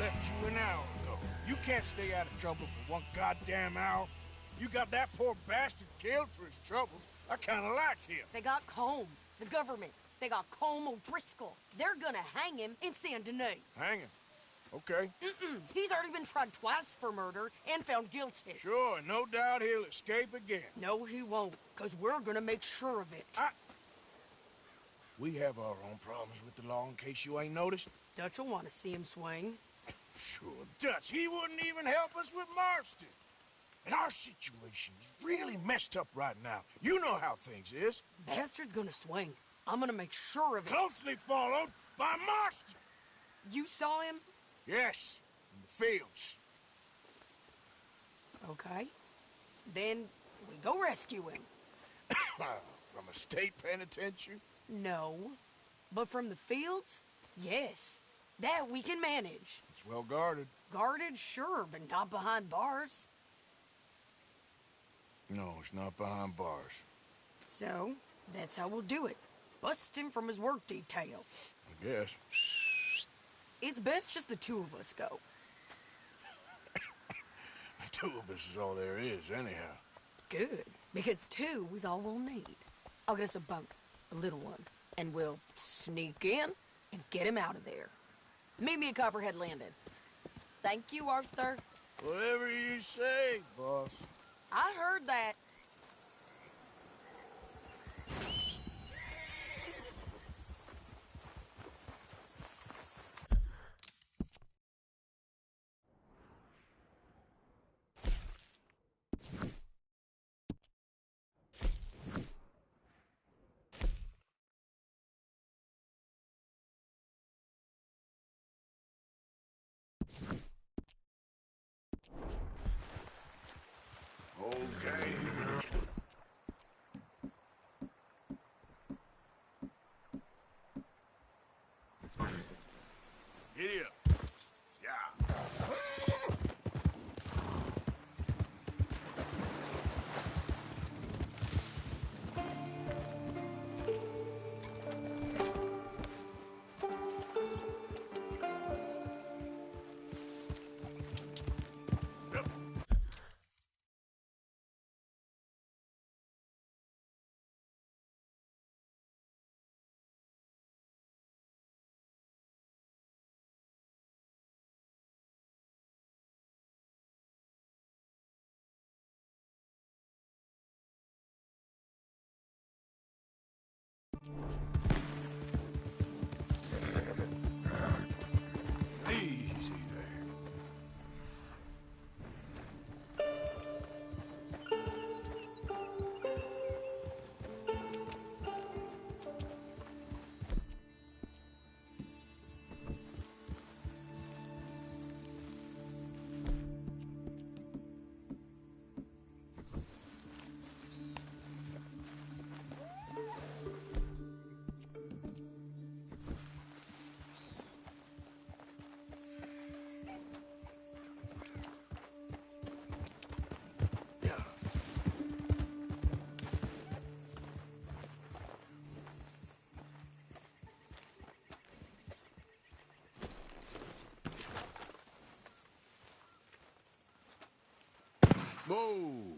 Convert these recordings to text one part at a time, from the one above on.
left you an hour ago. You can't stay out of trouble for one goddamn hour. You got that poor bastard killed for his troubles. I kinda liked him. They got Combe, the government. They got Combe O'Driscoll. They're gonna hang him in Saint Denis. Hang him? Okay. He's already been tried twice for murder and found guilty. Sure, no doubt he'll escape again. No, he won't, because we're gonna make sure of it. We have our own problems with the law, in case you ain't noticed. Dutch will want to see him swing. Sure, Dutch, he wouldn't even help us with Marston. And our situation is really messed up right now. You know how things is. Bastard's gonna swing. I'm gonna make sure of it. Closely followed by Marston. You saw him? Yes, in the fields. Okay. Then we go rescue him. From a state penitentiary? No. But from the fields? Yes. That we can manage. It's well guarded. Guarded, sure, but not behind bars. No, it's not behind bars. So, that's how we'll do it. Bust him from his work detail. I guess. It's best just the two of us go. The two of us is all there is, anyhow. Good, because two is all we'll need. I'll get us a bunk, a little one, and we'll sneak in and get him out of there. Meet me at Copperhead Landing. Thank you, Arthur. Whatever you say, boss. I heard that. Okay. Giddy up. Yeah. Easy there. Whoa,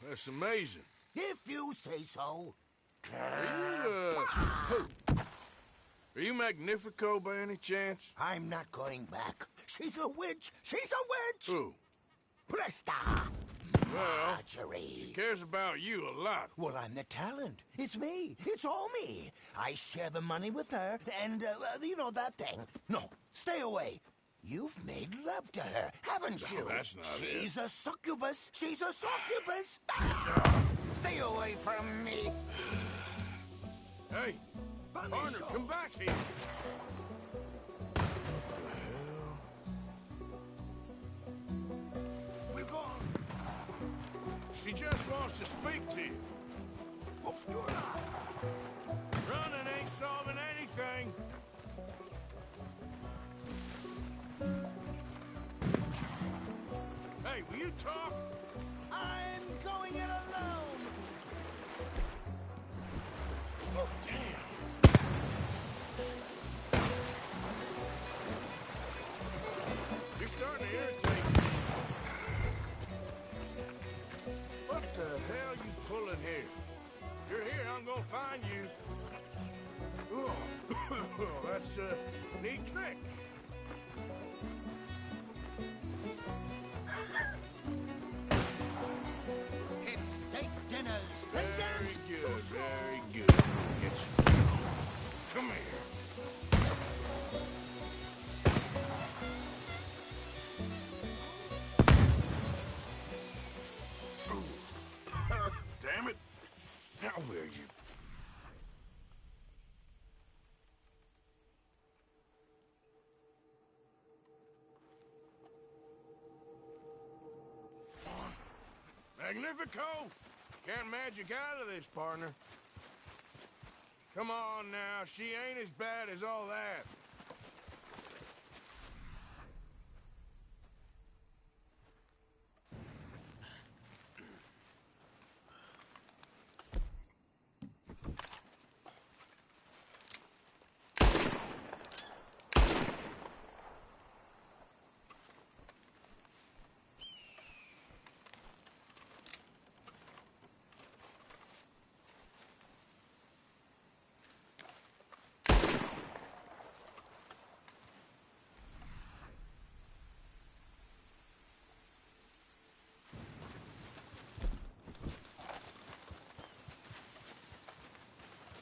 that's amazing. If you say so. Are you Magnifico by any chance? I'm not going back. She's a witch. She's a witch. Who? Presta. Well, Marjorie. she cares about you a lot. Well, I'm the talent. It's me. It's all me. I share the money with her, and, you know that thing. No, stay away. You've made love to her, haven't you? No, that's not it. She's a succubus. She's a succubus. Stay away from me. Hey, partner, come back here. We're gone. She just wants to speak to you. Running ain't solving anything. Hey, will you talk? I'm going it alone. Oh, damn. find you. Oh, that's a neat trick. It's steak dinners and Very dance. good, very good. Get you. Come here. Ooh. Damn it. Now where are you? Magnifico! Can't magic out of this, partner. Come on now, she ain't as bad as all that.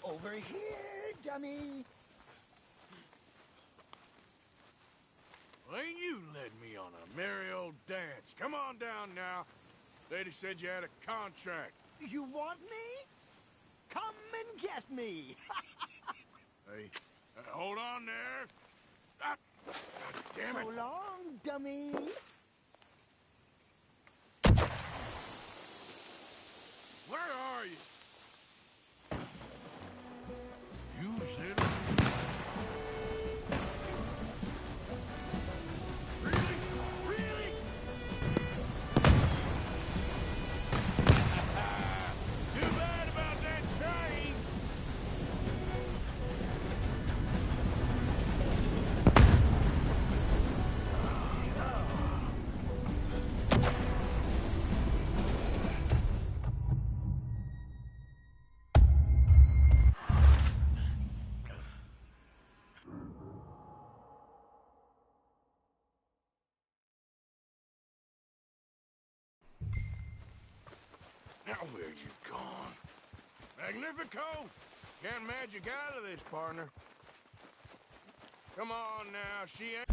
Over here, dummy. Well, you led me on a merry old dance. Come on down now. Lady said you had a contract. You want me? Come and get me. Hey, hold on there. Ah, damn it. So long, dummy. Where are you? You said Really? Really? Too bad about that train. Now where you gone? Magnifico! Can't magic out of this, partner. Come on now, she ain't...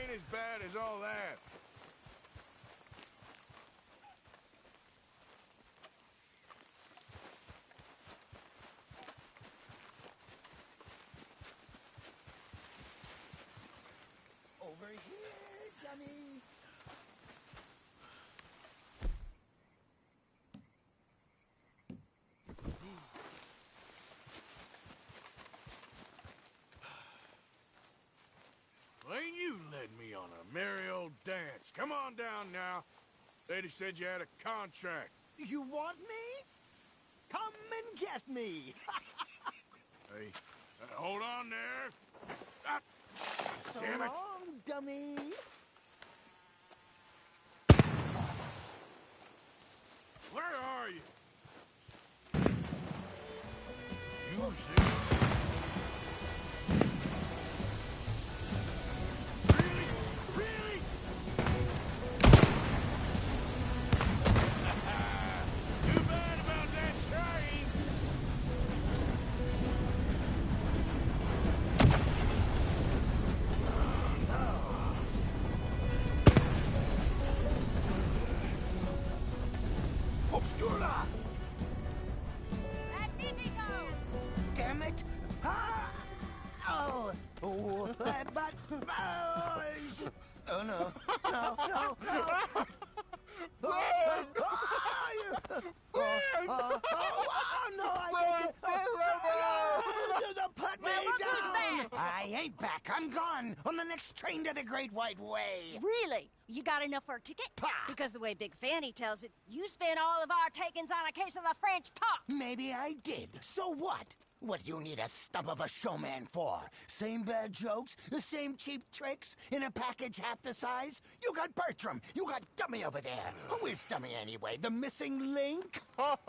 ain't as bad as all that. Over here, dummy. Ain't you led me on a merry old dance? Come on down now. Lady said you had a contract. You want me? Come and get me. Hey, hold on there. Ah, So damn it. long, dummy. Where are you? You see? Really? Really? Too bad about that train. Obscura! Magnifico! Damn it! Ah! Oh, but oh no, no, no, no! No, I can't. Put me look who's down! back. I ain't back. I'm gone on the next train to the Great White Way. Really? You got enough for a ticket? Pah! Because the way Big Fanny tells it, you spent all of our takings on a case of the French pox. Maybe I did. So what? What do you need a stump of a showman for? Same bad jokes? The same cheap tricks? In a package half the size? You got Bertram. You got Dummy over there. Who is Dummy anyway? The missing link? Shut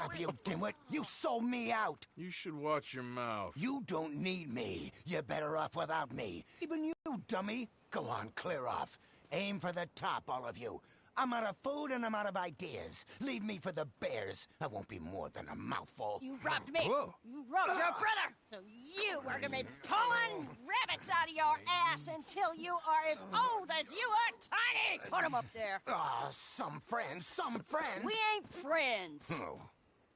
up, you dimwit. You sold me out. You should watch your mouth. You don't need me. You're better off without me. Even you, dummy. Go on, clear off. Aim for the top, all of you. I'm out of food and I'm out of ideas. Leave me for the bears. I won't be more than a mouthful. You robbed me. Whoa. You robbed your brother. So you are gonna be pulling rabbits out of your ass until you are as old as you are tiny. Put them up there. Ah, some friends. We ain't friends. Oh,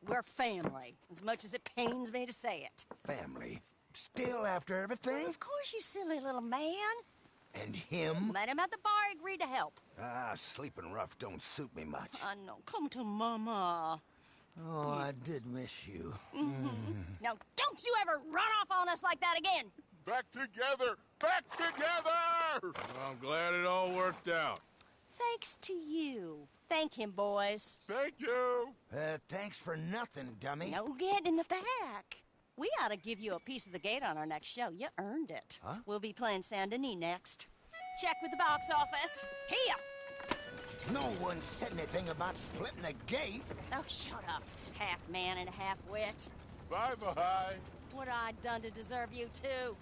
We're family, as much as it pains me to say it. family. Still after everything? Of course, you silly little man. And him? Met him at the bar, agreed to help. Ah, sleeping rough don't suit me much. I know. Come to Mama. Oh, I did miss you. Now, don't you ever run off on us like that again. Back together! Back together! Well, I'm glad it all worked out. Thanks to you. Thank him, boys. Thank you! Thanks for nothing, dummy. No get in the back. We ought to give you a piece of the gate on our next show. You earned it. Huh? We'll be playing Saint Denis next. Check with the box office. Here! No one said anything about splitting the gate. Oh, shut up. Half man and half wit. Bye-bye. What I done to deserve you, too?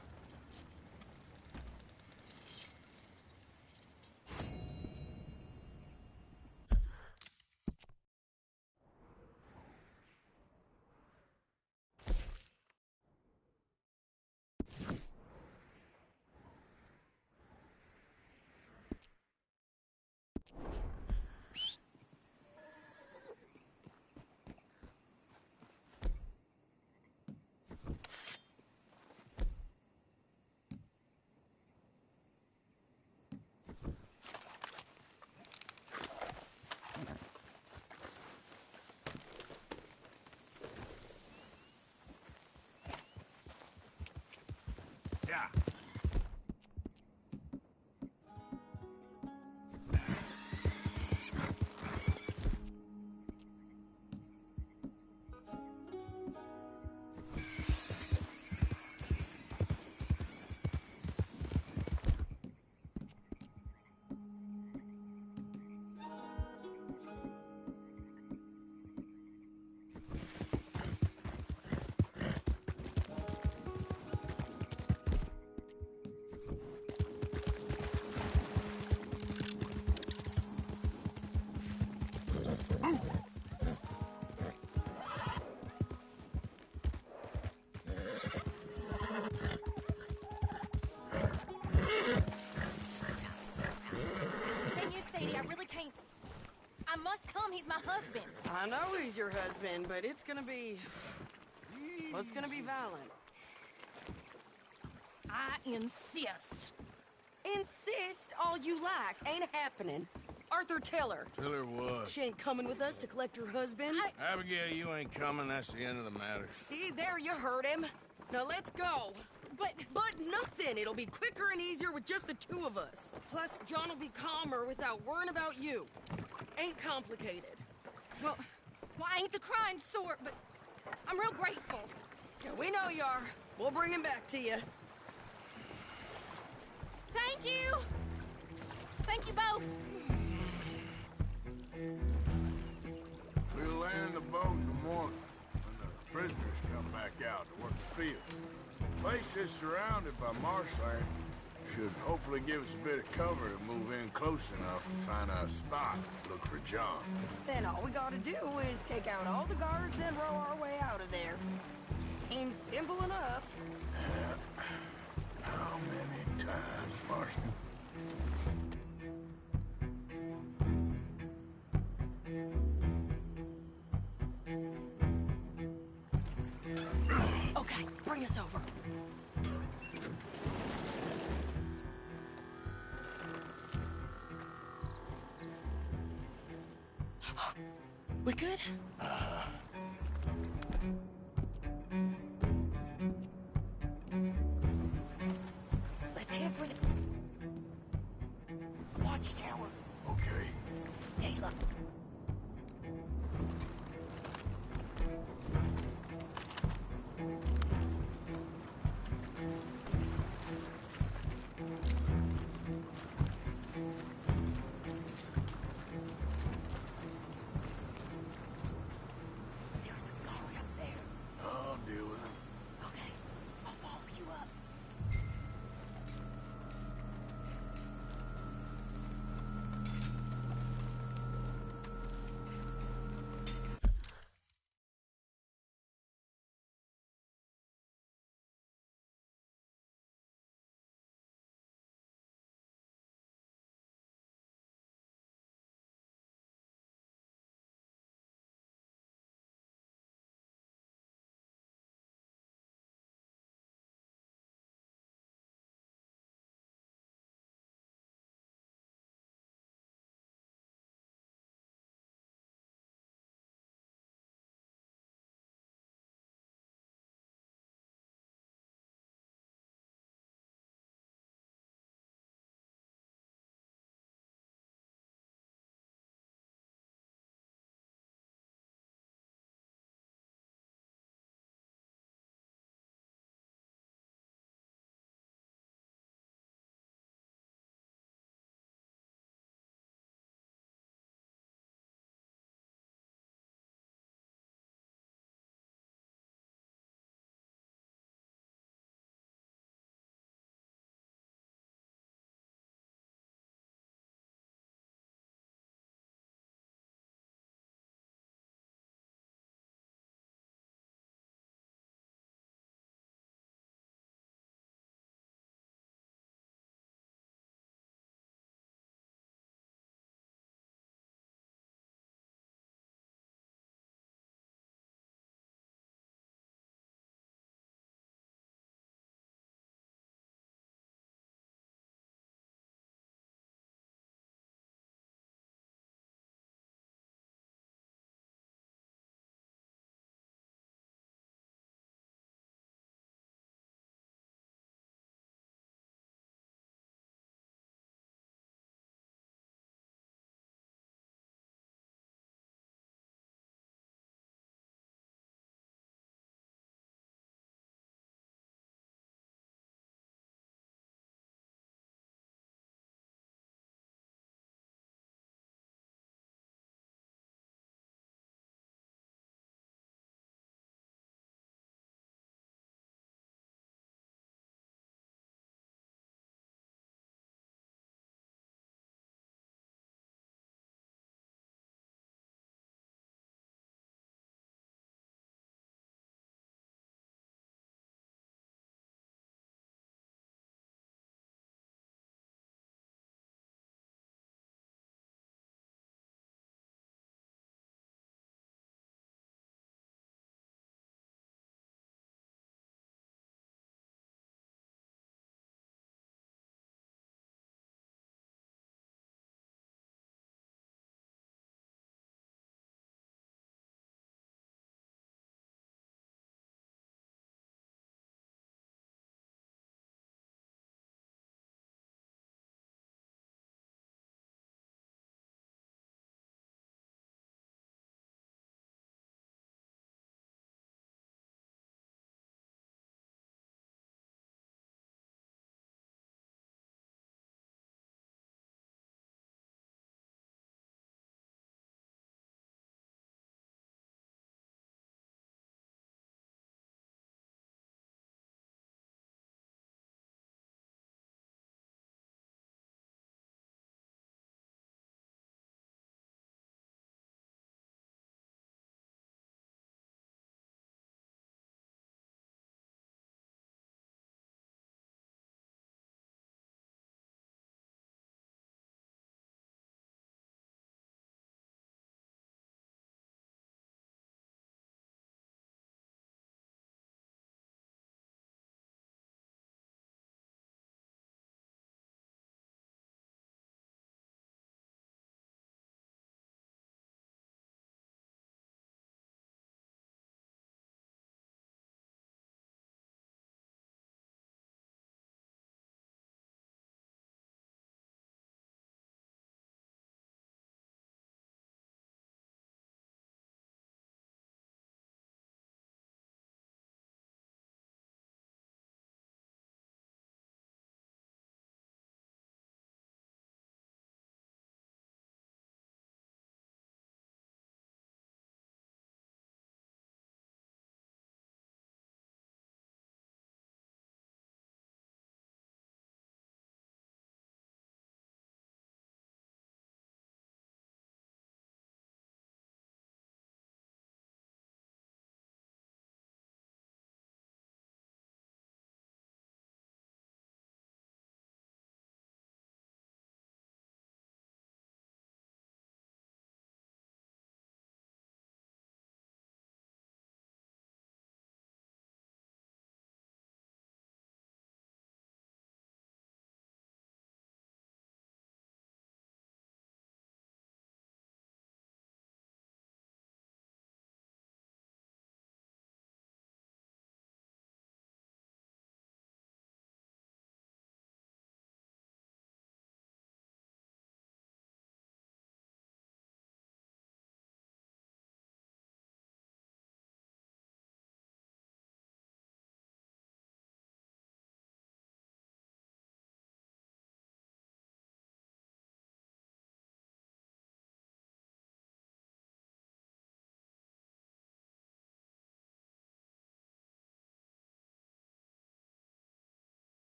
Yeah. I must come. He's my husband. I know he's your husband, but it's gonna be... Well, it's gonna be violent. I insist. Insist all you like. Ain't happening. Arthur, tell her. Tell her what? She ain't coming with us to collect her husband. Abigail, you ain't coming. That's the end of the matter. See, there you heard him. Now let's go. But Nothing. It'll be quicker and easier with just the two of us. Plus, John will be calmer without worrying about you. Ain't complicated. well, I ain't the crying sort, but I'm real grateful. Yeah, we know you are. We'll bring him back to you. Thank you. Thank you both. We'll land the boat in the morning when the prisoners come back out to work the fields. The place is surrounded by marshland. Should hopefully give us a bit of cover to move in close enough to find a spot to look for John. Then all we gotta do is take out all the guards and row our way out of there. Seems simple enough. How many times, Marston? Okay, bring us over. We good? Let's head for the watchtower. Okay. Stay low.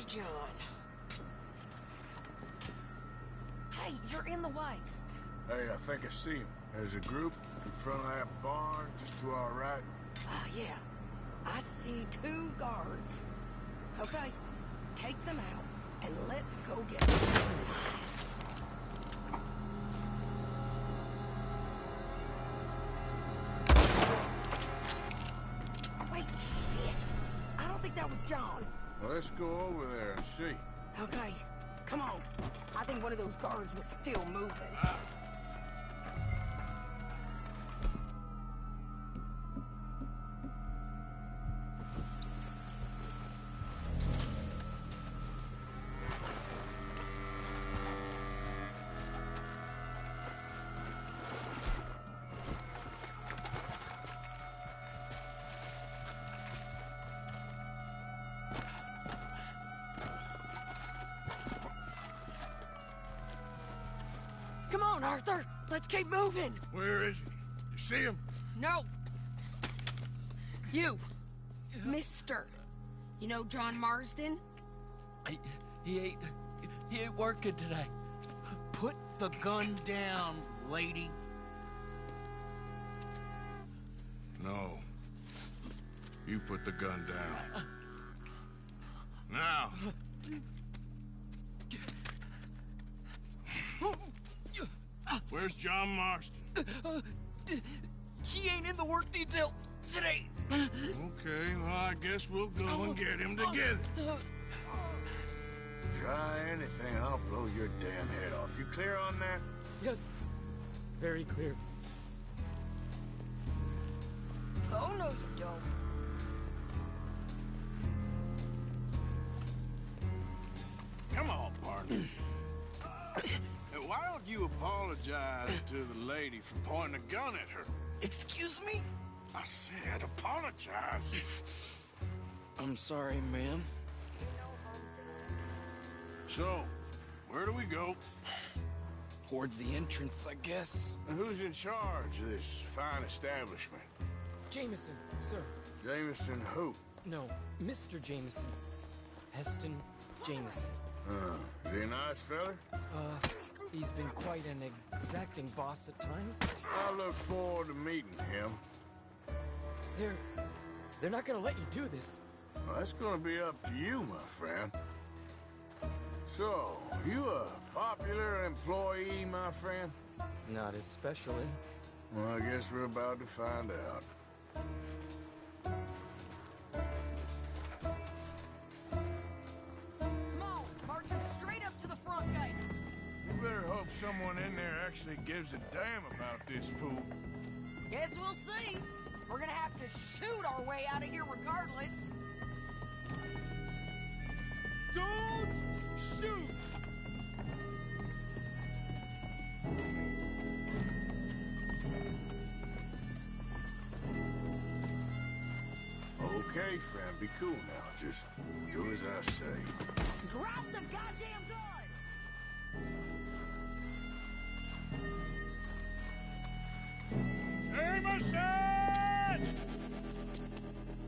John? Hey, you're in the way. Hey, I think I see him. There's a group in front of that barn just to our right. Ah, yeah. I see 2 guards. Okay, take them out, and let's go get them. Wait, shit! I don't think that was John. Well, let's go over there and see. Okay, come on. I think one of those guards was still moving. Come on, Arthur. Let's keep moving. Where is he? You see him? No. You. Mister. You know John Marsden? He ain't working today. Put the gun down, lady. No. You put the gun down. Now. Where's John Marston? He ain't in the work detail today. Okay, well, I guess we'll go and get him together. Try anything and I'll blow your damn head off. You clear on that? Yes, very clear. Oh, no, you don't. Come on, partner. Why don't you apologize to the lady for pointing a gun at her? Excuse me? I said apologize. I'm sorry, ma'am. So, where do we go? Towards the entrance, I guess. And who's in charge of this fine establishment? Jameson, sir. Jameson who? No, Mr. Jameson. Heston Jameson. Is he a nice fella? He's been quite an exacting boss at times. I look forward to meeting him. They're not gonna let you do this. Well, that's gonna be up to you, my friend. So, you a popular employee, my friend? Not especially. Well, I guess we're about to find out. Come on, march him straight up to the front gate. You better hope someone in there actually gives a damn about this fool. Guess we'll see. We're gonna have to shoot our way out of here regardless. Don't shoot! Okay, friend, be cool now. Just do as I say. Drop the goddamn guns! Jameson!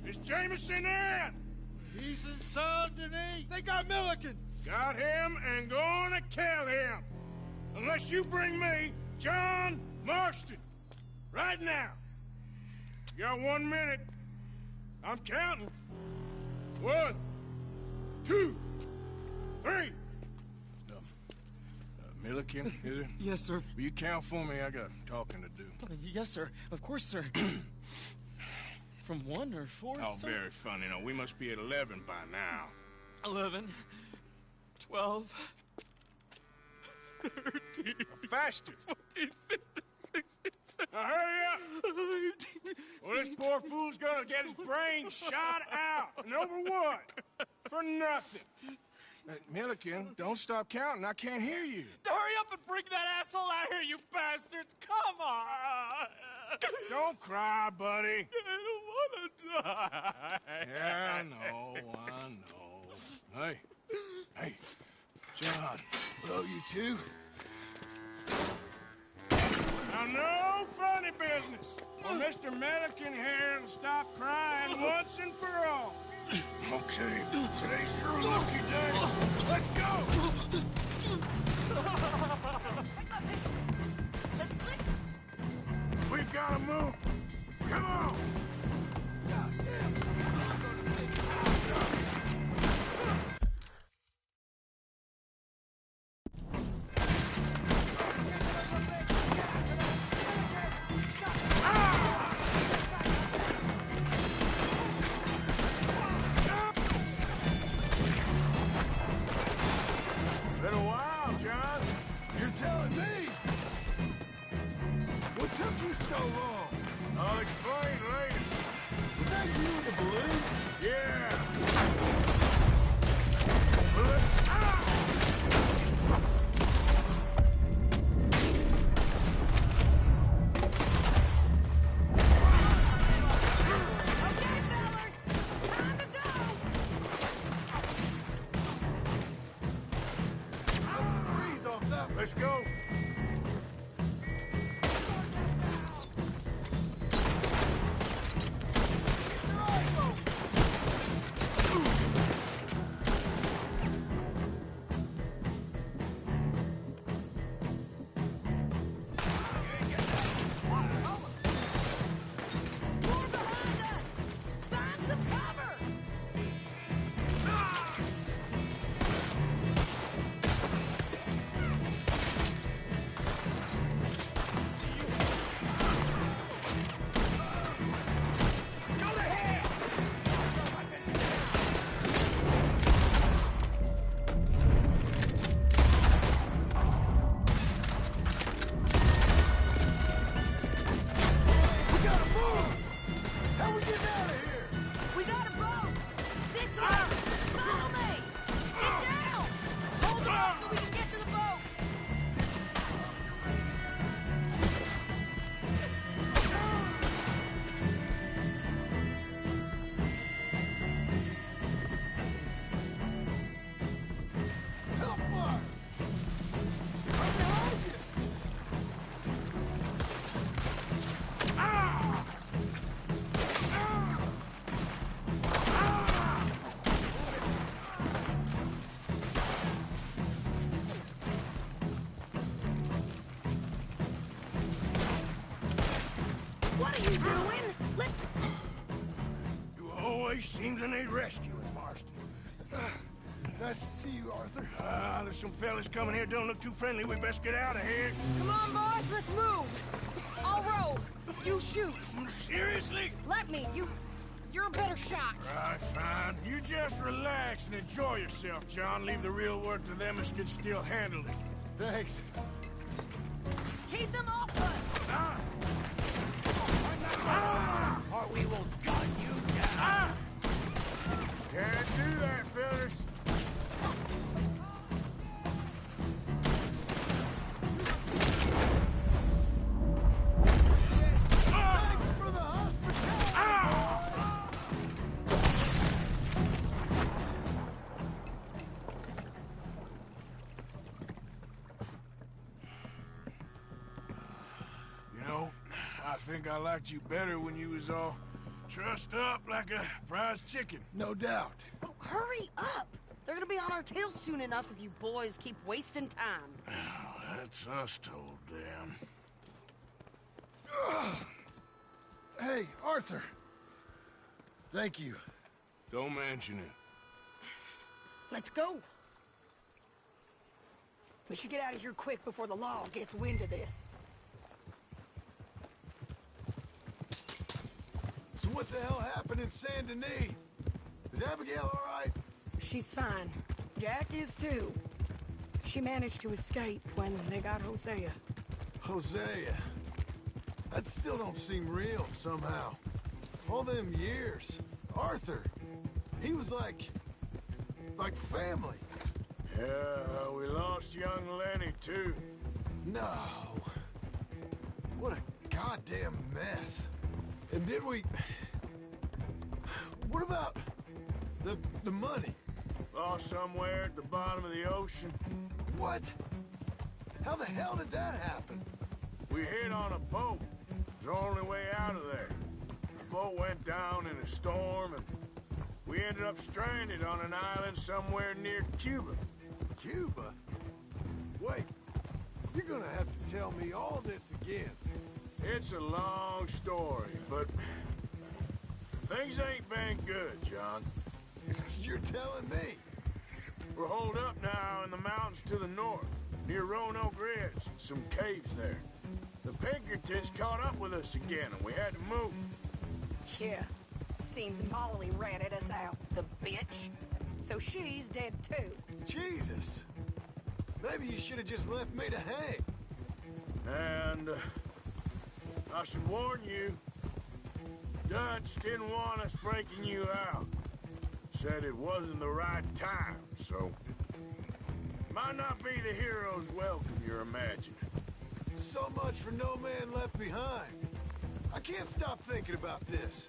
Is Jameson in? He's in Saint-Denis. They got Milliken. Got him and gonna kill him. Unless you bring me John Marston. Right now. You got 1 minute. I'm counting. 1, 2, 3. Milliken, is it? Yes, sir. Will you count for me? I got talking to do. Yes, sir. Of course, sir. From 1 or 4? Oh, sir? very funny. No, we must be at 11 by now. 11, 12, 13, Faster. 14, 15, 16, 17. Now hurry up! Well, this poor fool's gonna get his brains shot out. And over what? For nothing. Milliken, don't stop counting. I can't hear you. Hurry up and bring that asshole out here, you bastards! Come on! Don't cry, buddy. I don't want to die. Yeah, I know. Hey, John. Hello, you two. Now, no funny business. Or Mr. Milliken here will stop crying once and for all. Okay, today's your lucky day. Let's go! Let's click. We've gotta move! Come on! Been a while, John. You're telling me? What took you so long? I'll explain later. Was that you in the balloon? Yeah. Okay, fellas. Time to go. Let's freeze off that. Let's go. More behind us. Find some cover. We gotta move! How we getting out of here? We got a boat. This way. Follow me. Get down. Hold them up so we can get to the boat. Help us! I'm behind you! What are you doing? Let's... You always seem to need rescuing, Marston. Nice to see you, Arthur. There's some fellas coming here. Don't look too friendly. We best get out of here. Come on, boys, let's move. I'll row. You shoot. Seriously? Let me. You're a better shot. Right, fine. You just relax and enjoy yourself, John. Leave the real work to them as can still handle it. Thanks. Keep them open. Or we will gun you down. Can't do that, fellas. Thanks for the hospitality! You know, I think I liked you better when you was all trussed up like a prize chicken. No doubt. Oh, hurry up. They're gonna be on our tails soon enough if you boys keep wasting time. Oh, that's us told them. Hey, Arthur. Thank you. Don't mention it. Let's go. We should get out of here quick before the law gets wind of this. So what the hell happened in Saint Denis? Is Abigail all right? She's fine. Jack is too. She managed to escape when they got Hosea. Hosea. That still don't seem real somehow. All them years. Arthur. He was like family. Yeah, we lost young Lenny, too. No. What a goddamn mess. And did we... What about the money? Lost somewhere at the bottom of the ocean. What? How the hell did that happen? We hit on a boat. It was the only way out of there. The boat went down in a storm, and we ended up stranded on an island somewhere near Cuba. Cuba? Wait, you're gonna have to tell me all this again. It's a long story, but things ain't been good, John. You're telling me? We're holed up now in the mountains to the north, near Roanoke Ridge, some caves there. The Pinkertons caught up with us again, and we had to move. Yeah. Seems Molly ratted us out, the bitch. So she's dead too. Jesus. Maybe you should have just left me to hang. And I should warn you, Dutch didn't want us breaking you out. Said it wasn't the right time, so might not be the hero's welcome you're imagining. So much for no man left behind. I can't stop thinking about this.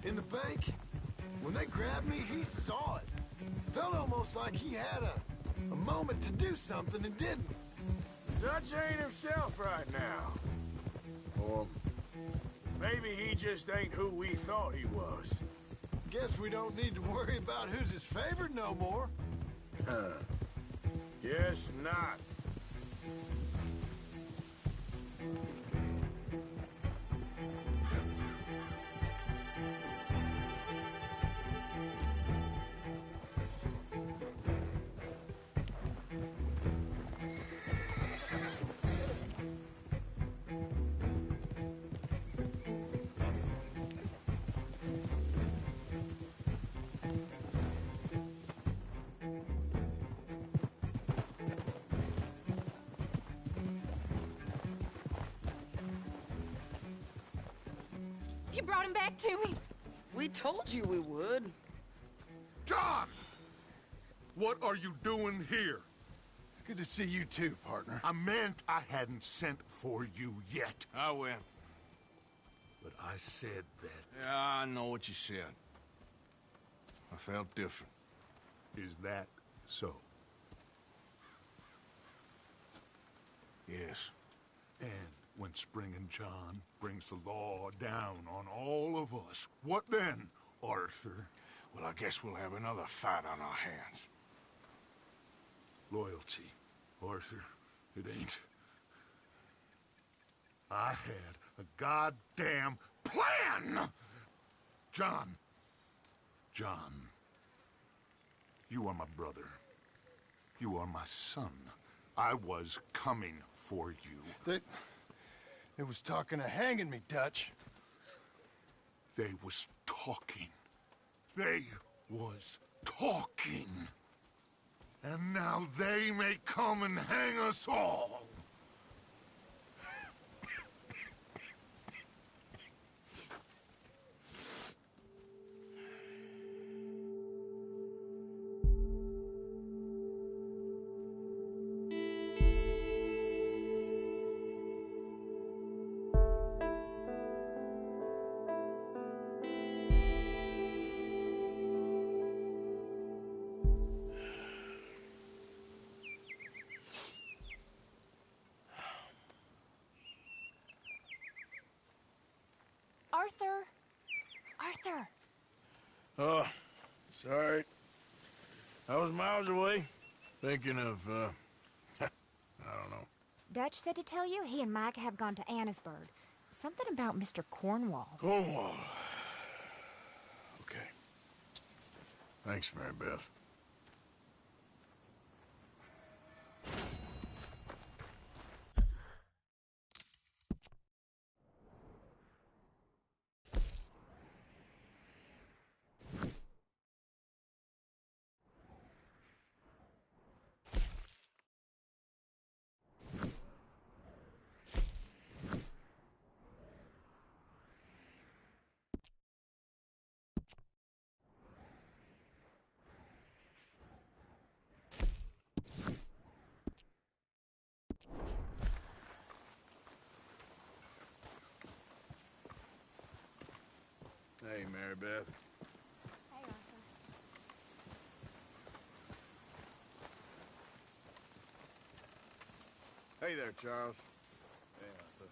In the bank, when they grabbed me, he saw it. Felt almost like he had a moment to do something and didn't. Dutch ain't himself right now. Or maybe he just ain't who we thought he was. Guess we don't need to worry about who's his favorite no more. Guess not. You brought him back to me. We told you we would. John! What are you doing here? It's good to see you too, partner. I meant I hadn't sent for you yet. I win. But I said that. Yeah, I know what you said. I felt different. Is that so? Yes. And when Spring and John brings the law down on all of us, what then, Arthur? Well, I guess we'll have another fight on our hands. Loyalty, Arthur, it ain't. I had a goddamn plan! John, you are my brother. You are my son. I was coming for you. They was talking of hanging me, Dutch. They was talking. They was talking. And now they may come and hang us all. Arthur! Oh, sorry. I was miles away, thinking of, I don't know. Dutch said to tell you he and Mike have gone to Annisburg. Something about Mr. Cornwall. Cornwall. Okay. Thanks, Mary Beth. Hey, Mary Beth. Hey, Arthur. Hey there, Charles. Hey, Arthur.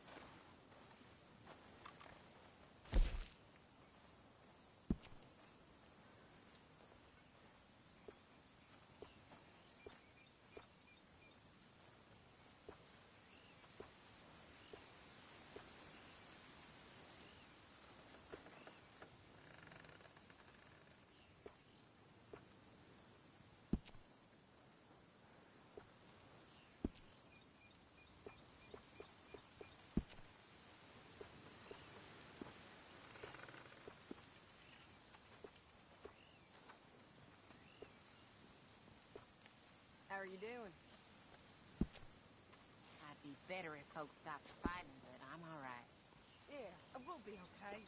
are you doing? I'd be better if folks stopped fighting, but I'm all right. Yeah, we'll be okay.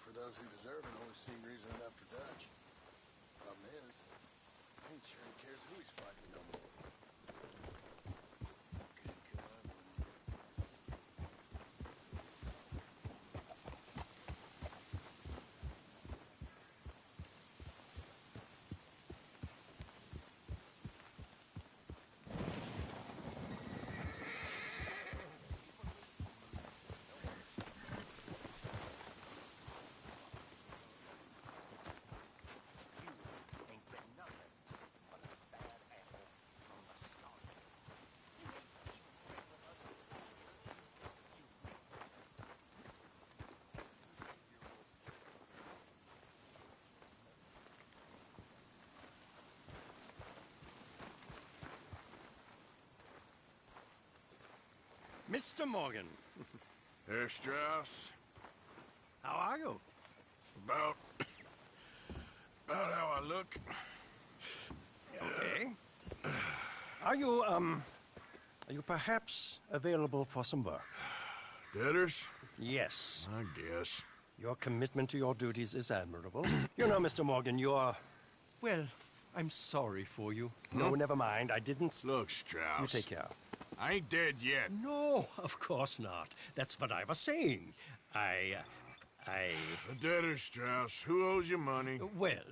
For those who deserve it only seem reason enough for Dutch. Problem is, I ain't sure he cares who he's fighting no more. Ain't been nothing but a bad apple. Mr. Morgan. Herr Strauss. How are you? About how I look. Okay. Are you perhaps available for some work? Debtors? Yes. I guess. Your commitment to your duties is admirable. You know, Mr. Morgan, you're... Well, I'm sorry for you. No, never mind. I didn't... Look, Strauss. You take care. I ain't dead yet. No, of course not. That's what I was saying. The debtors, Strauss. Who owes you money? Well,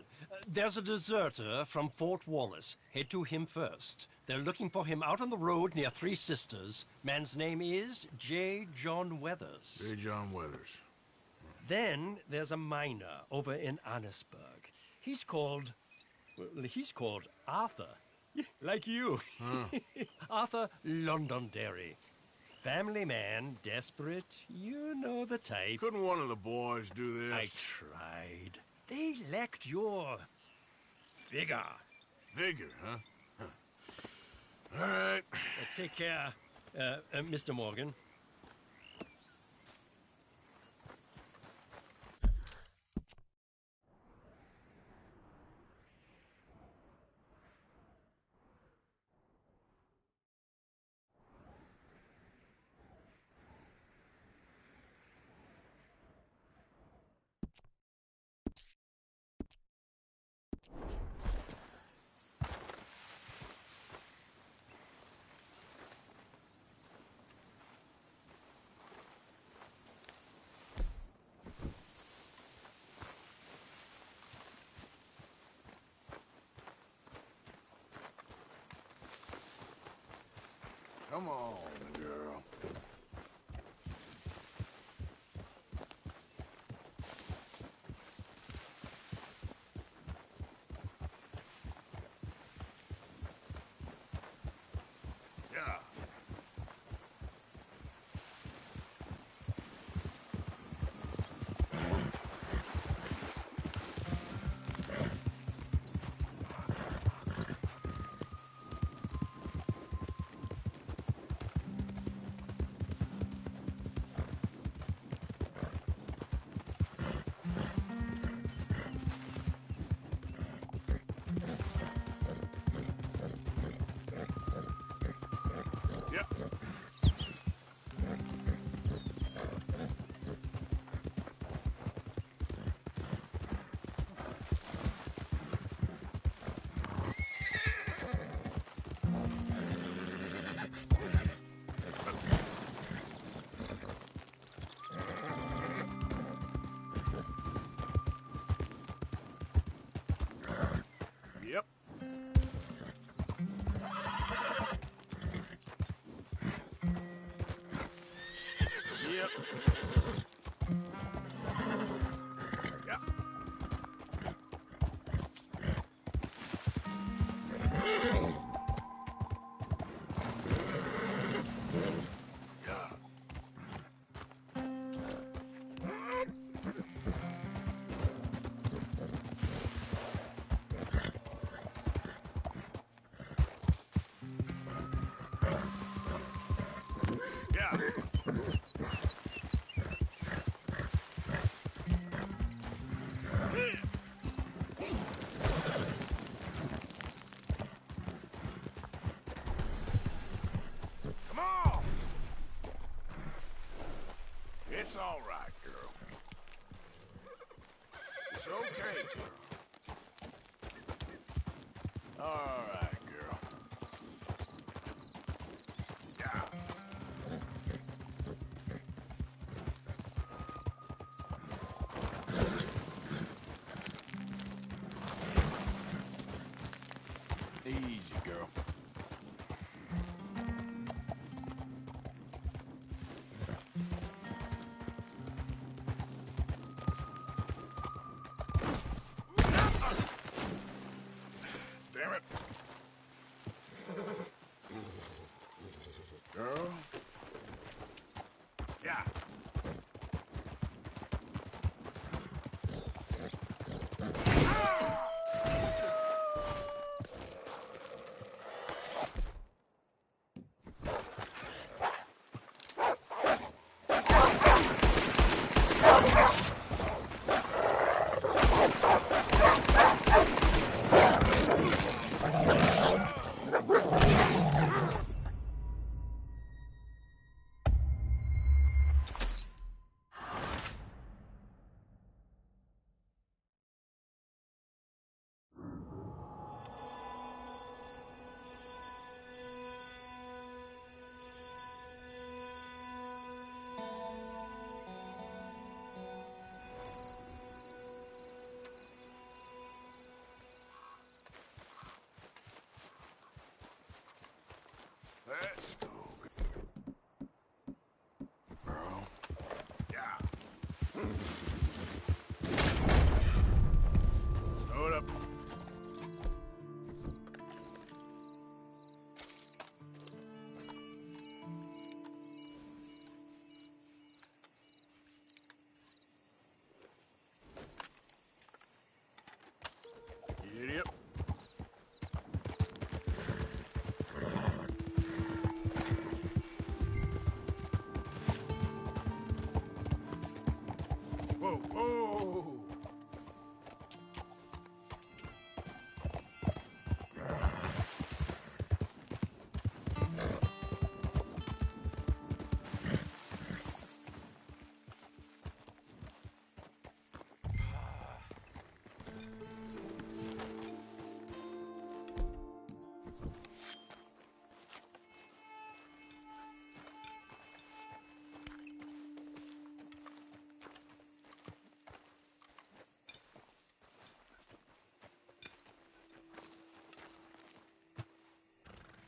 there's a deserter from Fort Wallace. Head to him first. They're looking for him out on the road near Three Sisters. Man's name is J. John Weathers. J. John Weathers. Then there's a miner over in Annisburg. He's called Arthur. Like you. Arthur Londonderry. Family man, desperate. You know the type. Couldn't one of the boys do this? I tried. They lacked your... vigor. Vigor, huh? All right. Take care, Mr. Morgan. Come on, girl. Yeah. Yep. Yep. Yep. Yeah. Come on. It's all right, girl. It's okay, girl. All right, girl. Yeah. Easy, girl. Damn it. Girl. Yeah. Slow it up. You idiot. Whoa, whoa!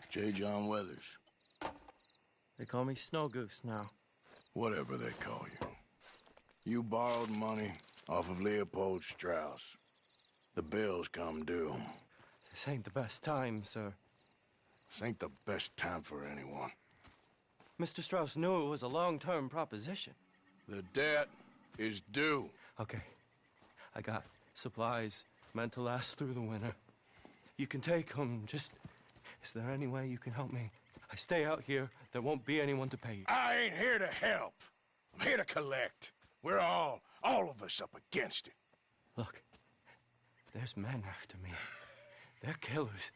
J. John Weathers. They call me Snow Goose now. Whatever they call you. You borrowed money off of Leopold Strauss. The bills come due. This ain't the best time, sir. This ain't the best time for anyone. Mr. Strauss knew it was a long-term proposition. The debt is due. Okay. I got supplies meant to last through the winter. You can take them, just... Is there any way you can help me? I stay out here, there won't be anyone to pay you. I ain't here to help. I'm here to collect. We're all of us up against it. Look, there's men after me. They're killers.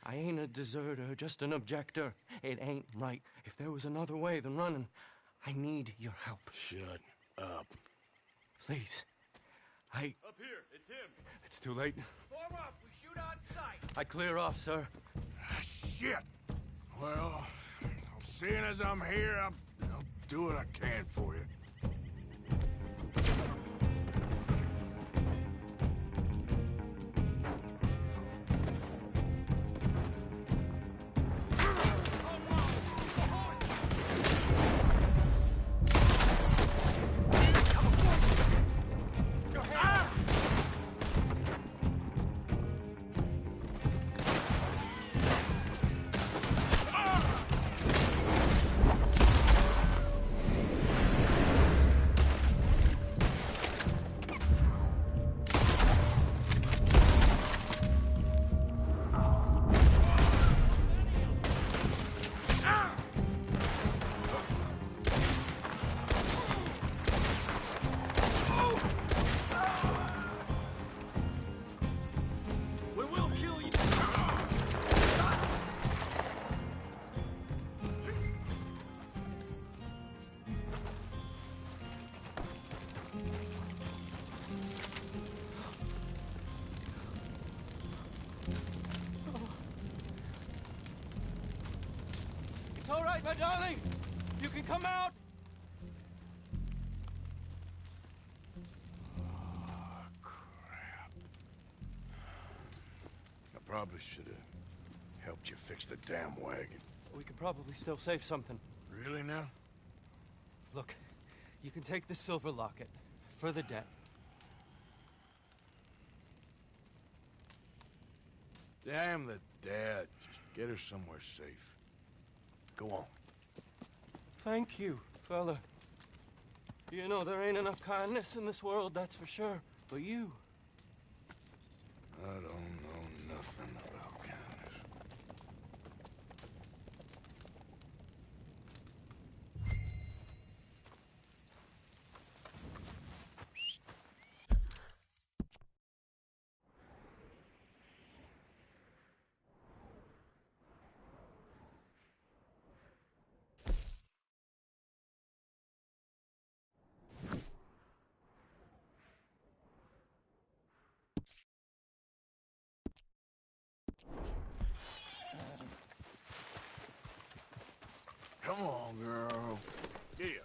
I ain't a deserter, just an objector. It ain't right. If there was another way than running, I need your help. Shut up. Please. Up here, it's him. It's too late. Form up, we shoot on sight. I clear off, sir. Shit. Well, seeing as I'm here, I'll do what I can for you. All right, my darling. You can come out. Oh, crap. I probably should have helped you fix the damn wagon. We can probably still save something. Really now? Look, you can take the silver locket for the debt. Damn the debt. Just get her somewhere safe. Go on. Thank you, fella. You know, there ain't enough kindness in this world, that's for sure. But you... I don't know nothing about kindness. Come on, girl. Here.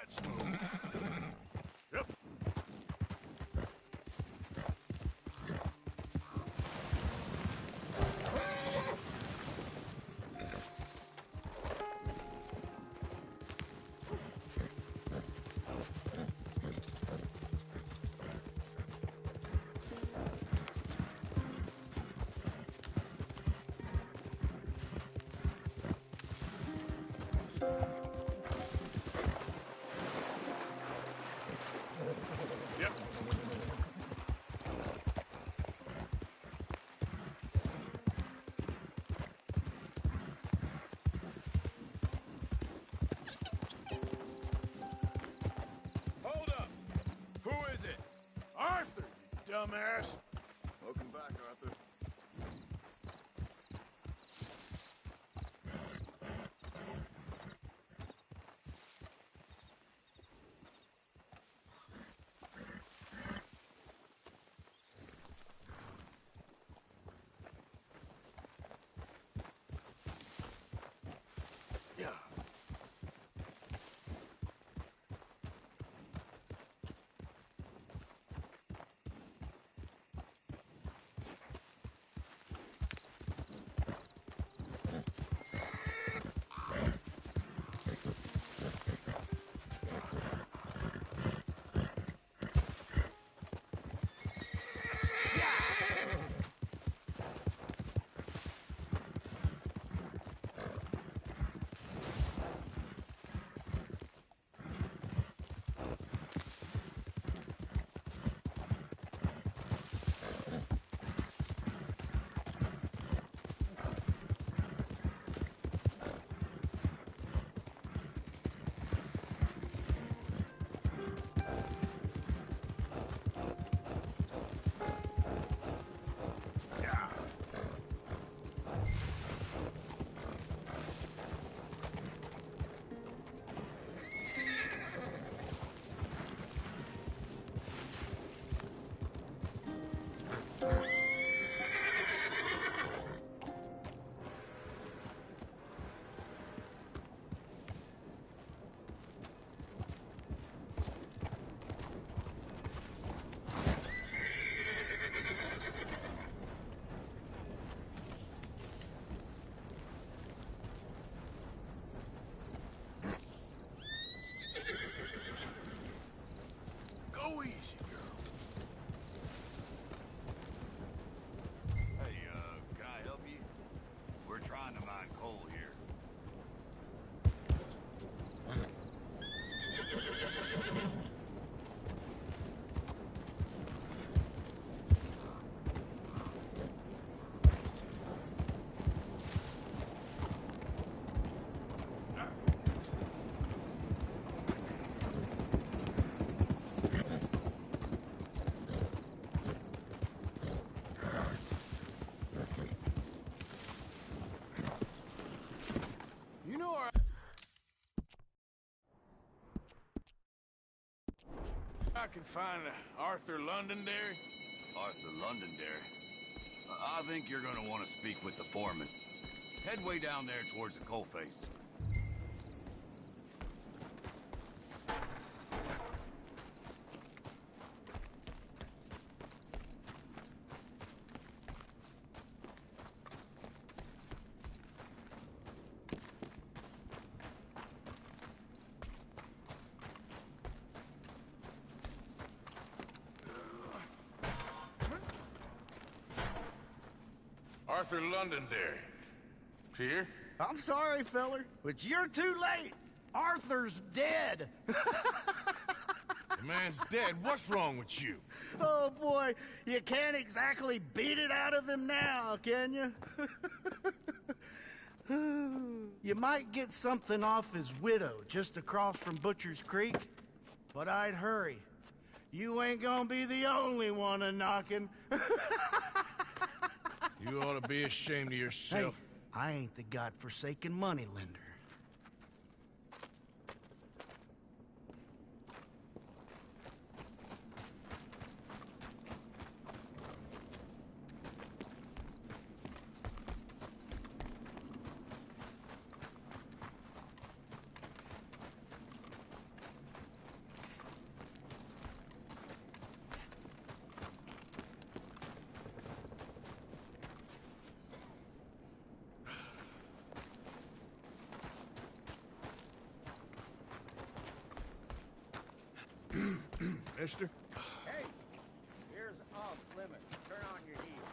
that smooth. Yep. Yep. Hold up. Who is it? Arthur, you dumbass. Welcome back, Arthur. Yeah. Go easy, girl. Hey, can I help you? We're trying to mine coal here. You know where I can find Arthur Londonderry? Arthur Londonderry. I think you're gonna want to speak with the foreman. Head way down there towards the coalface. Arthur Londonderry. Here? I'm sorry, feller, but you're too late. Arthur's dead. The man's dead. What's wrong with you? Oh, boy, you can't exactly beat it out of him now, can you? You might get something off his widow just across from Butcher's Creek, but I'd hurry. You ain't gonna be the only one a-knocking. You ought to be ashamed of yourself. Hey, I ain't the godforsaken moneylender. mister. Hey, here's off limit. Turn on your heat.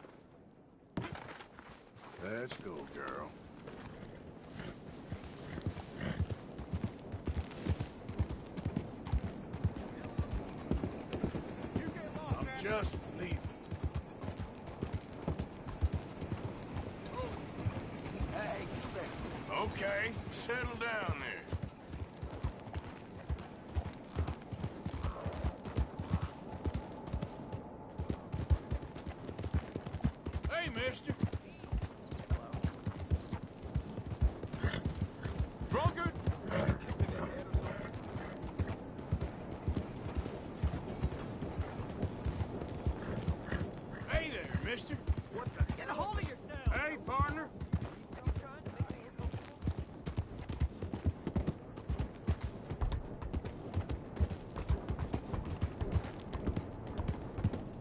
Let's go, girl. I'm just leaving. Hey, you there. Okay, settle down there. Hey, mister. Drunkard? Hey there, mister. What the? Get a hold of yourself. Hey, partner.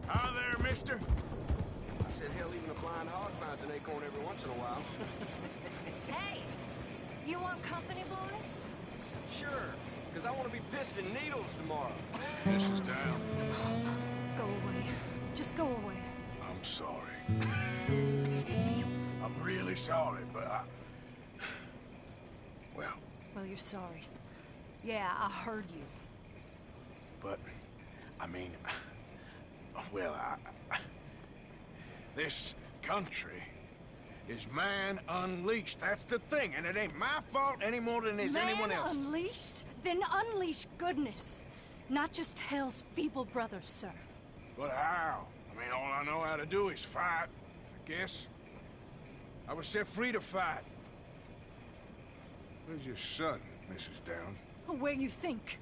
Hi there, mister. I said, hell, even a blind hog finds an acorn every once in a while. Hey, you want company, Boris? Sure, because I want to be pissing needles tomorrow. Mrs. Down, Go away. Just go away. I'm sorry. I'm really sorry, but Well, you're sorry. Yeah, I heard you. but, I mean, this country is man unleashed. That's the thing, and it ain't my fault any more than it's anyone else. Man unleashed? Then unleash goodness. Not just hell's feeble brothers, sir. But how? I mean, all I know how to do is fight, I guess. I was set free to fight. Where's your son, Mrs. Down? Where you think?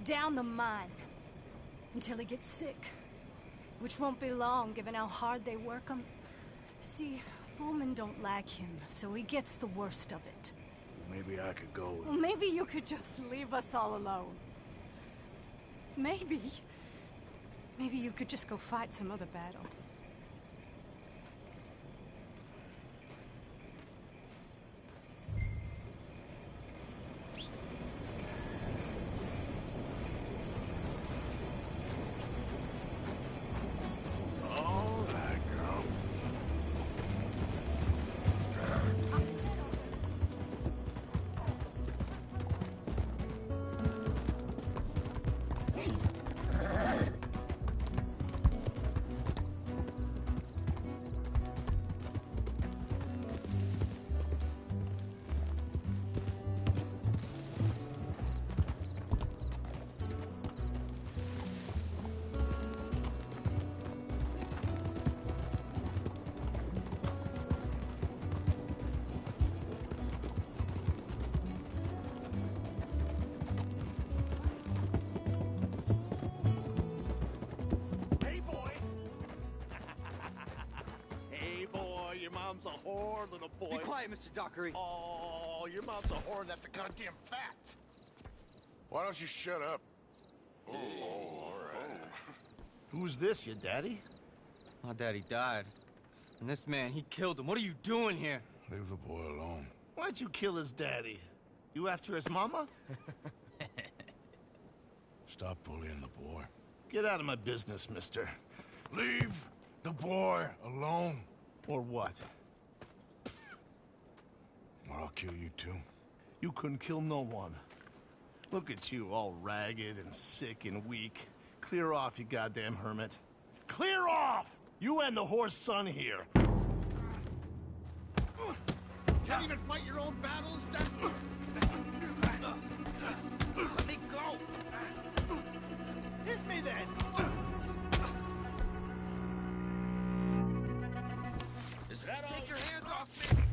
Down the mine. Until he gets sick. Which won't be long, given how hard they work him. See, foremen don't like him, so he gets the worst of it. Maybe I could go. Well, maybe you could just leave us all alone. Maybe. Maybe you could just go fight some other battle. All right, girl. Hey, boy. Hey, boy, your mom's a whore, little boy. Be quiet, Mr. Dockery. Oh, your mom's a whore, and that's a goddamn fact. Why don't you shut up? Oh, all right. Who's this, your daddy? My daddy died. And this man, he killed him. What are you doing here? Leave the boy alone. Why'd you kill his daddy? You after his mama? Stop bullying the boy. Get out of my business, mister. Leave the boy alone. Or what? Or I'll kill you too. You couldn't kill no one. Look at you, all ragged and sick and weak. Clear off, you goddamn hermit. Clear off! You and the horse son here. Can't even fight your own battles, Let me go! Hit me then! Take your hands off me!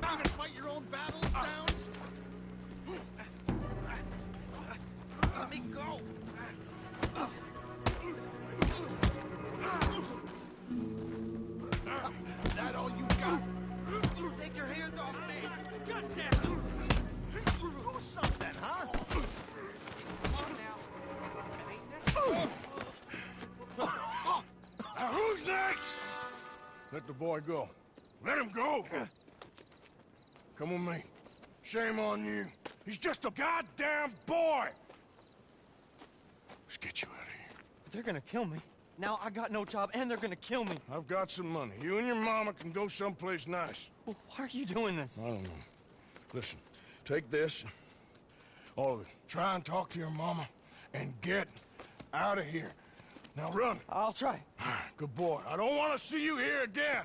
Not even fight your own battles, Downs? Let me go! That all you got? Take your hands off me! Do something, huh? Come on now. let the boy go. Let him go! Come with me. Shame on you. He's just a goddamn boy! Let's get you out of here. They're gonna kill me. Now I got no job and they're gonna kill me. I've got some money. You and your mama can go someplace nice. Well, why are you doing this? I don't know. Listen, take this. All of it. Try and talk to your mama and get out of here. Now run. I'll try. Good boy. I don't want to see you here again.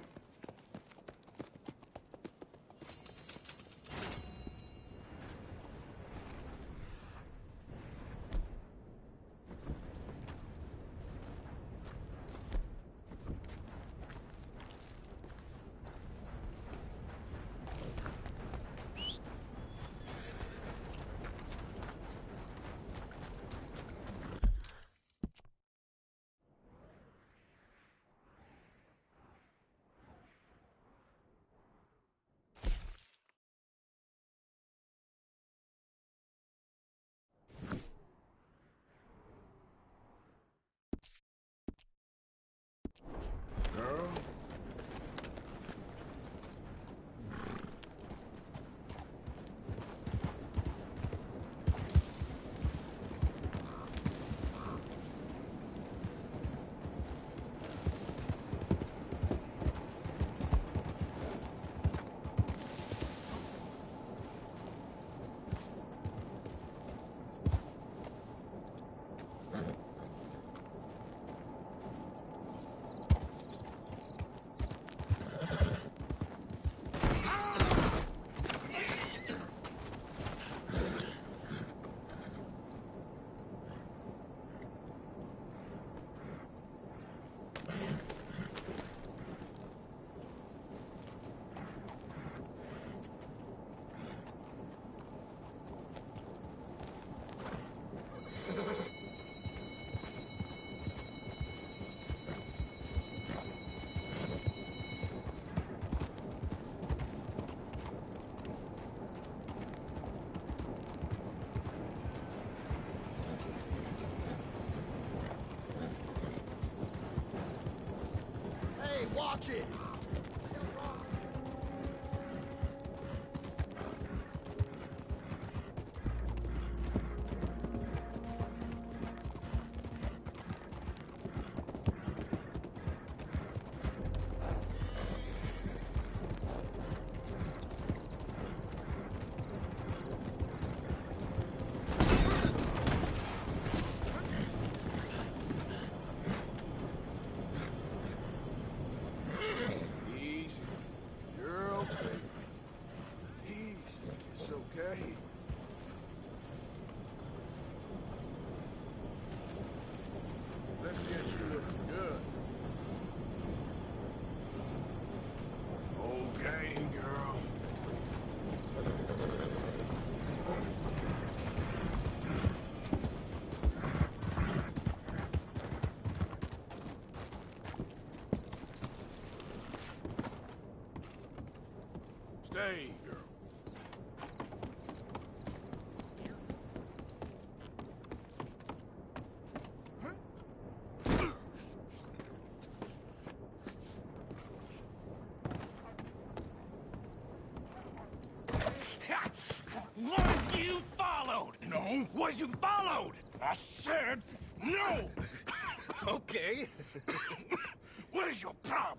Girl. Hey, watch it! Easy. You're okay. Easy. It's okay. Let's get you looking good. Okay, girl. Stay, girl. Was you followed? No. Was you followed? I said no! Okay. What is your problem?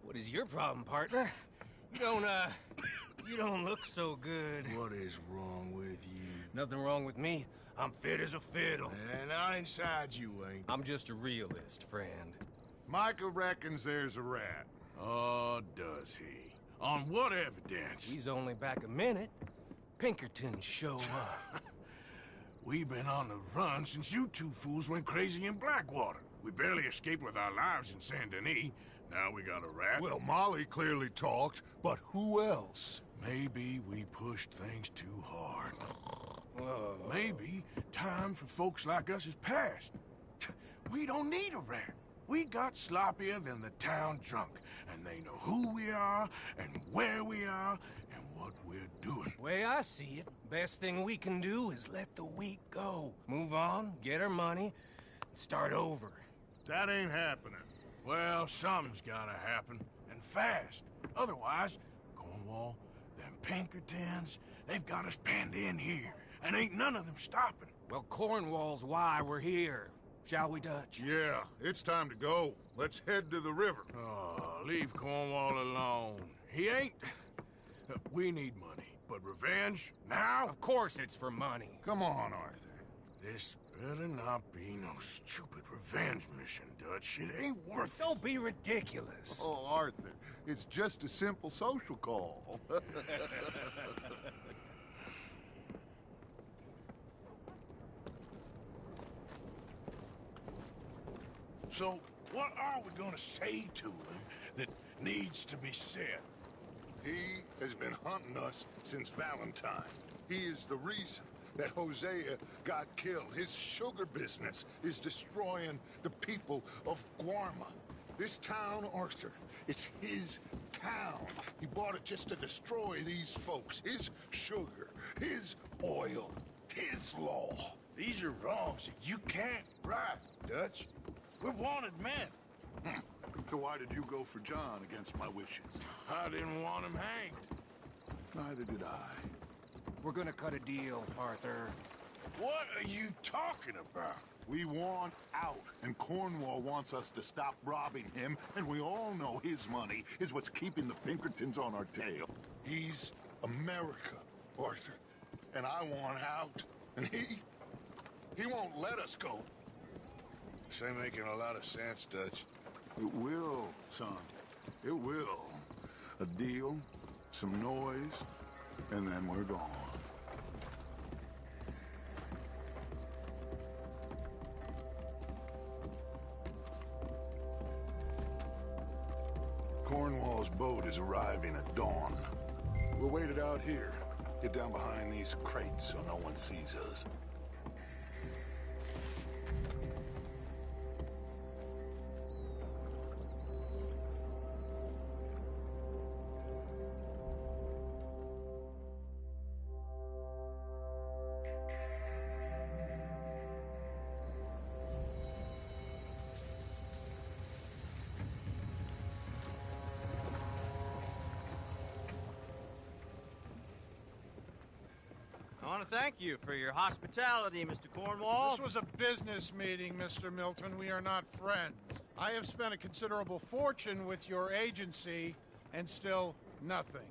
What is your problem, partner? You don't look so good. What is wrong with you? Nothing wrong with me. I'm fit as a fiddle. And not inside you ain't. I'm just a realist, friend. Micah reckons there's a rat. Oh, does he? On what evidence? He's only back a minute. Pinkerton show up. We've been on the run since you two fools went crazy in Blackwater. We barely escaped with our lives in Saint Denis. Now we got a rat. Well, Molly clearly talked, but who else? Maybe we pushed things too hard. Whoa. Maybe time for folks like us is past. We don't need a rat. We got sloppier than the town drunk, and they know who we are, and where we are, and what we're doing. Way I see it, best thing we can do is let the week go. Move on, get our money, start over. That ain't happening. Well, something's gotta happen, and fast. Otherwise, Cornwall, them Pinkertons, they've got us penned in here, and ain't none of them stopping. Well, Cornwall's why we're here. Shall we, Dutch? Yeah, it's time to go. Let's head to the river. Oh, leave Cornwall alone. He ain't... We need money, but revenge, now? Of course it's for money. Come on, Arthur. This better not be no stupid revenge mission, Dutch. It ain't worth it. Don't be ridiculous. Oh, Arthur, it's just a simple social call. So, what are we gonna say to him that needs to be said? He has been hunting us since Valentine. He is the reason that Hosea got killed. His sugar business is destroying the people of Guarma. This town, Arthur, it's his town. He bought it just to destroy these folks. His sugar, his oil, his law. These are wrongs that you can't right, Dutch. We're wanted men. So why did you go for John against my wishes? I didn't want him hanged. Neither did I. We're gonna cut a deal, Arthur. What are you talking about? We want out, and Cornwall wants us to stop robbing him, and we all know his money is what's keeping the Pinkertons on our tail. He's America, Arthur, and I want out, and he won't let us go. This ain't making a lot of sense, Dutch. It will, son. It will. A deal, some noise, and then we're gone. Cornwall's boat is arriving at dawn. We'll wait it out here. Get down behind these crates so no one sees us. I want to thank you for your hospitality, Mr. Cornwall. This was a business meeting, Mr. Milton. We are not friends. I have spent a considerable fortune with your agency, and still nothing.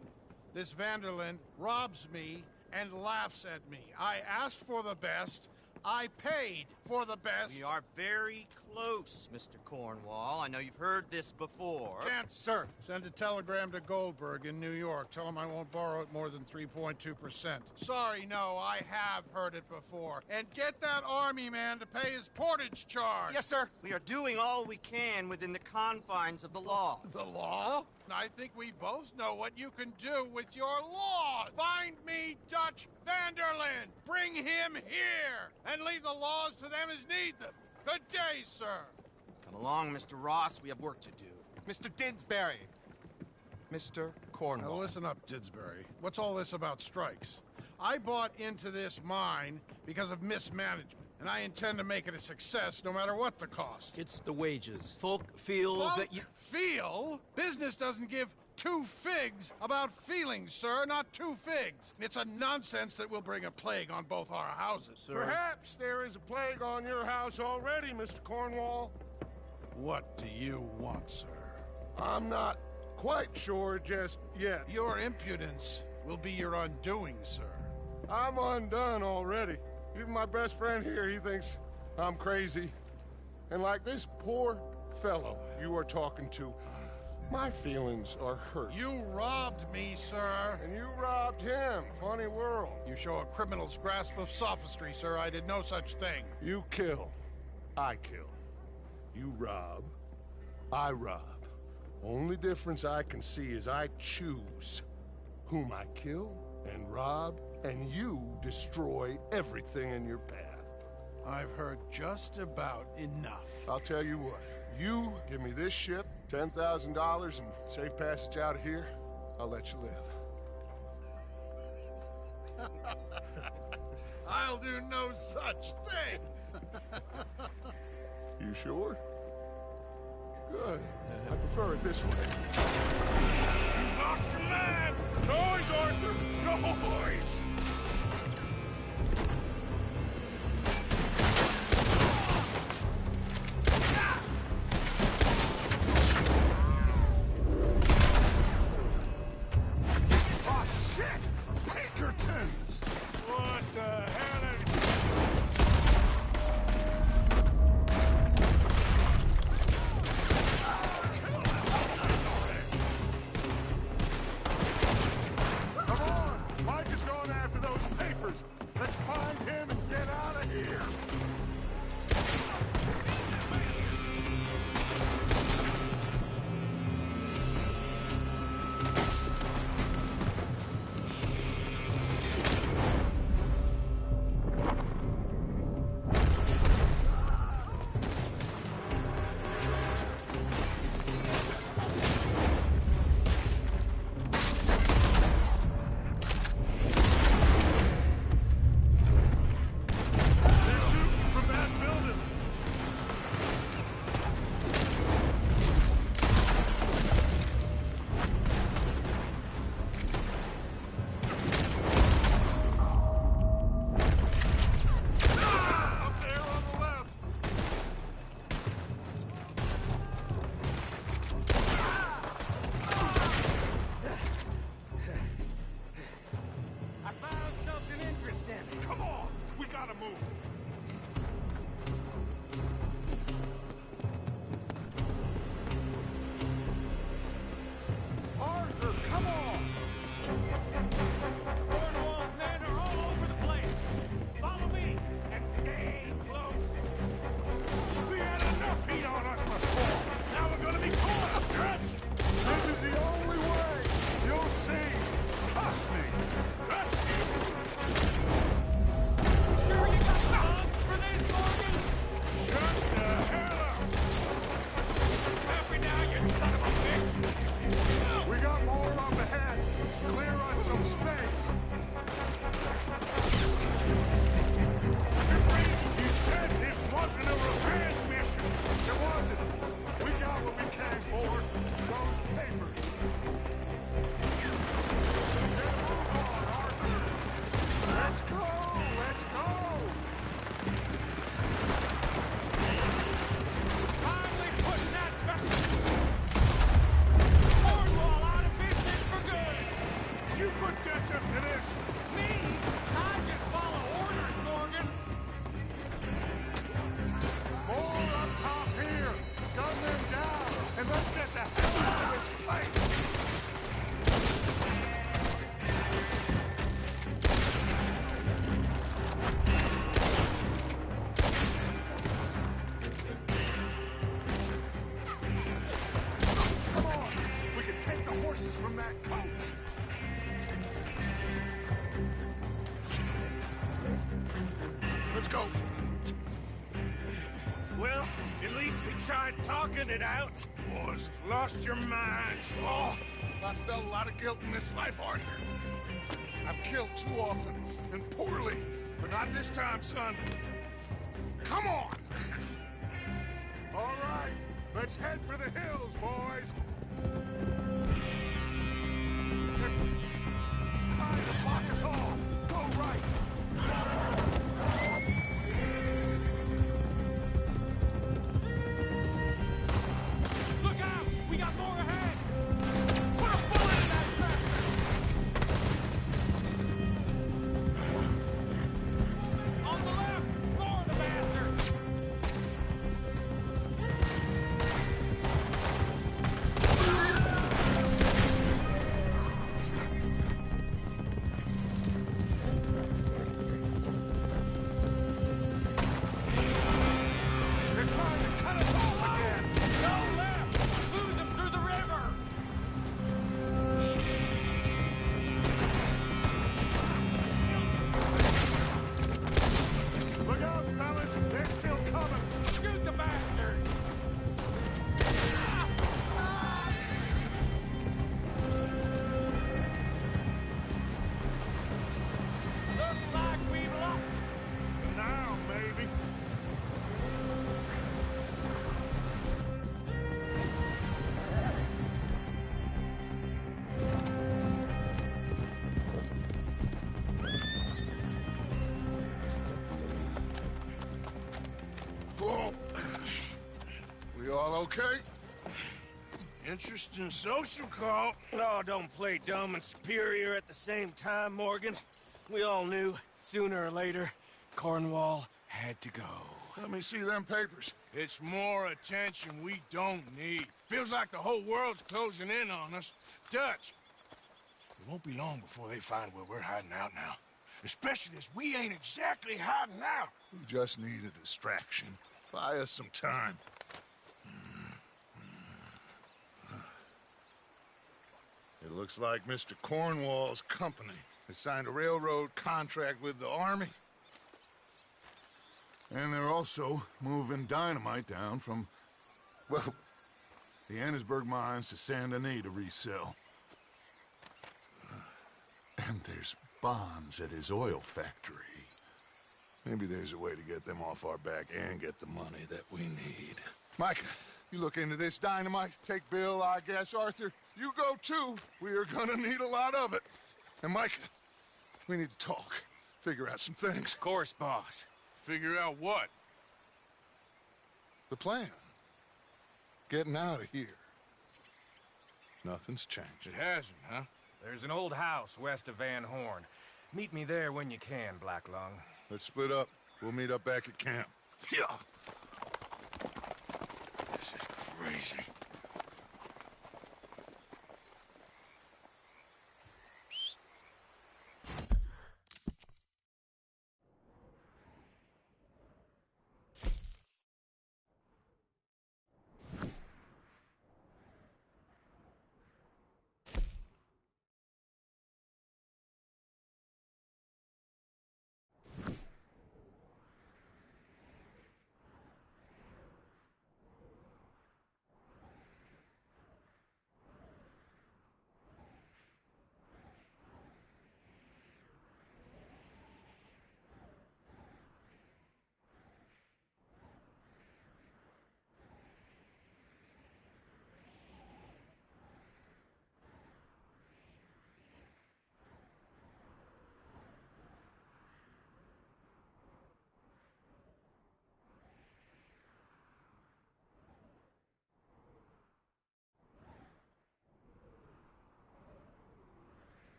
This Vanderland robs me and laughs at me. I asked for the best. I paid for the best. We are very close, Mr. Cornwall. I know you've heard this before. Chance, sir. Send a telegram to Goldberg in New York. Tell him I won't borrow it more than 3.2%. Sorry, no, I have heard it before. And get that army man to pay his portage charge. Yes, sir. We are doing all we can within the confines of the law. The law? I think we both know what you can do with your law. Find me Dutch Vanderland. Bring him here. And leave the laws to them as need them. Good day, sir. Come along, Mr. Ross. We have work to do. Mr. Didsbury. Mr. Cornwall. Now listen up, Didsbury. What's all this about strikes? I bought into this mine because of mismanagement, and I intend to make it a success no matter what the cost. It's the wages. Folk feel that you... Feel? Business doesn't give two figs about feelings, sir, not two figs. It's a nonsense that will bring a plague on both our houses, sir. Perhaps there is a plague on your house already, Mr. Cornwall. What do you want, sir? I'm not quite sure just yet. Your impudence will be your undoing, sir. I'm undone already. Even my best friend here, he thinks I'm crazy. And like this poor fellow you are talking to, my feelings are hurt. You robbed me, sir. And you robbed him. Funny world. You show a criminal's grasp of sophistry, sir. I did no such thing. You kill. I kill. You rob. I rob. Only difference I can see is I choose whom I kill and rob, and you destroy everything in your path. I've heard just about enough. I'll tell you what. You give me this ship, $10,000, and safe passage out of here, I'll let you live. I'll do no such thing. You sure? Good. I prefer it this way. You lost your man! Noise, Arthur! Noise! Oh, shit! Pinkertons! What the hell is... Come on! Mike is going after those papers. Let's find him and get out of here. Well, at least we tried talking it out. Boys, lost your minds. Oh, I felt a lot of guilt in this life, Arthur. I've killed too often, and poorly, but not this time, son. Come on! All right, let's head for the hills, boys. Trying to block us off. Go right. Look out! We got more ahead! Put a bullet in that crap! On the left! Roar the bastard! okay? Interesting social call. Oh, don't play dumb and superior at the same time, Morgan. We all knew, sooner or later, Cornwall had to go. Let me see them papers. It's more attention we don't need. Feels like the whole world's closing in on us. Dutch, it won't be long before they find where we're hiding out now. Especially as we ain't exactly hiding out. We just need a distraction. Buy us some time. It looks like Mr. Cornwall's company has signed a railroad contract with the Army. And they're also moving dynamite down from, well, the Annesburg mines to Saint Denis to resell. And there's bonds at his oil factory. Maybe there's a way to get them off our back and get the money that we need. Micah, you look into this dynamite. Take Bill, I guess. Arthur, you go too. We are gonna need a lot of it. And Micah, we need to talk. Figure out some things. Of course, boss. Figure out what? The plan. Getting out of here. Nothing's changed. It hasn't, huh? There's an old house west of Van Horn. Meet me there when you can, Blacklung. Let's split up. We'll meet up back at camp. Yeah. This is crazy.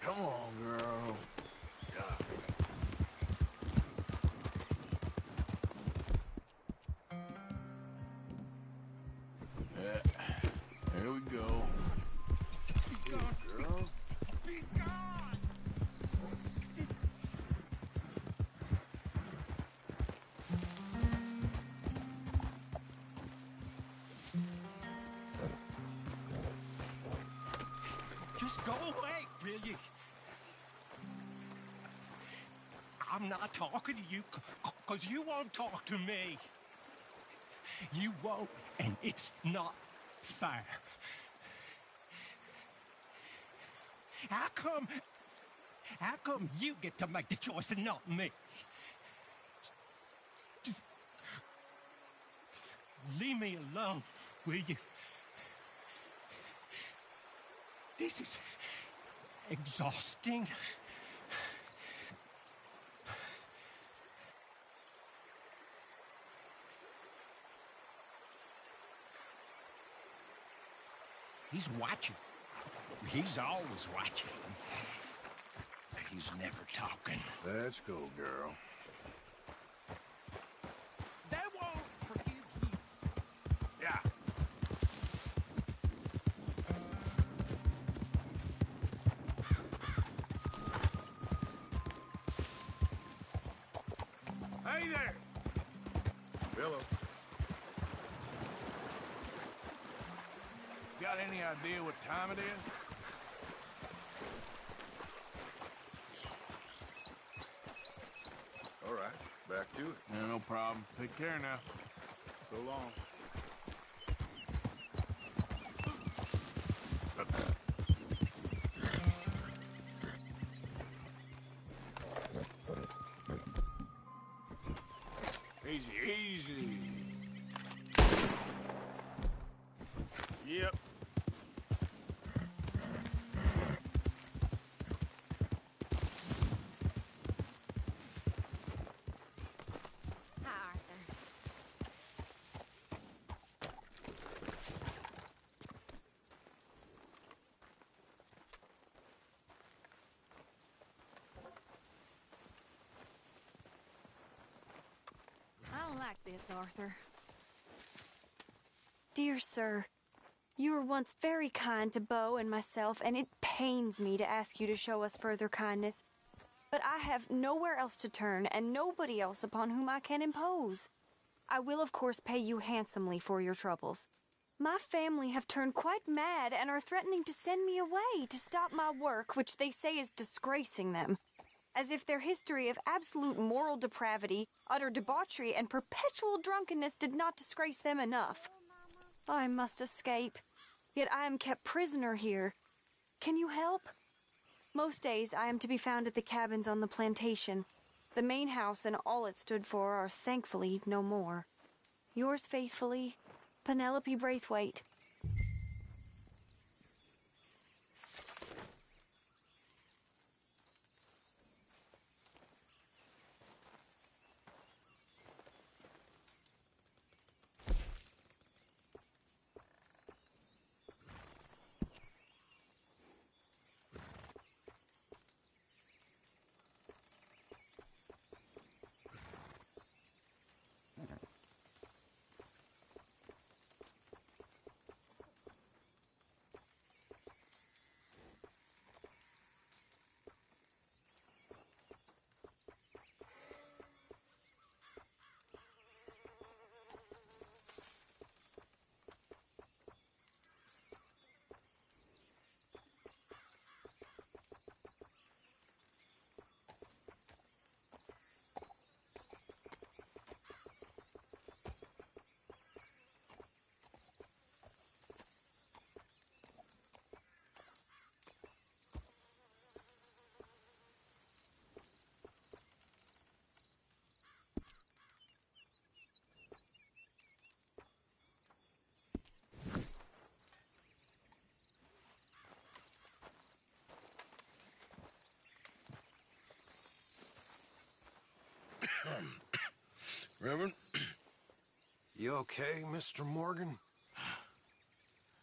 Come on, girl. Yeah. There we go. Be gone, girl. Be gone. Just go away, will you? I'm not talking to you, because you won't talk to me. You won't, and it's not fair. How come you get to make the choice and not me? Just leave me alone, will you? This is exhausting. He's watching. He's always watching. He's never talking. Let's go, girl. They won't forgive you. Yeah. Hey there! Hello. Got any idea what time it is? All right, back to it. Yeah, no problem. Take care now. So long. Easy, easy. Yep. Hi, Arthur. I don't like this, Arthur. Dear sir, you were once very kind to Beau and myself, and it pains me to ask you to show us further kindness. But I have nowhere else to turn, and nobody else upon whom I can impose. I will, of course, pay you handsomely for your troubles. My family have turned quite mad and are threatening to send me away to stop my work, which they say is disgracing them. As if their history of absolute moral depravity, utter debauchery, and perpetual drunkenness did not disgrace them enough. I must escape, yet I am kept prisoner here. Can you help? Most days I am to be found at the cabins on the plantation. The main house and all it stood for are thankfully no more. Yours faithfully, Penelope Braithwaite. Reverend? You okay, Mr. Morgan?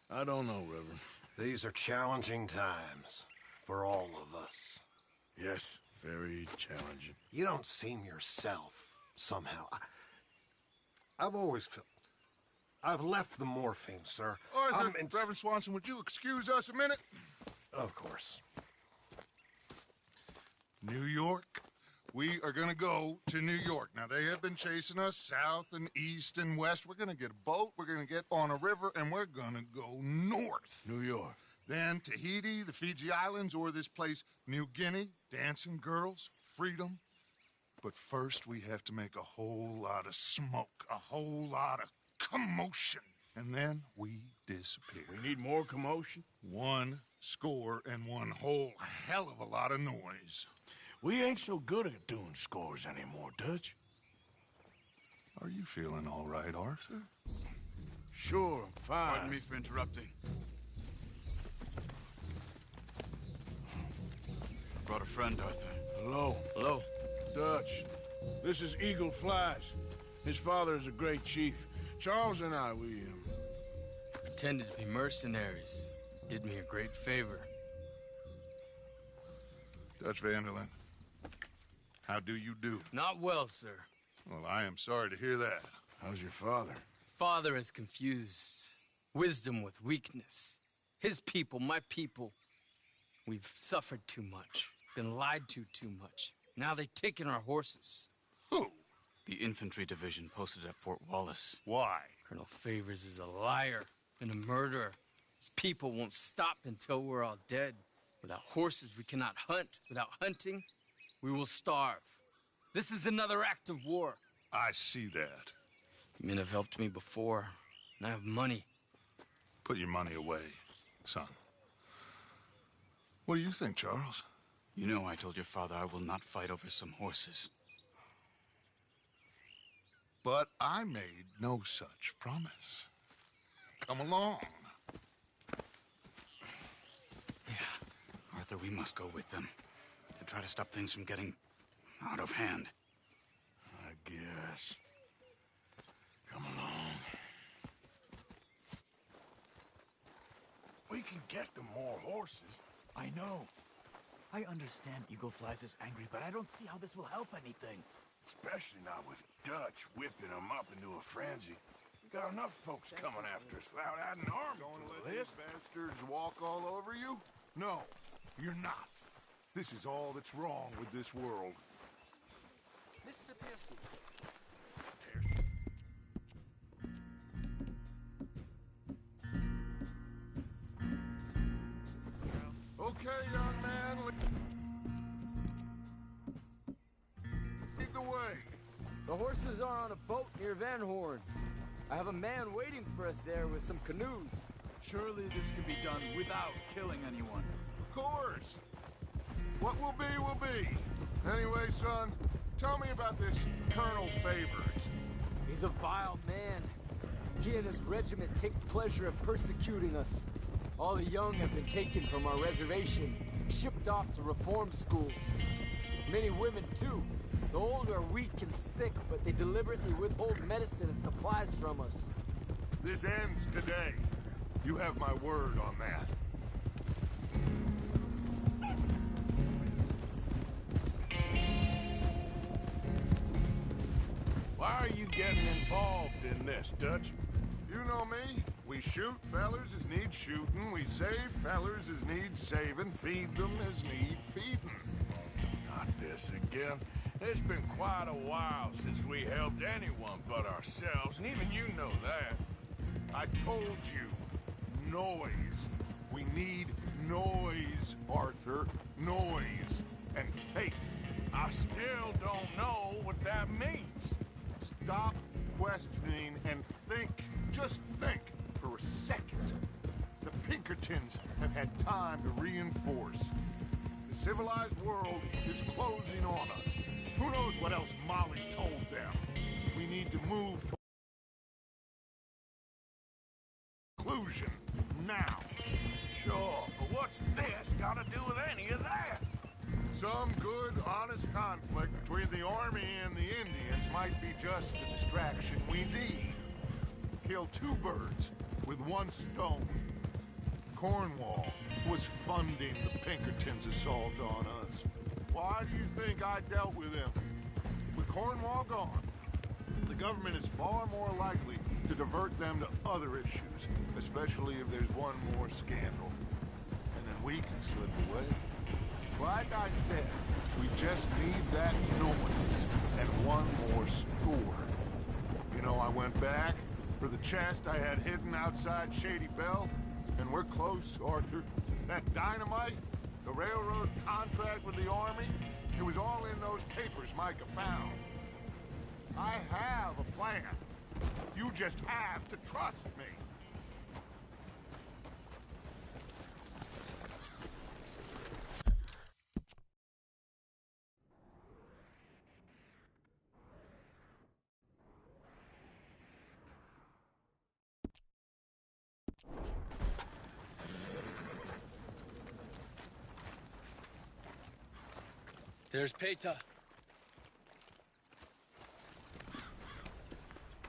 I don't know, Reverend. These are challenging times for all of us. Yes, very challenging. You don't seem yourself, somehow. I've always felt... I've left the morphine, sir. Arthur, Reverend Swanson, would you excuse us a minute? Of course. New York? We are going to go to New York. Now, they have been chasing us south and east and west. We're going to get a boat, we're going to get on a river, and we're going to go north. New York. Then Tahiti, the Fiji Islands, or this place, New Guinea, dancing girls, freedom. But first, we have to make a whole lot of smoke, a whole lot of commotion. And then we disappear. We need more commotion? 1 score and one whole hell of a lot of noise. We ain't so good at doing scores anymore, Dutch. Are you feeling all right, Arthur? Sure, I'm fine. Pardon me for interrupting. Brought a friend, Arthur. Hello. Hello. Dutch. This is Eagle Flies. His father is a great chief. Charles and I, we pretended to be mercenaries. Did me a great favor. Dutch Vanderlyn, how do you do? Not well, sir. Well, I am sorry to hear that. How's your father? Father has confused wisdom with weakness. His people, my people, we've suffered too much, been lied to too much. Now they've taken our horses. Who? The infantry division posted at Fort Wallace. Why? Colonel Favors is a liar and a murderer. His people won't stop until we're all dead. Without horses, we cannot hunt. Without hunting, we will starve. This is another act of war. I see that. You men have helped me before, and I have money. Put your money away, son. What do you think, Charles? You know I told your father I will not fight over some horses. But I made no such promise. Come along. Arthur, we must go with them to try to stop things from getting out of hand. I guess. Come along. We can get them more horses. I know. I understand Eagle Flies is angry, but I don't see how this will help anything. Especially not with Dutch whipping them up into a frenzy. We got enough folks coming after us without adding an army to the list. Bastards walk all over you? No, you're not. This is all that's wrong with this world. Mr. Piercy. Okay, young man. Lead the way. The horses are on a boat near Van Horn. I have a man waiting for us there with some canoes. Surely this can be done without killing anyone. Of course. What will be. Anyway, son, tell me about this Colonel Favors. He's a vile man. He and his regiment take pleasure in persecuting us. All the young have been taken from our reservation, shipped off to reform schools. Many women, too. The old are weak and sick, but they deliberately withhold medicine and supplies from us. This ends today. You have my word on that. Why are you getting involved in this, Dutch? You know me. We shoot fellers as need shooting. We save fellers as need saving. Feed them as need feeding. Not this again. It's been quite a while since we helped anyone but ourselves, and even you know that. I told you. Noise. We need noise, Arthur. Noise. And faith. I still don't know what that means. Stop questioning and think. Just think for a second. The Pinkertons have had time to reinforce. The civilized world is closing on us. Who knows what else Molly told them? We need to move to conclusion now. Sure, but what's this got to do with any of that? Some good, honest conflict between the army and the Indians might be just the distraction we need. Kill two birds with one stone. Cornwall was funding the Pinkertons' assault on us. Why do you think I dealt with him? With Cornwall gone, the government is far more likely to divert them to other issues, especially if there's one more scandal. And then we can slip away. Like I said, we just need that noise and one more score. You know, I went back for the chest I had hidden outside Shady Bell, and we're close, Arthur. That dynamite, the railroad contract with the army, it was all in those papers Micah found. I have a plan. You just have to trust me. There's Peta.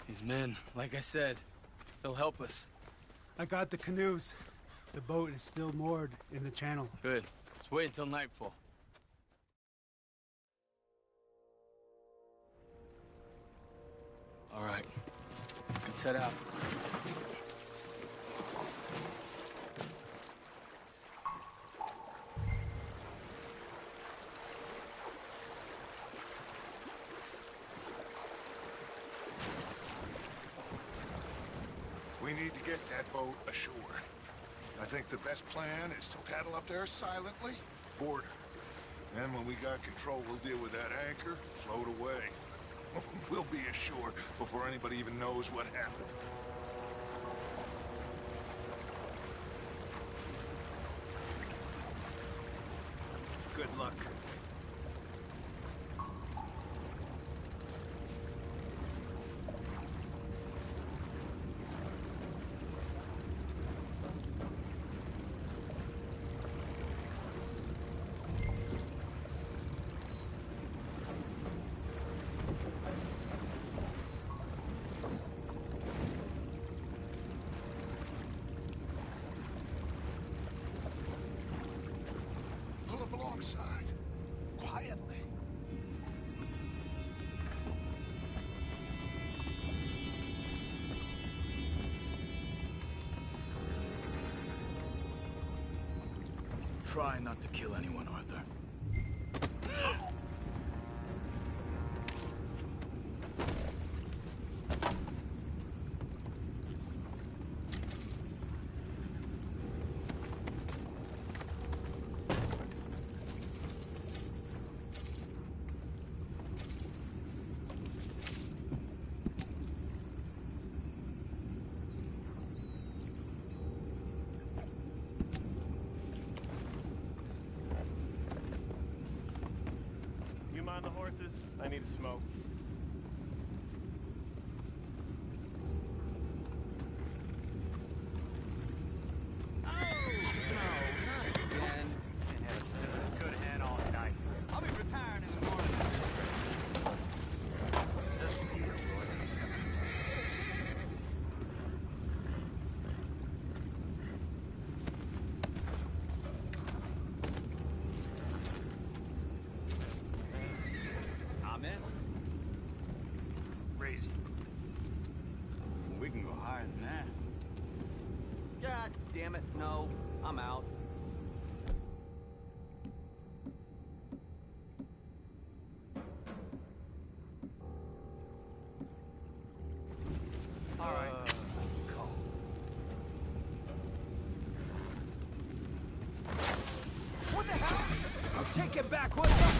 These men, like I said, they'll help us. I got the canoes. The boat is still moored in the channel. Good. Let's wait until nightfall. All right. Let's head out. We need to get that boat ashore. I think the best plan is to paddle up there silently, board her. And when we got control, we'll deal with that anchor, float away. We'll be ashore before anybody even knows what happened. Good luck. Try not to kill anyone, Arthur. You mind the horses? I need a smoke. I'll be retiring in the morning. I'm in. Raise. We can go higher than that. God damn it, no. I'm out. All right. What the hell? Take it back, what's up?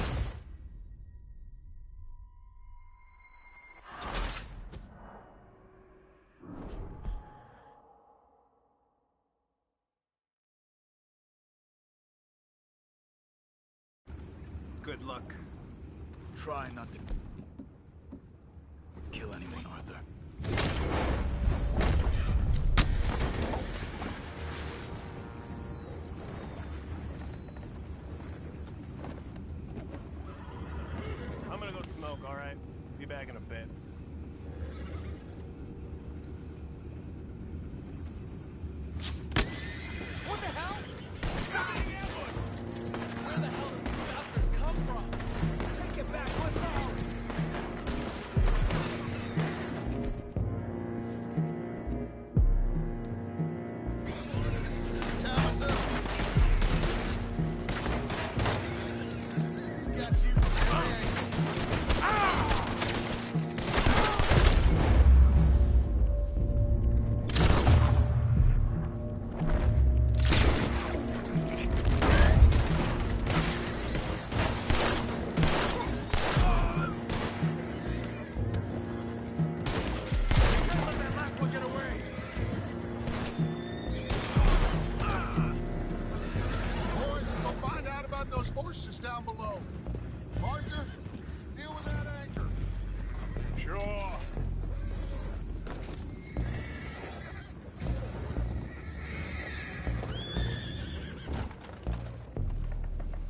Good luck. Try not to kill anyone, Arthur. I'm gonna go smoke, all right? Be back in a bit. What the hell? Where the hell did these bastards come from? Take it back, what's up? Boys, go find out about those horses down below. Arthur, deal with that anchor. Sure.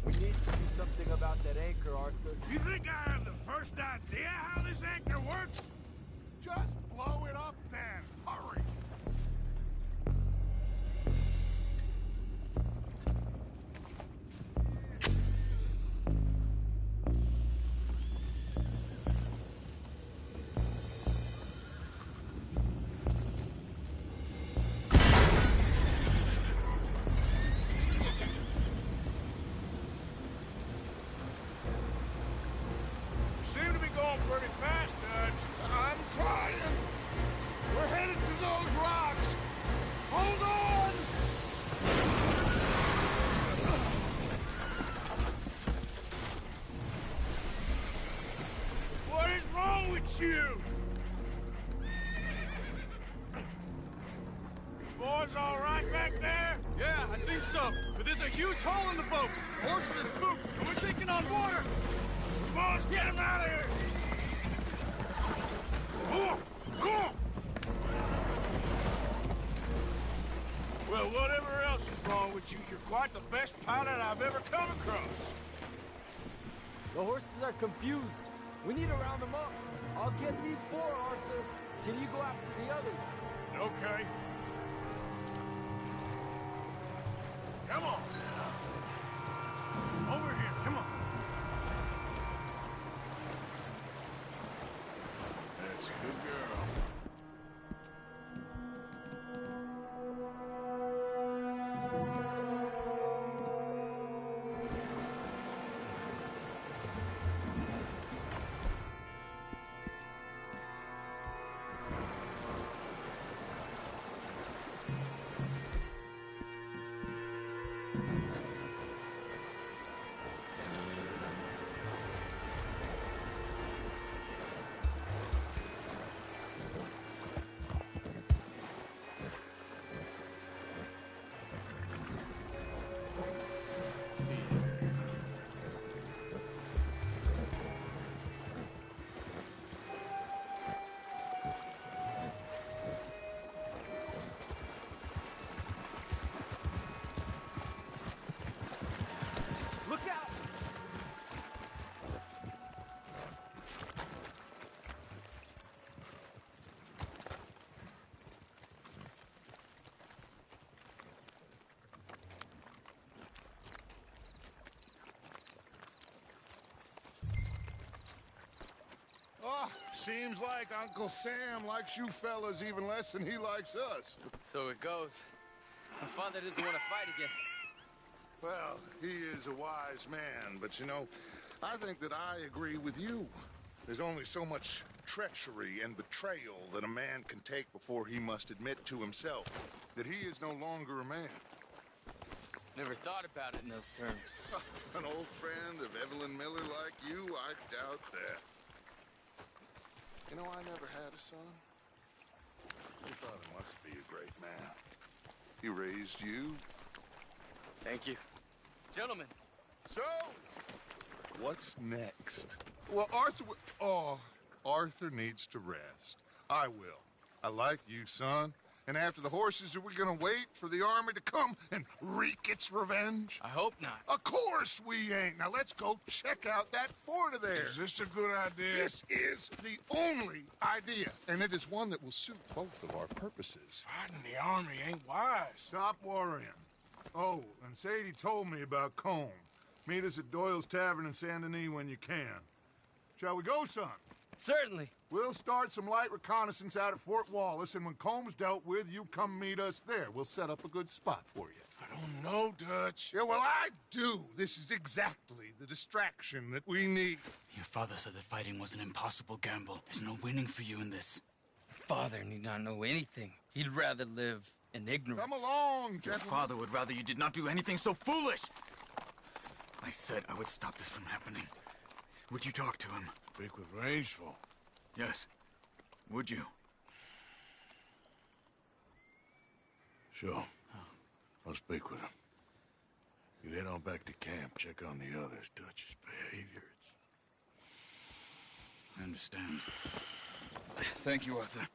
We need to do something about that anchor, Arthur. You think I have the first idea how this anchor works? Just blow it up then. Hurry. You seem to be going pretty fast, Dutch. I'm trying. We're headed to those rocks. Hold on. What is wrong with you? Boys all right back there? Yeah, I think so. But there's a huge hole in the boat. Horses are spooked, and we're taking on water. Boys, get him out of here! Well, whatever else is wrong with you, you're quite the best pilot I've ever come across. The horses are confused. We need to round them up. I'll get these four, Arthur. Can you go after the others? Okay. Come on now. Over here, come on. That's a good girl. Seems like Uncle Sam likes you fellas even less than he likes us. So it goes. My father doesn't want to fight again. Well, he is a wise man, but you know, I think that I agree with you. There's only so much treachery and betrayal that a man can take before he must admit to himself that he is no longer a man. Never thought about it in those terms. An old friend of Evelyn Miller like you, I doubt that. You know, I never had a son. Your father must be a great man. He raised you. Thank you. Gentlemen. So, what's next? Well, Arthur needs to rest. I will. I like you, son. And after the horses, are we gonna wait for the army to come and wreak its revenge? I hope not. Of course we ain't. Now let's go check out that fort of theirs. Is this a good idea? This is the only idea, and it is one that will suit both of our purposes. Fighting the army ain't wise. Stop worrying. Oh, and Sadie told me about Combe. Meet us at Doyle's Tavern in Saint Denis when you can. Shall we go, son? Certainly. We'll start some light reconnaissance out at Fort Wallace, and when Combs dealt with, you come meet us there. We'll set up a good spot for you. I don't know, Dutch. Yeah, well, I do. This is exactly the distraction that we need. Your father said that fighting was an impossible gamble. There's no winning for you in this. Father need not know anything. He'd rather live in ignorance. Come along, Your gentlemen. father would rather you did not do anything so foolish. I said I would stop this from happening. Would you talk to him? Speak with Rangeful. Yes. Would you? Sure. I'll speak with him. You head on back to camp, check on the others. Dutch's behavior, I understand. Thank you, Arthur.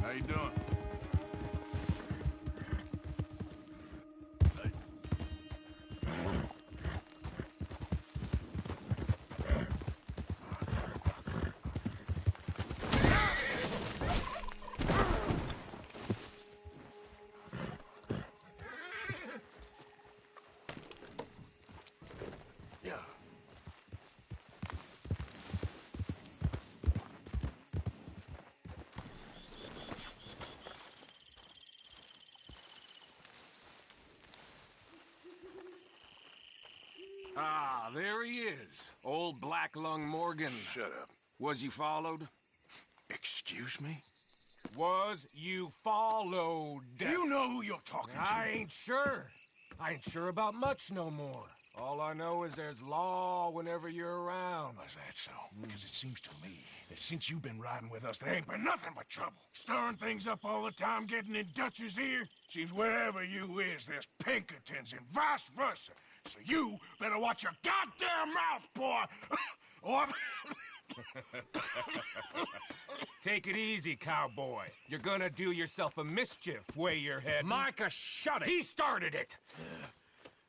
How you doing? Yeah. Ah, there he is. Old Black Lung Morgan. Shut up. Was you followed? Excuse me? Was you followed? You know who you're talking to. I ain't sure. I ain't sure about much no more. All I know is there's law whenever you're around. Is that so? Because it seems to me that since you've been riding with us, there ain't been nothing but trouble. Stirring things up all the time, getting in Dutch's ear. Seems wherever you is, there's Pinkertons and vice versa. So you better watch your goddamn mouth, boy! Or... Take it easy, cowboy. You're gonna do yourself a mischief way you're heading. Micah, shut it! He started it!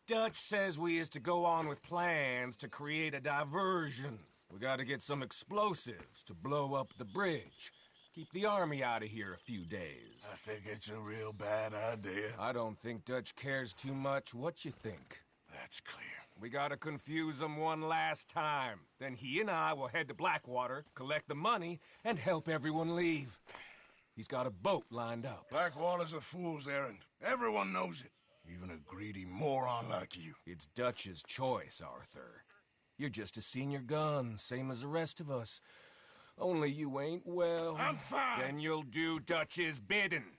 Dutch says we is to go on with plans to create a diversion. We gotta get some explosives to blow up the bridge. Keep the army out of here a few days. I think it's a real bad idea. I don't think Dutch cares too much what you think. That's clear. We gotta confuse him one last time. Then he and I will head to Blackwater, collect the money, and help everyone leave. He's got a boat lined up. Blackwater's a fool's errand. Everyone knows it. Even a greedy moron like you. It's Dutch's choice, Arthur. You're just a senior gun, same as the rest of us. Only you ain't well. I'm fine. Then you'll do Dutch's bidding,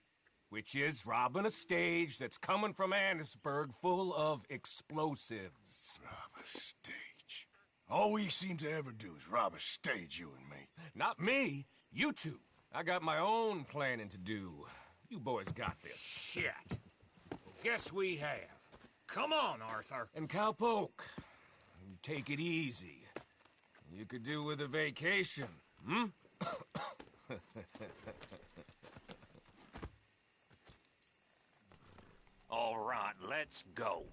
which is robbing a stage that's coming from Annisburg full of explosives. Rob a stage. All we seem to ever do is rob a stage, you and me. Not me, you two. I got my own planning to do. You boys got this. Shit. Guess we have. Come on, Arthur. And Cowpoke, take it easy. You could do with a vacation. Hmm? All right, let's go.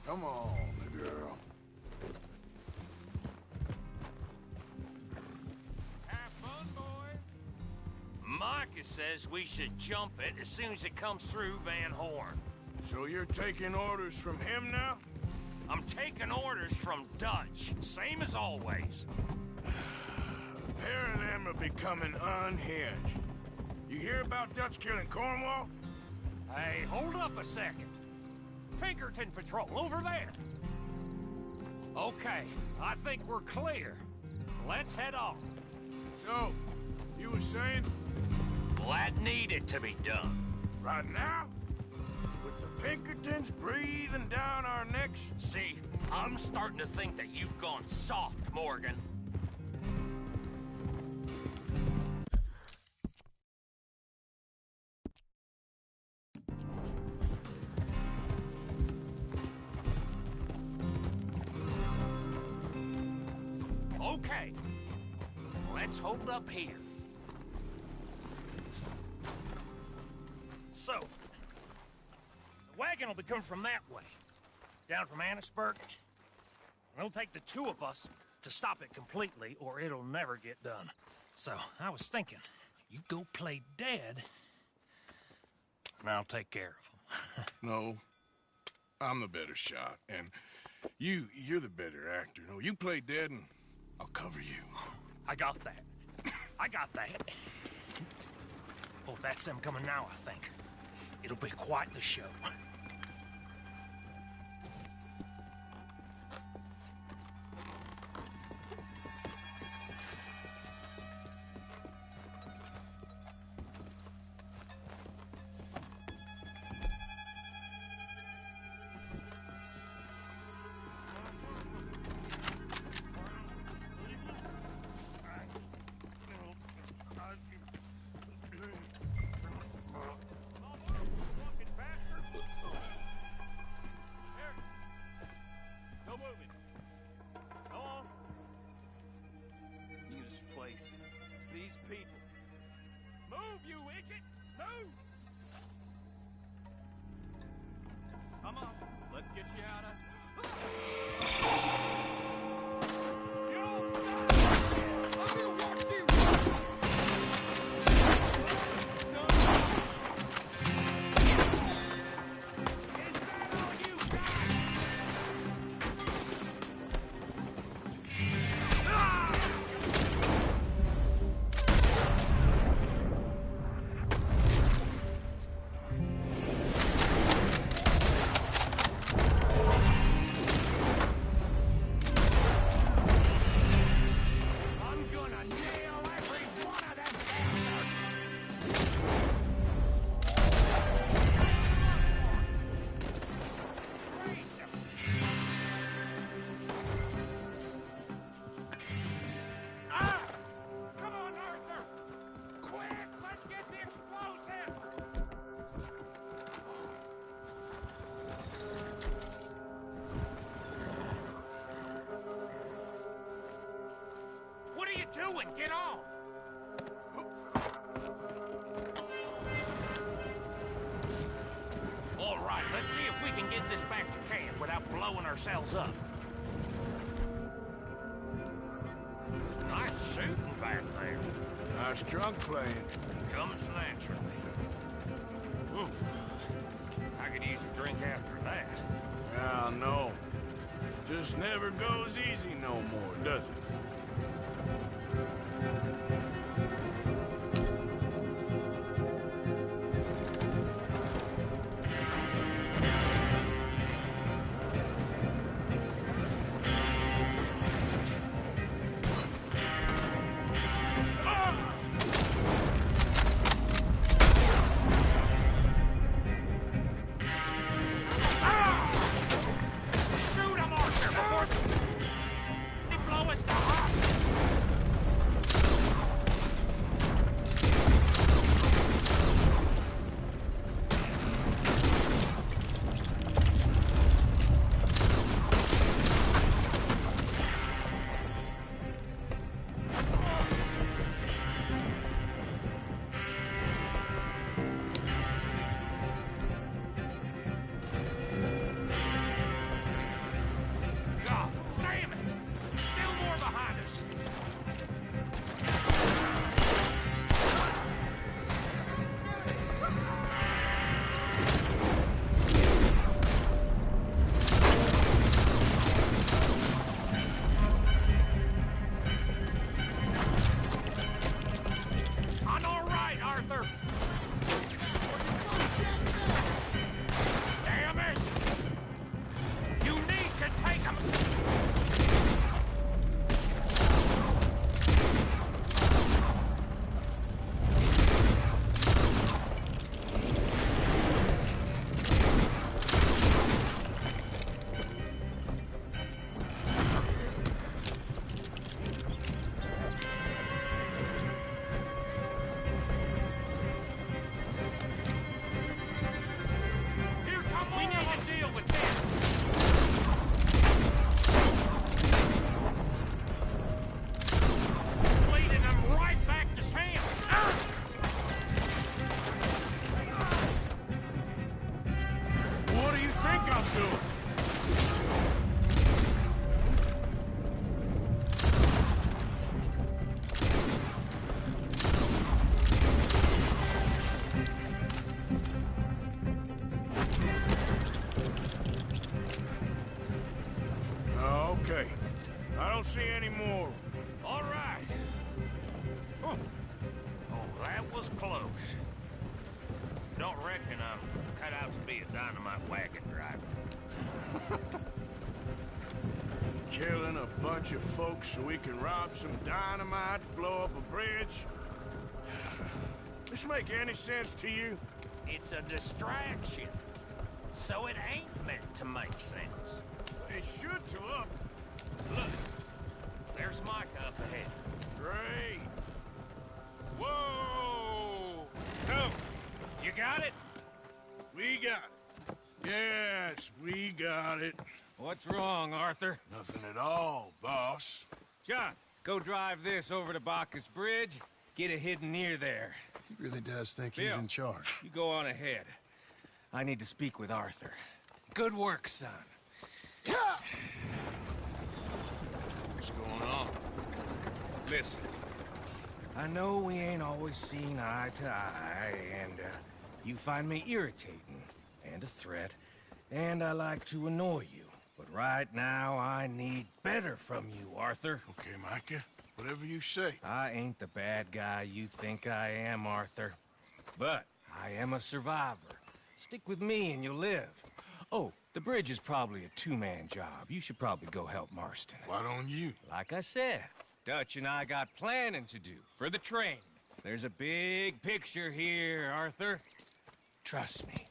Come on, girl. Have fun, boys. Micah says we should jump it as soon as it comes through Van Horn. So you're taking orders from him now? I'm taking orders from Dutch, same as always. A pair of them are becoming unhinged. You hear about Dutch killing Cornwall? Hey, hold up a second. Pinkerton Patrol, over there. Okay, I think we're clear. Let's head on. So, you were saying? Well, that needed to be done. Right now? With the Pinkertons breathing down our necks? See, I'm starting to think that you've gone soft, Morgan. Okay, let's hold up here. So, the wagon will be coming from that way, down from Annisburg. It'll take the two of us to stop it completely, or it'll never get done. So, I was thinking, you go play dead, and I'll take care of him. No, I'm the better shot, and you're the better actor. No, you play dead, and I'll cover you. I got that. I got that. Oh, that's them coming now, I think. It'll be quite the show. Come on, let's get you out of... Doing? Get on! All right, let's see if we can get this back to camp without blowing ourselves up. Nice shooting back there. Nice drunk playing. Comes naturally. I could use a drink after that. Ah, no. Just never goes easy no more, does it? Shoot him, Arthur, before they blow us to hot. All right. Oh, that was close. Don't reckon I'm cut out to be a dynamite wagon driver. Killing a bunch of folks so we can rob some dynamite to blow up a bridge? This make any sense to you? It's a distraction, so it ain't meant to make sense. It should to up. Look, there's Micah up ahead. Great. Whoa! So, you got it? We got it. Yes, we got it. What's wrong, Arthur? Nothing at all, boss. John, go drive this over to Bacchus Bridge. Get it hidden near there. He really does think Bill, he's in charge. You go on ahead. I need to speak with Arthur. Good work, son. What's going on? Listen, I know we ain't always seen eye to eye, and you find me irritating and a threat, and I like to annoy you. But right now, I need better from you, Arthur. Okay, Micah. Whatever you say. I ain't the bad guy you think I am, Arthur. But I am a survivor. Stick with me and you'll live. Oh, the bridge is probably a two-man job. You should probably go help Marston. Why don't you? Like I said, Dutch and I got planning to do for the train. There's a big picture here, Arthur. Trust me.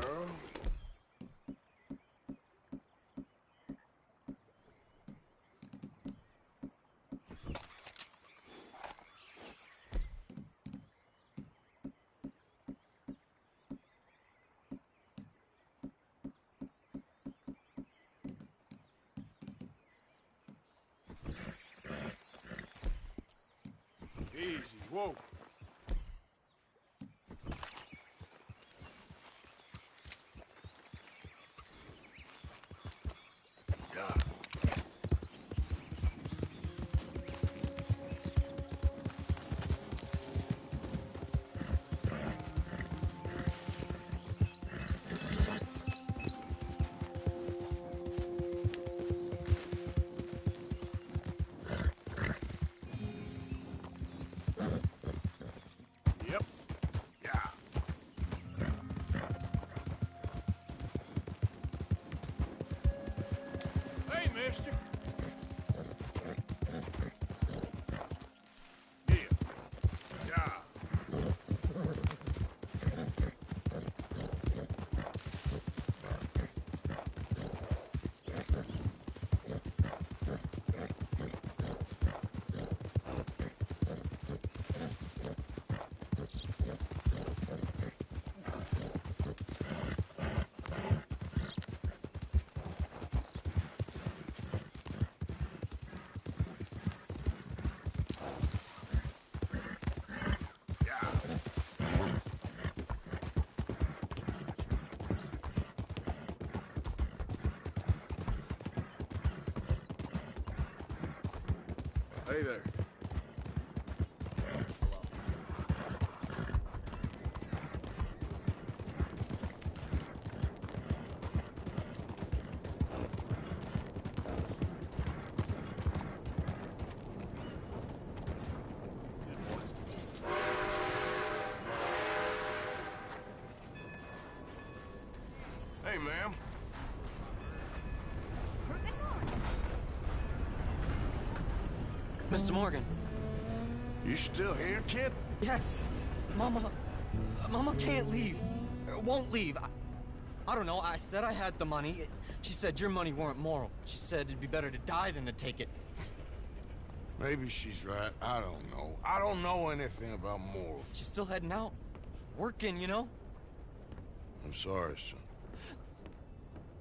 Girl. Easy, whoa. Yep. Yeah. Hey, mister. Yeah. Yeah. Hey there. ma'am. Mr. Morgan. You still here, kid? Yes. Mama can't leave. Won't leave. I don't know. I said I had the money. She said your money weren't moral. She said it'd be better to die than to take it. Maybe she's right. I don't know. I don't know anything about morals. She's still heading out. Working, you know? I'm sorry, son.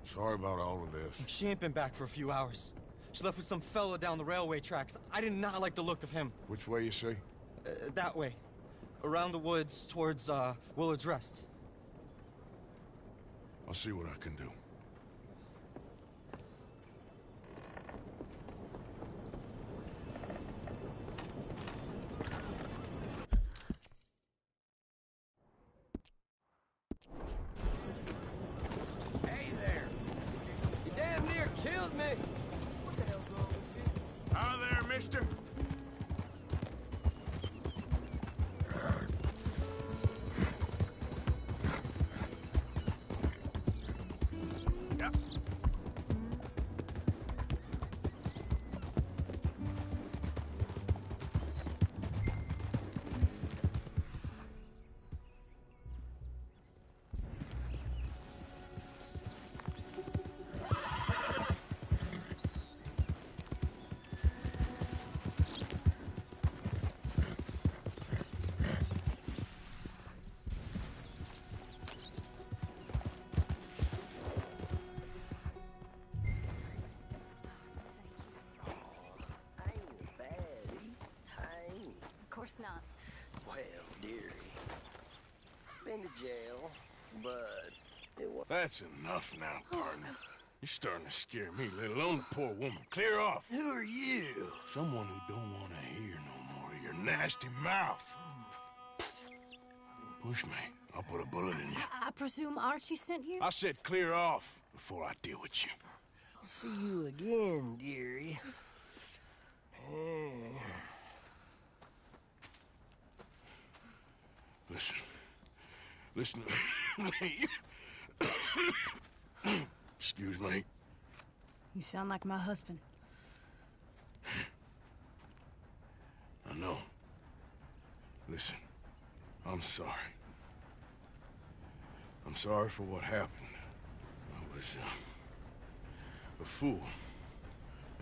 Sorry about all of this. She ain't been back for a few hours. She left with some fella down the railway tracks. I did not like the look of him. Which way you say? That way. Around the woods towards, Willard's Rest. I'll see what I can do. Hey there! You damn near killed me! What the hell's wrong with you? Hi there, mister. Yep. Of course not. Well, dearie. Been to jail, but it was... That's enough now, partner. You're starting to scare me, let alone the poor woman. Clear off. Who are you? Someone who don't want to hear no more of your nasty mouth. Push me. I'll put a bullet in you. I presume Archie sent you? I said clear off before I deal with you. I'll see you again, dearie. Listen. Listen to me. Excuse me. You sound like my husband. I know. Listen, I'm sorry. I'm sorry for what happened. I was, a fool.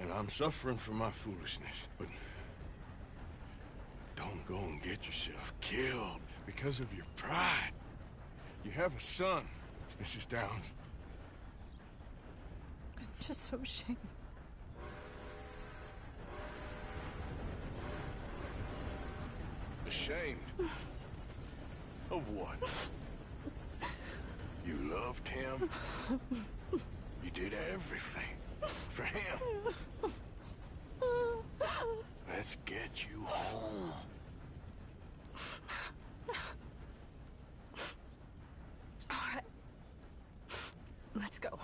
And I'm suffering for my foolishness. But don't go and get yourself killed because of your pride. You have a son, Mrs. Downs. I'm just so ashamed. Ashamed? Of what? You loved him? You did everything for him. Let's get you home. All right. Let's go.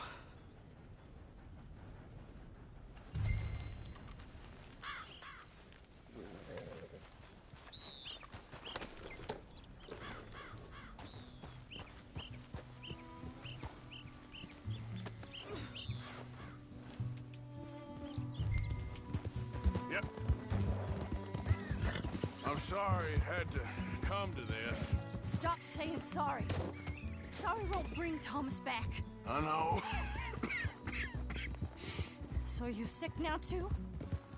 Yep. I'm sorry it had to come to this. Stop saying sorry. Sorry won't bring Thomas back. I know. So you're sick now, too?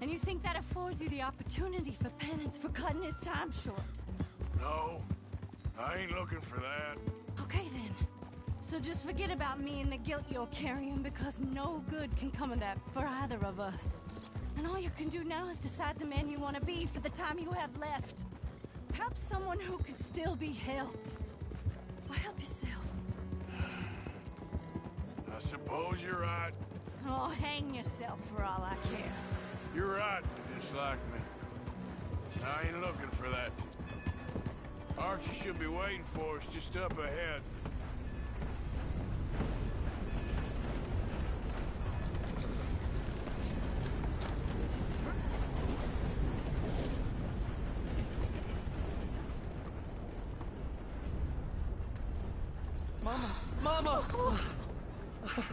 And you think that affords you the opportunity for penance for cutting his time short? No, I ain't looking for that. Okay, then. So just forget about me and the guilt you're carrying, because no good can come of that for either of us. And all you can do now is decide the man you want to be for the time you have left. Help someone who can still be helped. Or help yourself. I suppose you're right. Oh, hang yourself for all I care. You're right to dislike me. I ain't looking for that. Archie should be waiting for us just up ahead. Mama! Mama! Oh,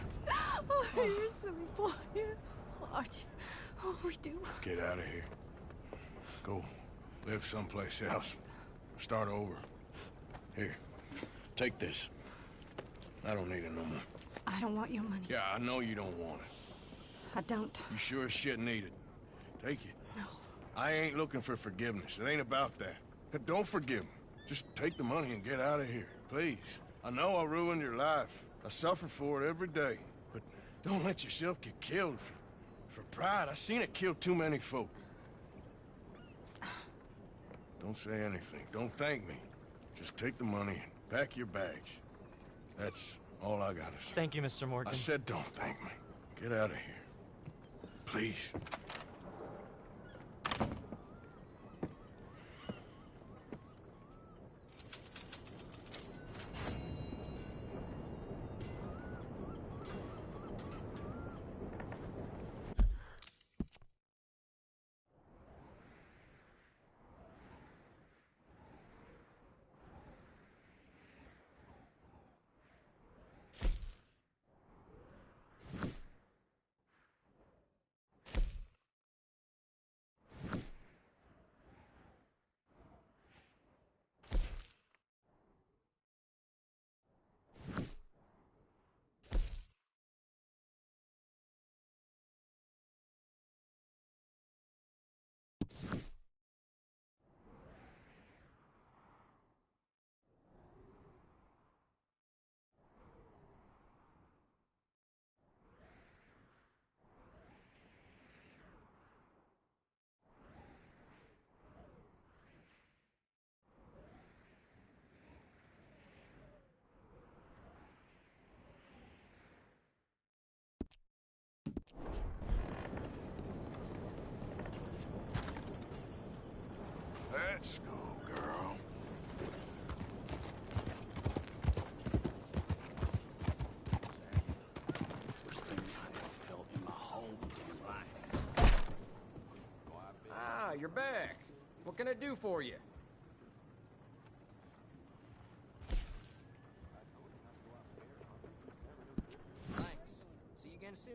you silly boy. Archie, oh, we do. Get out of here. Go live someplace else. Start over. Here, take this. I don't need it no more. I don't want your money. Yeah, I know you don't want it. I don't. You sure as shit need it. Take it. No. I ain't looking for forgiveness. It ain't about that. But don't forgive me. Just take the money and get out of here, please. I know I ruined your life. I suffer for it every day. But don't let yourself get killed for pride. I seen it kill too many folk. Don't say anything. Don't thank me. Just take the money and pack your bags. That's all I gotta say. Thank you, Mr. Morgan. I said don't thank me. Get out of here. Please. Let's go, girl. Ah, you're back. What can I do for you? Thanks. See you again soon.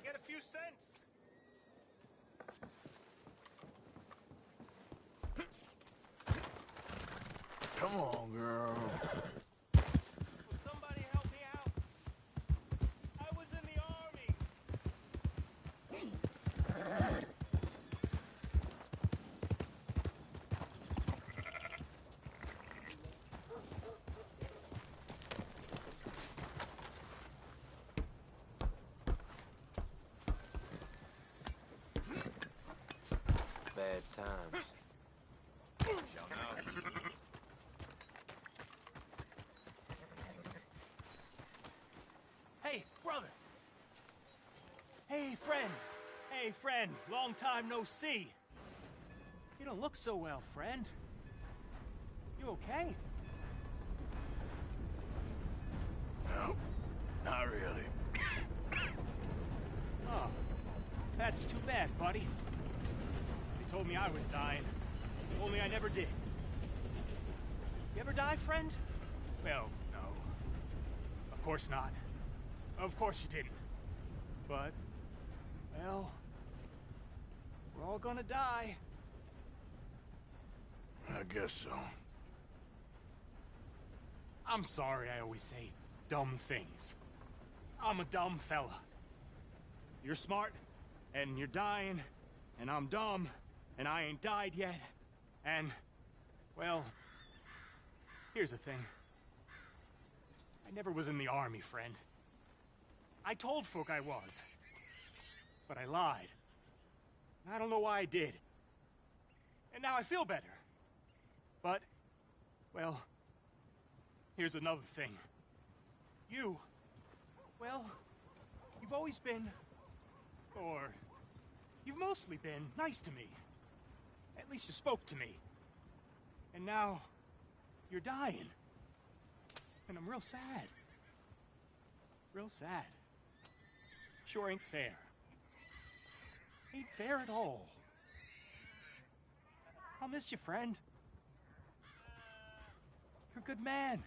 Get a few cents. Come on, girl. Will somebody help me out? I was in the army. Bad times. Shall know. Hey, brother. Hey, friend. Hey, friend. Long time no see. You don't look so well, friend. You okay? No, not really. Oh, that's too bad, buddy. They told me I was dying. Only I never did. You ever die, friend? Well, no. course not. Of course you didn't. But, well, we're all gonna die. I guess so. I'm sorry I always say dumb things. I'm a dumb fella. You're smart, and you're dying, and I'm dumb, and I ain't died yet, and, well, here's the thing. I never was in the army, friend. I told folk I was, but I lied. I don't know why I did. And now I feel better. But, well, here's another thing. You, well, you've always been, or you've mostly been nice to me. At least you spoke to me. And now, you're dying. And I'm real sad. Real sad. Sure ain't fair. Ain't fair at all. I'll miss you, friend. You're a good man.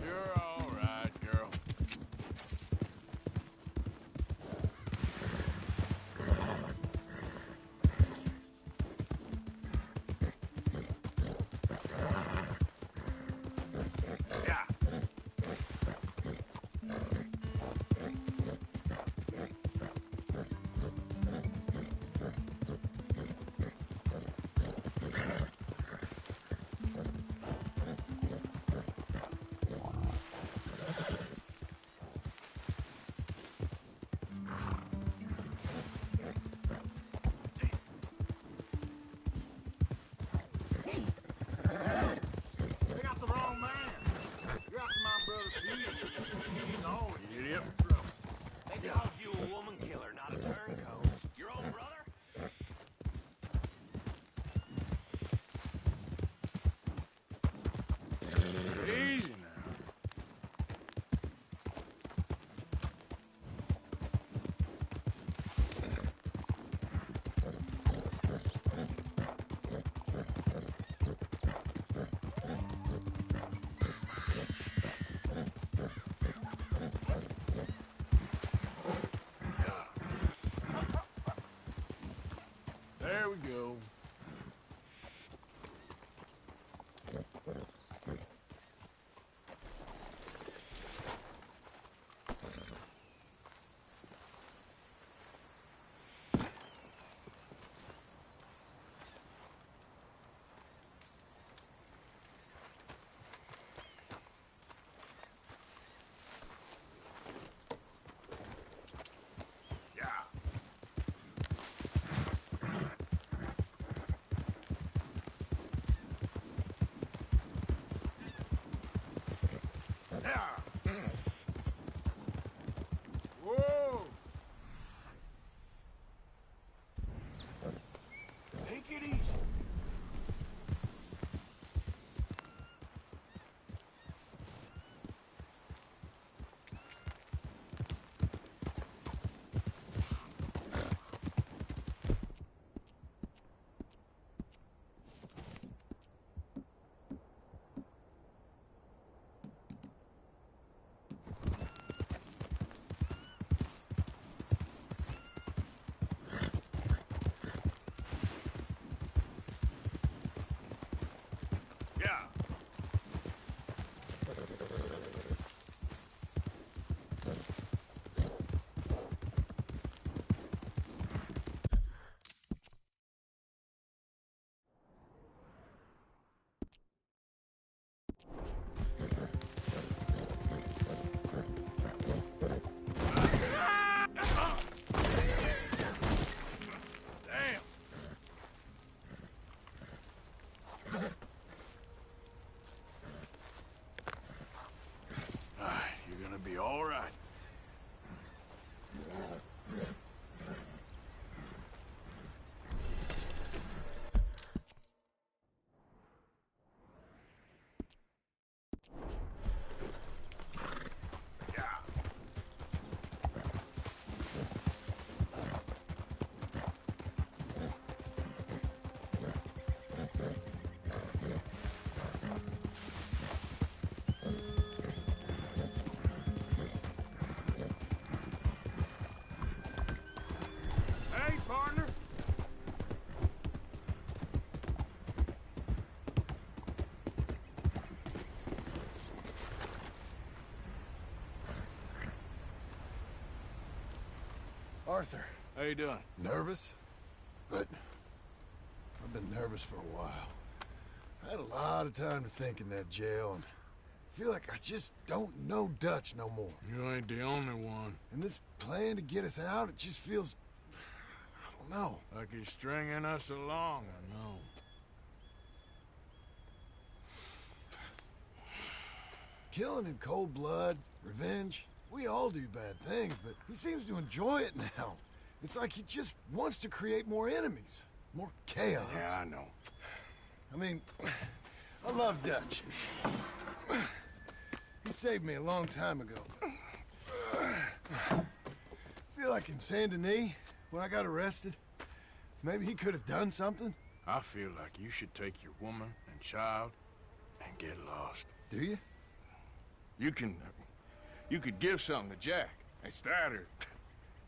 You're all right, girl. Yeah. They got the wrong man. You're after my brother Pete. He's always Idiot. in trouble. They called you a woman killer, not a turncoat. Your own brother? Easy now. There we go. Whoa! Take it easy. Arthur. How you doing? Nervous? But I've been nervous for a while. I had a lot of time to think in that jail, and I feel like I just don't know Dutch no more. You ain't the only one. And this plan to get us out, it just feels... I don't know. Like he's stringing us along, I know. Killing in cold blood, revenge, we all do bad things, but he seems to enjoy it now. It's like he just wants to create more enemies, more chaos. Yeah, I know. I mean, I love Dutch. He saved me a long time ago. I feel like in Saint Denis, when I got arrested, maybe he could have done something. I feel like you should take your woman and child and get lost. Do you? You could give something to Jack. It's that or...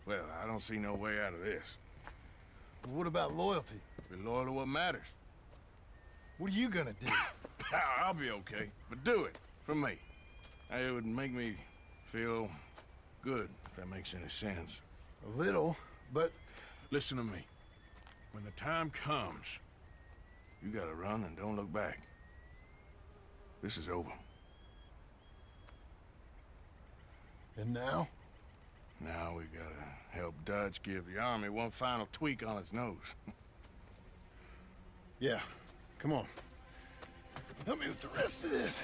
Well, I don't see no way out of this. What about loyalty? Be loyal to what matters. What are you gonna do? I'll be okay, but do it for me. It would make me feel good, if that makes any sense. A little, but... Listen to me. When the time comes, you gotta run and don't look back. This is over. And now? Now we gotta help Dutch give the army one final tweak on its nose. Yeah, come on. Help me with the rest of this.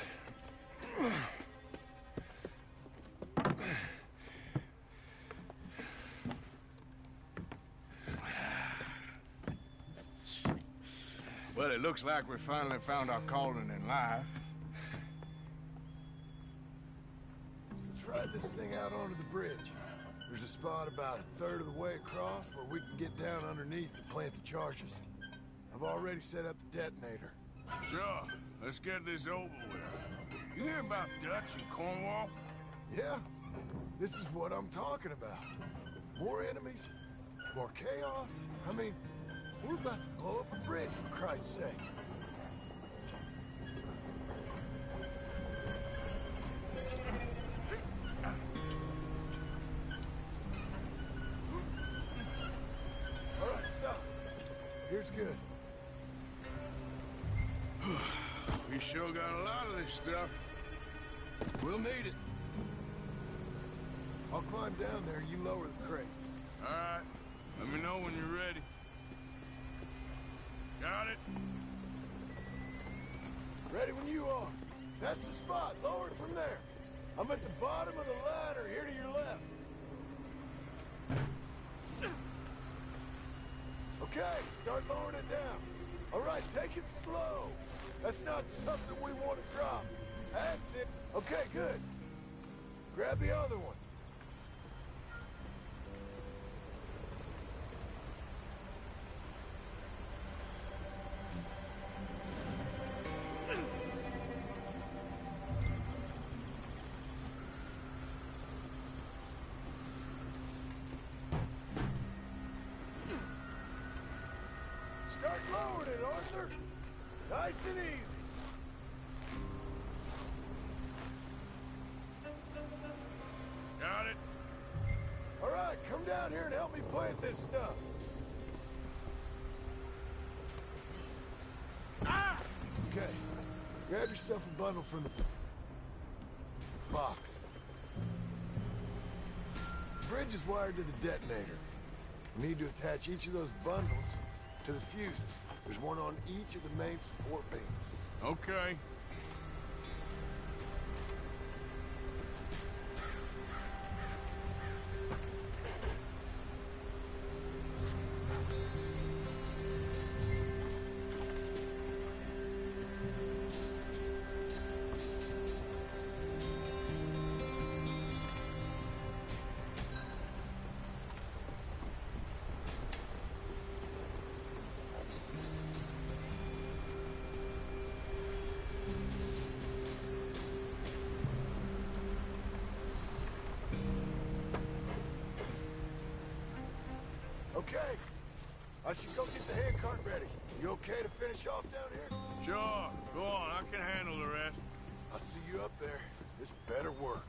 Well, it looks like we finally found our calling in life. Let's ride this thing out onto the bridge. There's a spot about a third of the way across where we can get down underneath to plant the charges. I've already set up the detonator. Sure. Let's get this over with. You hear about Dutch and Cornwall? Yeah. This is what I'm talking about. More enemies, more chaos. I mean, we're about to blow up a bridge, for Christ's sake. All right, stop. Here's good. We sure got a lot of this stuff. We'll need it. I'll climb down there, you lower the crates. All right. Let me know when you're ready. Got it? Ready when you are. That's the spot. Lower it from there. I'm at the bottom of the ladder, here to your left. Okay, start lowering it down. All right, take it slow. That's not something we want to drop. That's it. Okay, good. Grab the other one. Start lowering it, Arthur. Nice and easy. Got it? All right, come down here and help me plant this stuff. Ah! Okay, grab yourself a bundle from the box. The bridge is wired to the detonator. We need to attach each of those bundles to the fuses. There's one on each of the main support beams. Okay. Okay. I should go get the handcart ready. You okay to finish off down here? Sure. Go on. I can handle the rest. I'll see you up there. This better work.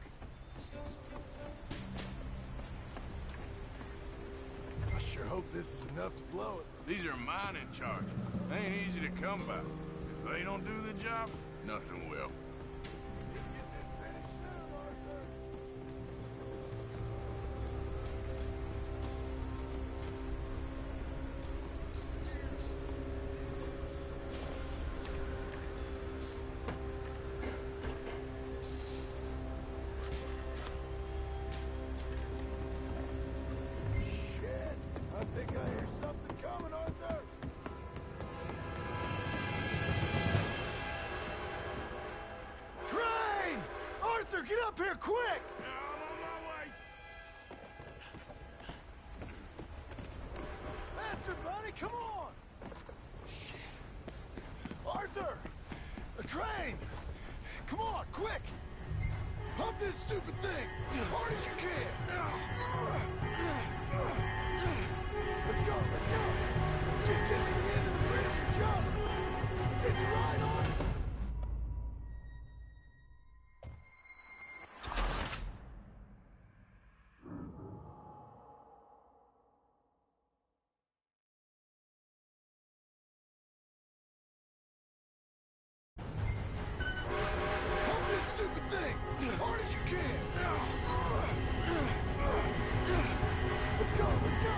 sure hope this is enough to blow it. These are mining charges. They ain't easy to come by. If they don't do the job, nothing will. I think I hear something coming, Arthur! Train! Arthur, get up here, quick! I'm on my way! Faster, buddy, come on! Arthur! A train! Come on, quick! Pump this stupid thing! As hard as you can! Let's go, let's go! Just get to the end of the bridge and jump! It's right on! Pump this stupid thing! As hard as you can! Let's go, let's go!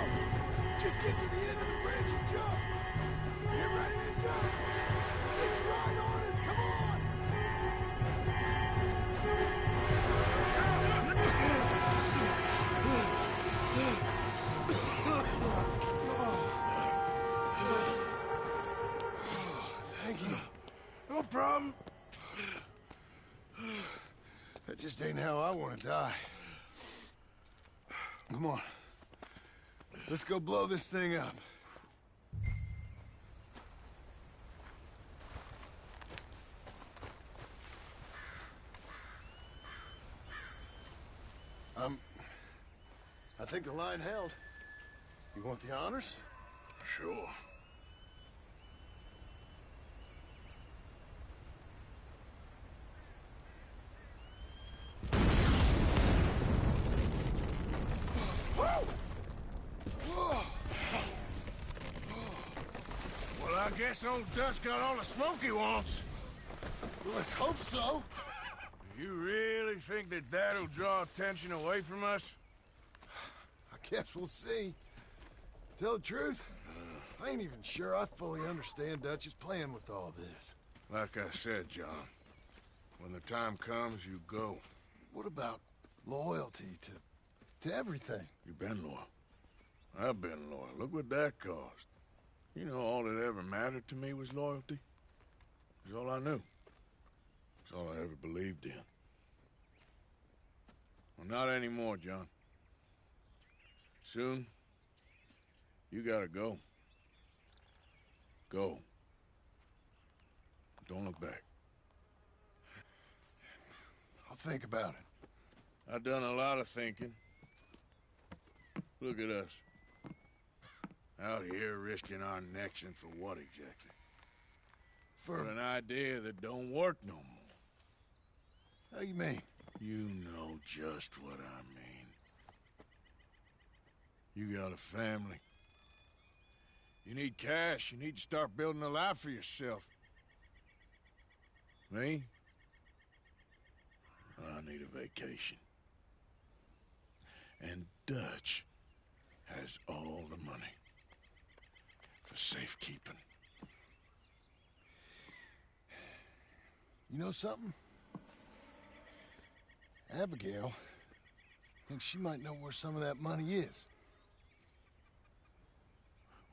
Just get to the end of the bridge and jump! Get ready to jump! It's right on us, come on! Thank you. No problem. That just ain't how I want to die. Come on. Let's go blow this thing up. I think the line held. You want the honors? Sure. Well, I guess old Dutch got all the smoke he wants. Well, let's hope so. You really think that that'll draw attention away from us? I guess we'll see. Tell the truth, I ain't even sure I fully understand Dutch's plan with all this. Like I said, John, when the time comes, you go. What about loyalty to everything? You've been loyal. I've been loyal. Look what that cost. You know, all that ever mattered to me was loyalty. It's all I knew. It's all I ever believed in. Well, not anymore, John. Soon, you gotta go. Go. Don't look back. I'll think about it. I've done a lot of thinking. Look at us. Out here risking our necks, and for what exactly? For an idea that don't work no more. How you mean? You know just what I mean. You got a family. You need cash. You need to start building a life for yourself. Me? I need a vacation. And Dutch has all the money for safekeeping. You know something? Abigail thinks she might know where some of that money is.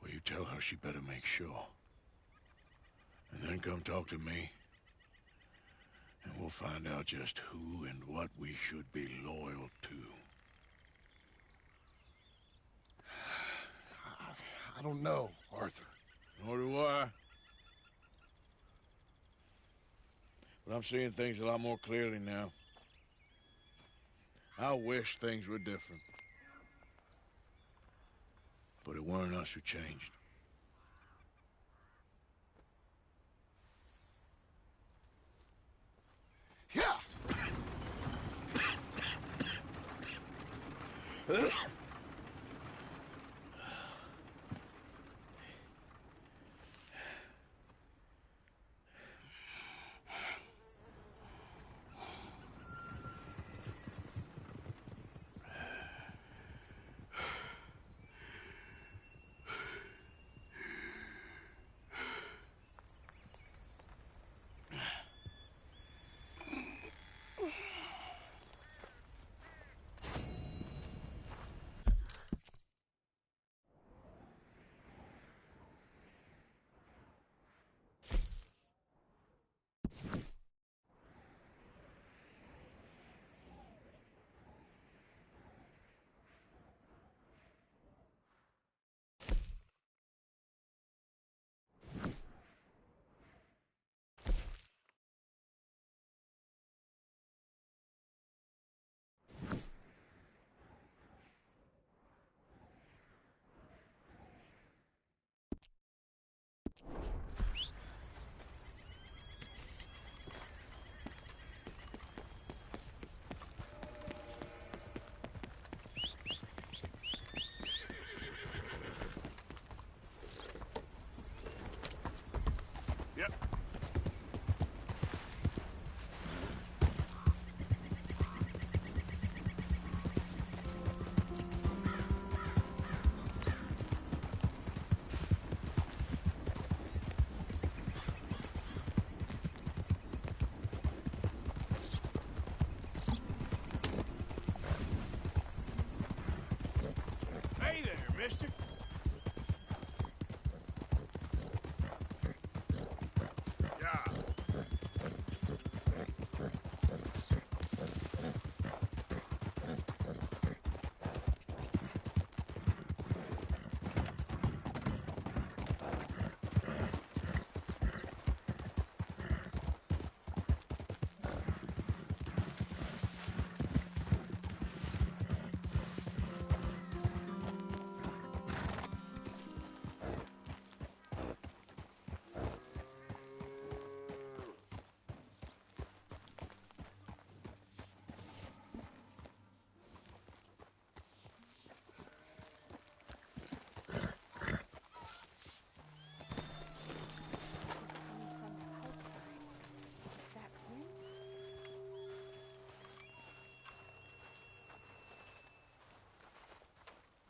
Well, you tell her she better make sure. And then come talk to me. And we'll find out just who and what we should be loyal to. I don't know, Arthur. Nor do I. But I'm seeing things a lot more clearly now. I wish things were different. But it weren't us who changed. Yeah! mister? Yeah.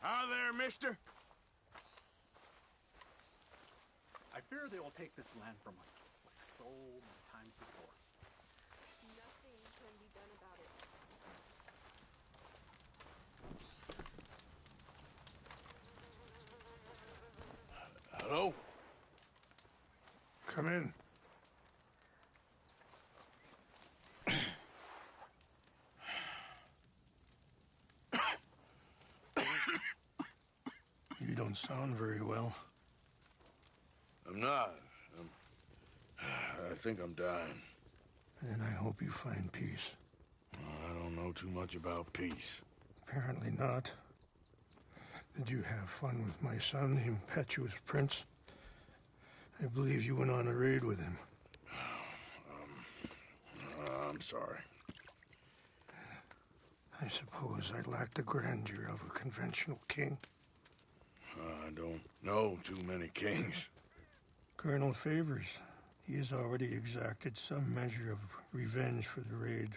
Hi there, mister. I fear they will take this land from us, like so many times before. Nothing can be done about it. Hello? Come in. You don't sound very well. I'm not. I think I'm dying. And I hope you find peace. I don't know too much about peace. Apparently not. Did you have fun with my son, the impetuous prince? I believe you went on a raid with him. I'm sorry. I suppose I lack the grandeur of a conventional king. I don't know too many kings. Colonel Favors, he has already exacted some measure of revenge for the raid.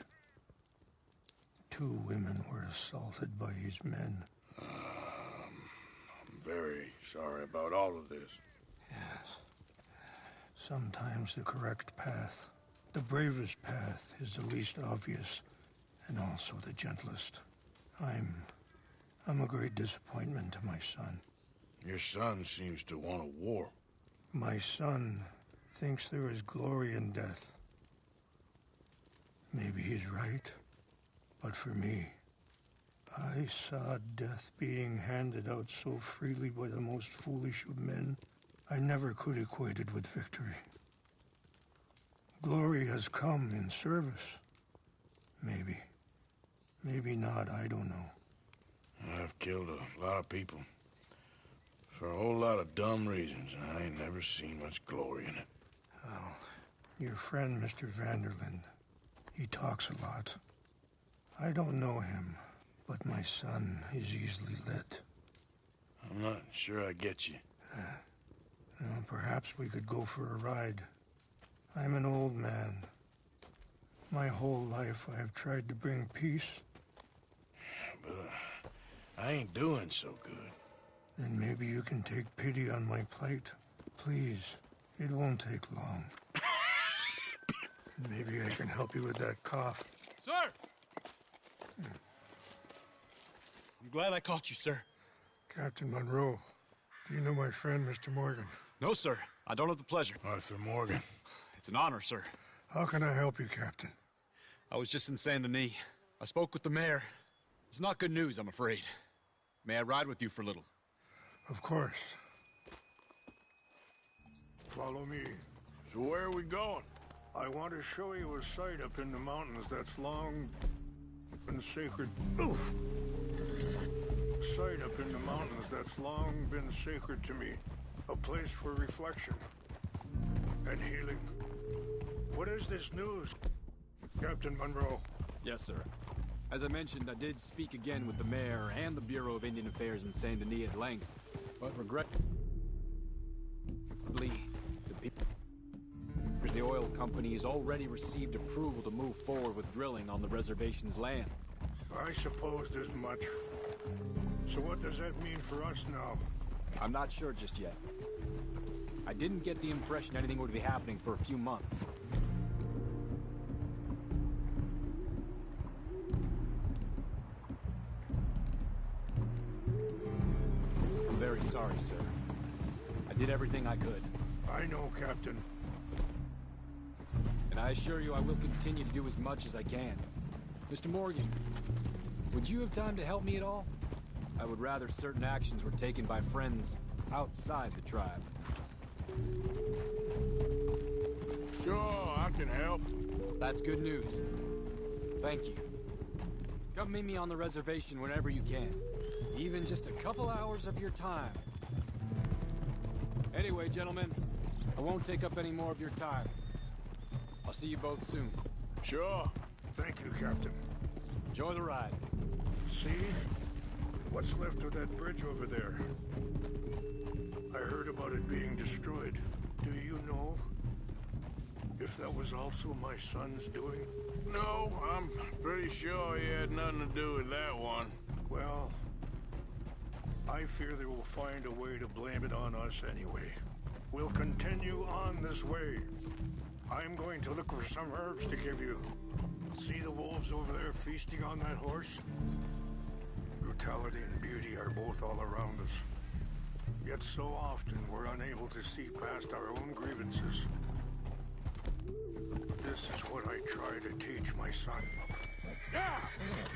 2 women were assaulted by his men. I'm very sorry about all of this. Yes. Sometimes the correct path, the bravest path, is the least obvious and also the gentlest. I'm a great disappointment to my son. Your son seems to want a war. My son thinks there is glory in death. Maybe he's right, but for me, I saw death being handed out so freely by the most foolish of men, I never could equate it with victory. Glory has come in service. Maybe. Maybe not, I don't know. I've killed a lot of people. For a whole lot of dumb reasons, and I ain't never seen much glory in it. Well, your friend, Mr. Vanderlyn, he talks a lot. I don't know him, but my son is easily led. I'm not sure I get you. Well, perhaps we could go for a ride. I'm an old man. My whole life I have tried to bring peace. But I ain't doing so good. Then maybe you can take pity on my plight. Please, it won't take long. And maybe I can help you with that cough. Sir! I'm glad I caught you, sir. Captain Monroe, do you know my friend, Mr. Morgan? No, sir. I don't have the pleasure. Arthur Morgan. It's an honor, sir. How can I help you, Captain? I was just in Saint Denis. I spoke with the mayor. It's not good news, I'm afraid. May I ride with you for a little? Of course. Follow me. So where are we going? I want to show you a site up in the mountains that's long been sacred. Oof. Site up in the mountains that's long been sacred to me. A place for reflection and healing. What is this news, Captain Monroe? Yes, sir. As I mentioned, I did speak again with the mayor and the Bureau of Indian Affairs in Saint Denis at length, but regrettably, the oil company has already received approval to move forward with drilling on the reservation's land. I supposed as much. So what does that mean for us now? I'm not sure just yet. I didn't get the impression anything would be happening for a few months. very sorry, sir. I did everything I could. I know, Captain. And I assure you I will continue to do as much as I can. Mr. Morgan, would you have time to help me at all? I would rather certain actions were taken by friends outside the tribe. Sure, I can help. That's good news. Thank you. Come meet me on the reservation whenever you can. Even just a couple hours of your time. Anyway, gentlemen, I won't take up any more of your time. I'll see you both soon. Sure. Thank you, Captain. Enjoy the ride. See? What's left of that bridge over there? I heard about it being destroyed. Do you know if that was also my son's doing? No, I'm pretty sure he had nothing to do with that one. Well, I fear they will find a way to blame it on us anyway. We'll continue on this way. I'm going to look for some herbs to give you. See the wolves over there feasting on that horse? Brutality and beauty are both all around us. Yet so often we're unable to see past our own grievances. This is what I try to teach my son. Yeah!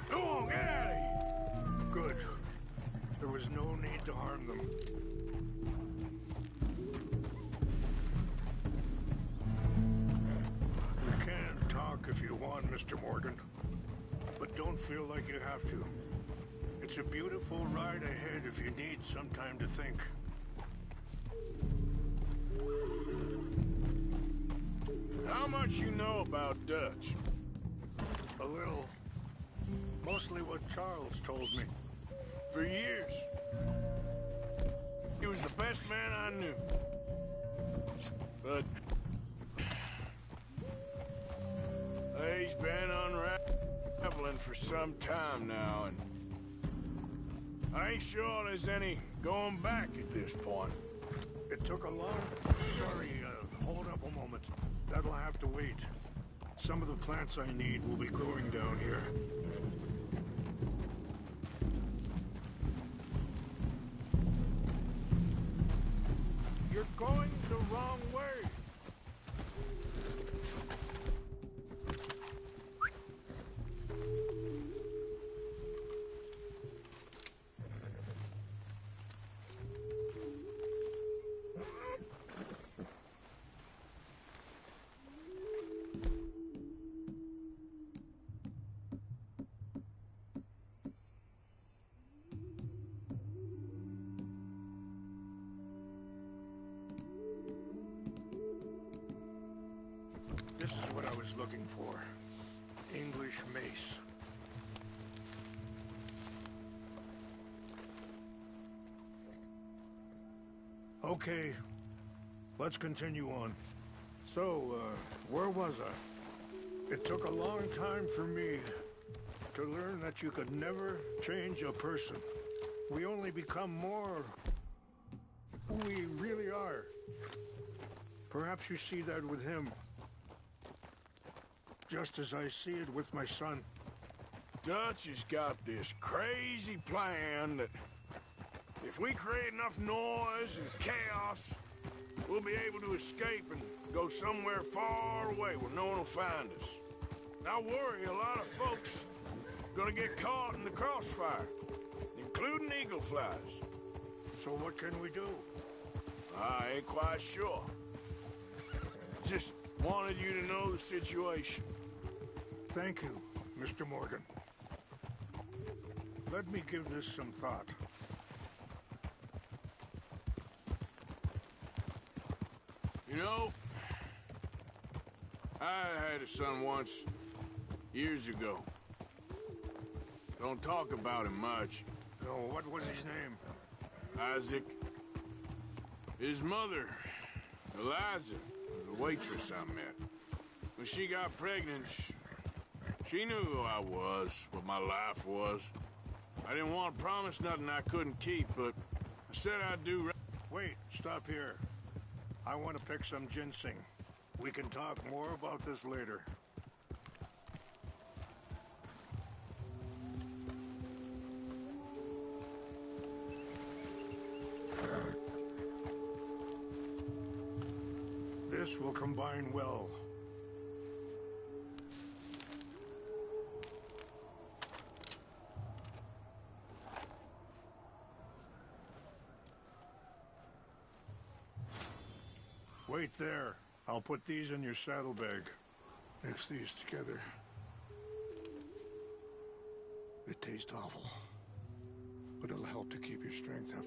Go on, get out of here! Good. There was no need to harm them. You can talk if you want, Mr. Morgan. But don't feel like you have to. It's a beautiful ride ahead if you need some time to think. How much you know about Dutch? A little. Mostly what Charles told me. For years. He was the best man I knew. But he's been unraveling for some time now, and I ain't sure there's any going back at this point. It took a long... Sorry, hold up a moment. That'll have to wait. Some of the plants I need will be growing down here. You're going the wrong way. This is what I was looking for. English mace. Okay, let's continue on. So, where was I? It took a long time for me to learn that you could never change a person. We only become more who we really are. Perhaps you see that with him. Just as I see it with my son. Dutch has got this crazy plan that if we create enough noise and chaos, we'll be able to escape and go somewhere far away where no one will find us. I worry a lot of folks are gonna get caught in the crossfire, including eagle flies. So what can we do? I ain't quite sure. Just wanted you to know the situation. Thank you, Mr. Morgan. Let me give this some thought. You know, I had a son once, years ago. Don't talk about him much. No, what was his name? Isaac. His mother, Eliza, was a waitress I met. When she got pregnant, she knew who I was, what my life was. I didn't want to promise nothing I couldn't keep, but I said I'd do right. Wait, stop here. I want to pick some ginseng. We can talk more about this later. us will combine well. Wait there. I'll put these in your saddlebag. Mix these together. It tastes awful, but it'll help to keep your strength up.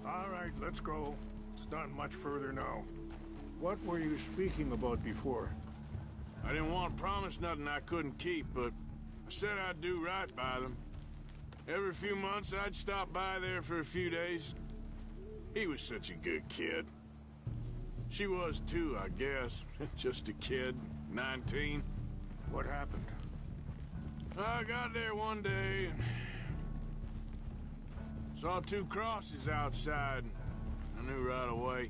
All right, let's go. It's not much further now. What were you speaking about before? I didn't want to promise nothing I couldn't keep, but I said I'd do right by them. Every few months, I'd stop by there for a few days. He was such a good kid. She was too, I guess. Just a kid, 19. What happened? I got there one day and saw two crosses outside. I knew right away.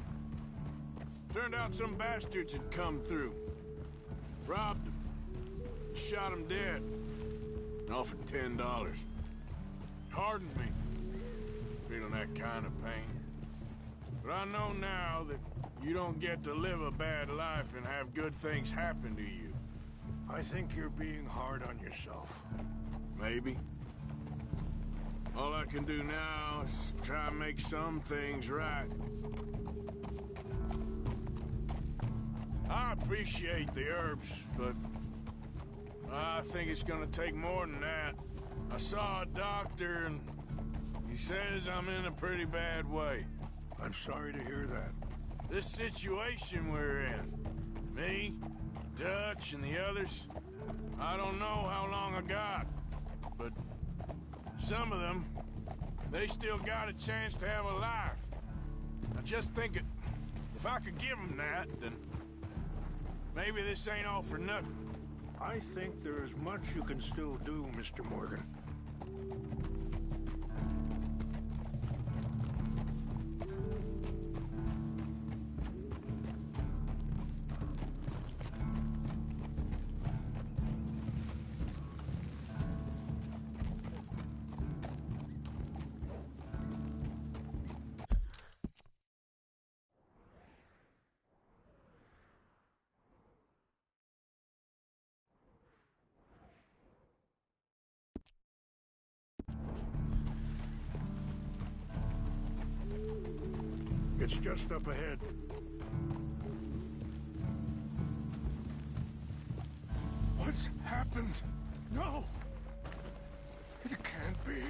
Turned out some bastards had come through. Robbed them. Shot them dead. And offered $10. Hardened me. Feeling that kind of pain. But I know now that you don't get to live a bad life and have good things happen to you. I think you're being hard on yourself. Maybe. All I can do now is try and make some things right. I appreciate the herbs, but I think it's gonna take more than that. I saw a doctor and he says I'm in a pretty bad way. I'm sorry to hear that. This situation we're in, me, Dutch, and the others, I don't know how long I got, but some of them, they still got a chance to have a life. I just think if I could give them that, then maybe this ain't all for nothing. I think there is much you can still do, Mr. Morgan. It's just up ahead. What's happened? No! It can't be.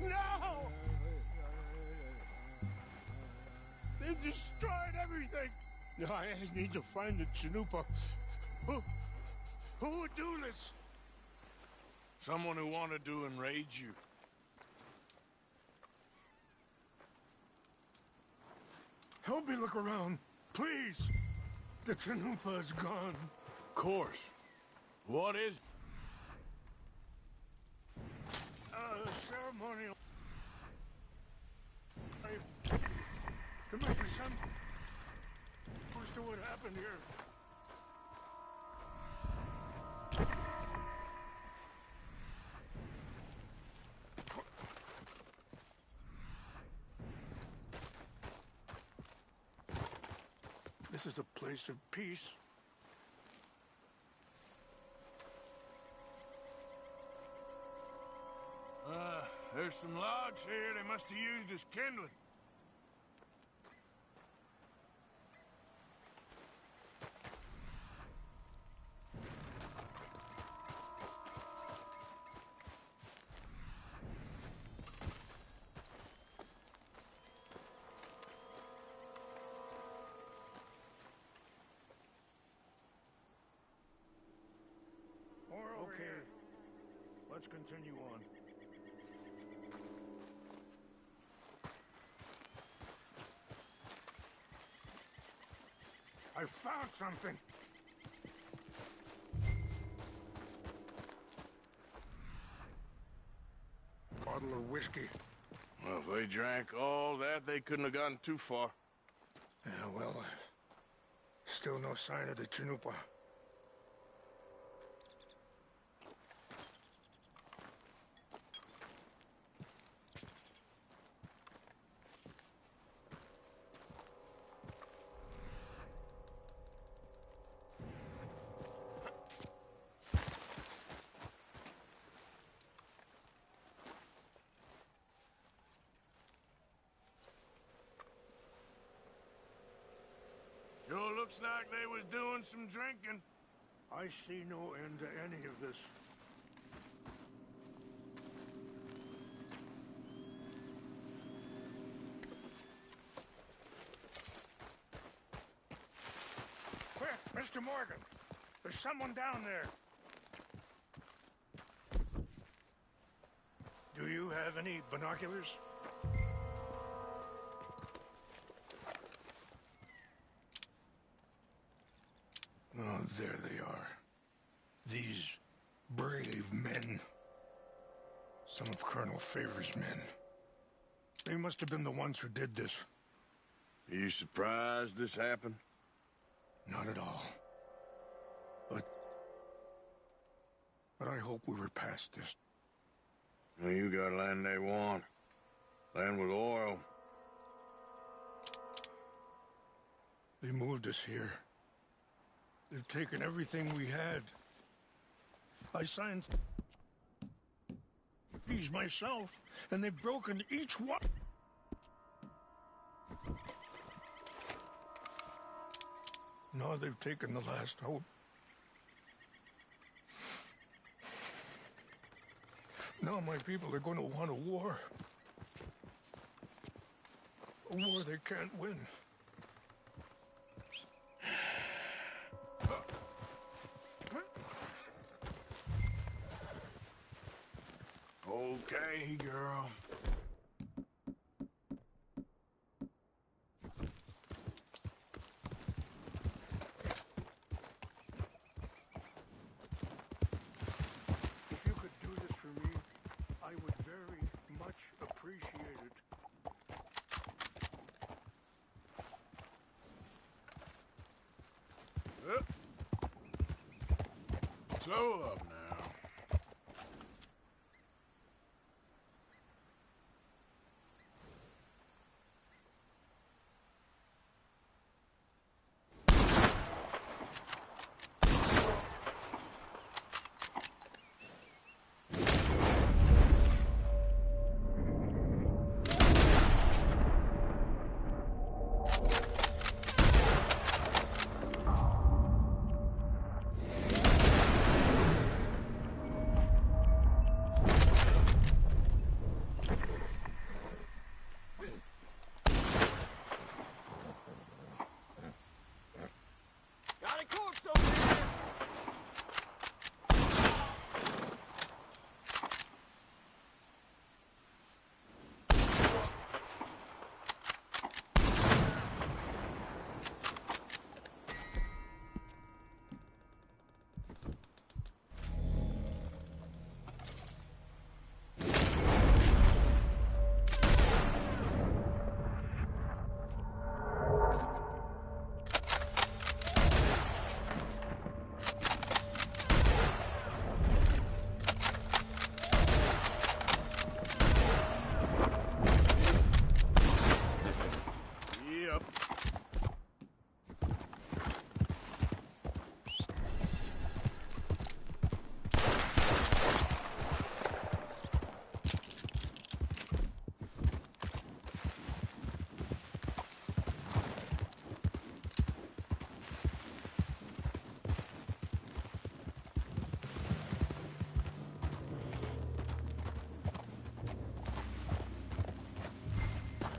No! They destroyed everything! I need to find the Chanupa. Who would do this? Someone who wanted to enrage you. Help me look around, please. The Chanupa is gone. Of course. What is... The ceremonial... To make your son... As to what happened here. This is a place of peace. There's some logs here they must have used as kindling. Okay, let's continue on. I found something. Bottle of whiskey. Well, if they drank all that, they couldn't have gotten too far. Yeah, well, still no sign of the Chanupa. Sure looks like they was doing some drinking. I see no end to any of this. Quick, Mr. Morgan! There's someone down there! Do you have any binoculars? Oh, there they are. These brave men. Some of Colonel Favor's men. They must have been the ones who did this. Are you surprised this happened? Not at all. But I hope we were past this. Well, you got land they want. Land with oil. They moved us here. They've taken everything we had. I signed these myself, and they've broken each one. Now they've taken the last hope. Now my people are going to want a war. A war they can't win. Okay, girl. If you could do this for me, I would very much appreciate it. Slow up now. Got a corpse over here! Yep.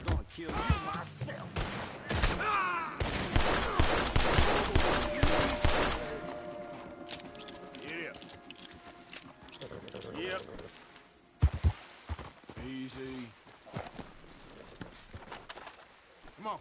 Gonna kill you myself. Yep. Yep. Easy. Come on.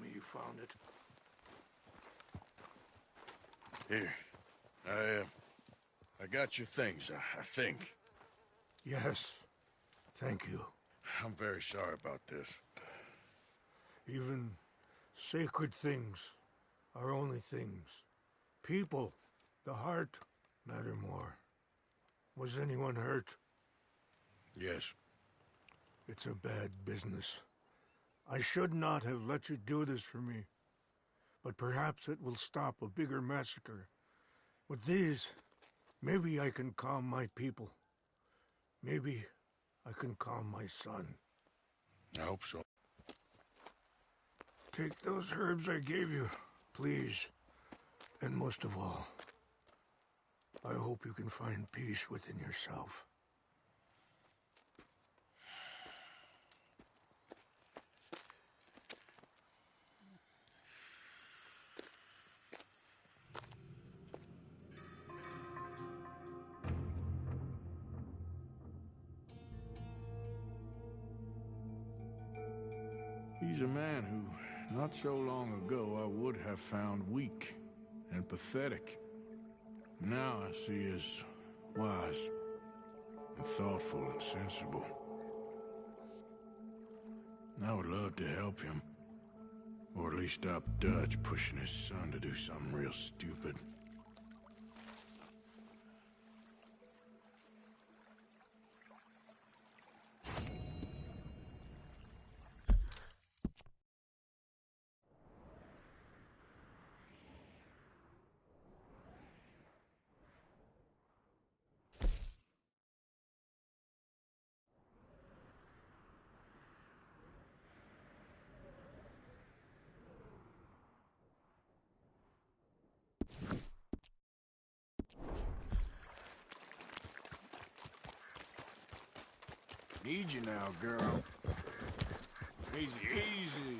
me you found it. Here. I got your things, I think. Yes. Thank you. I'm very sorry about this. Even sacred things are only things. People, the heart, matter more. Was anyone hurt? Yes. It's a bad business. I should not have let you do this for me. But perhaps it will stop a bigger massacre. With these, maybe I can calm my people. Maybe I can calm my son. I hope so. Take those herbs I gave you, please. And most of all, I hope you can find peace within yourself. He's a man who, not so long ago, I would have found weak and pathetic. Now I see as wise and thoughtful and sensible. I would love to help him, or at least stop Dutch pushing his son to do something real stupid. Need you now, girl. Easy, easy.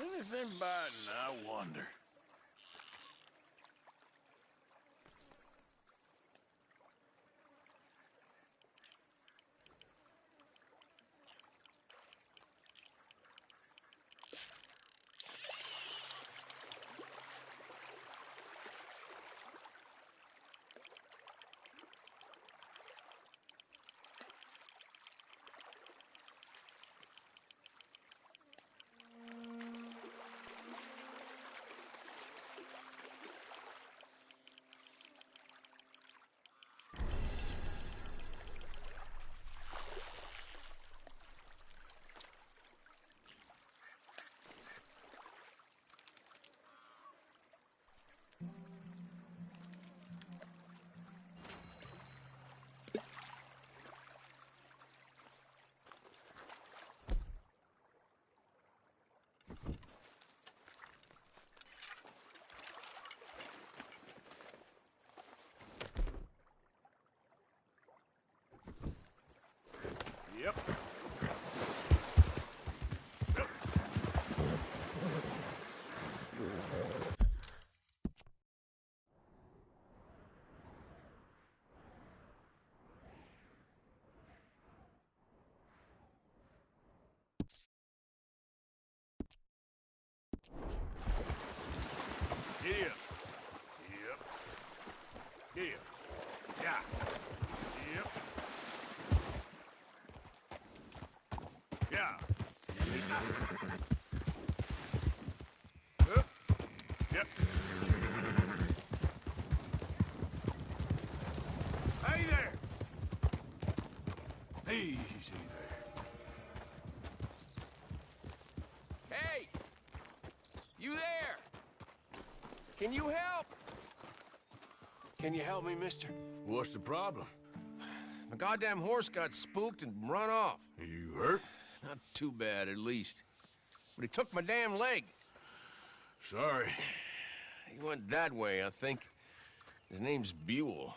Anything biting, I wonder. Yep. Giddy up. Yep. Giddy up. Yeah. Yep. Yeah. Yep. Yep. Hey there. Easy there. Hey! You there? Can you help? Can you help me, mister? What's the problem? My goddamn horse got spooked and run off. You hurt? Not too bad, at least. But he took my damn leg. Sorry. He went that way, I think. His name's Buell.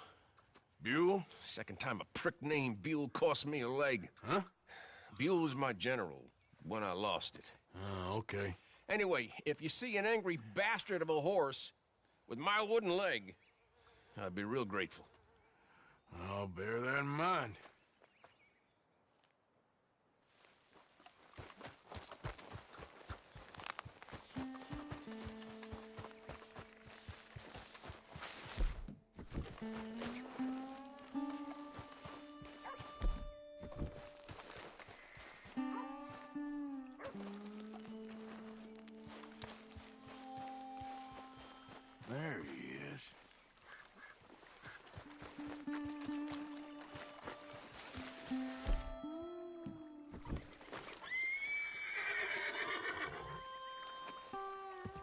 Buell? Second time a prick named Buell cost me a leg. Huh? Buell was my general when I lost it. Oh, okay. Anyway, if you see an angry bastard of a horse with my wooden leg, I'd be real grateful. I'll bear that in mind. There he is.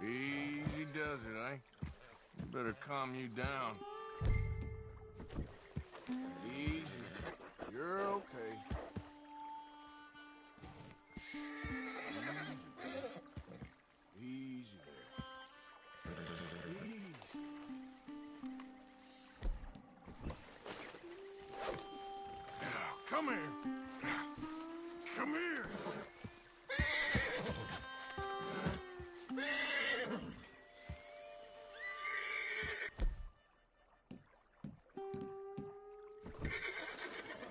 Easy does it, eh? Better calm you down. Easy. You're okay. Easy there. Easy. Now, come here. Come here.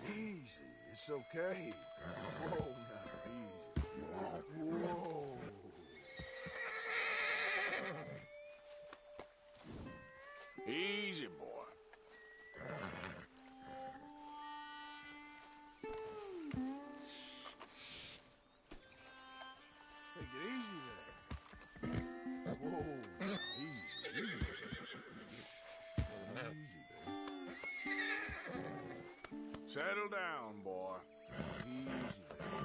Easy, it's okay. Whoa, now, easy. Whoa. Easy, boy. Take it easy there. Whoa, easy, easy. Easy there. Settle down, boy. Easy there.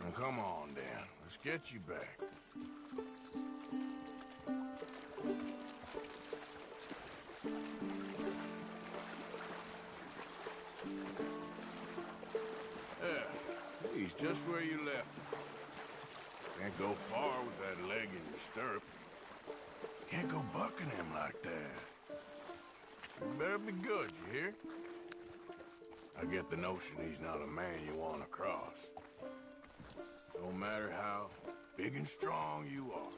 Now, come on, Dan. Let's get you back. Yeah, he's just where you left him. Can't go far with that leg in your stirrup. Can't go bucking him like that. You better be good, you hear? I get the notion he's not a man you want to cross. No matter how big and strong you are.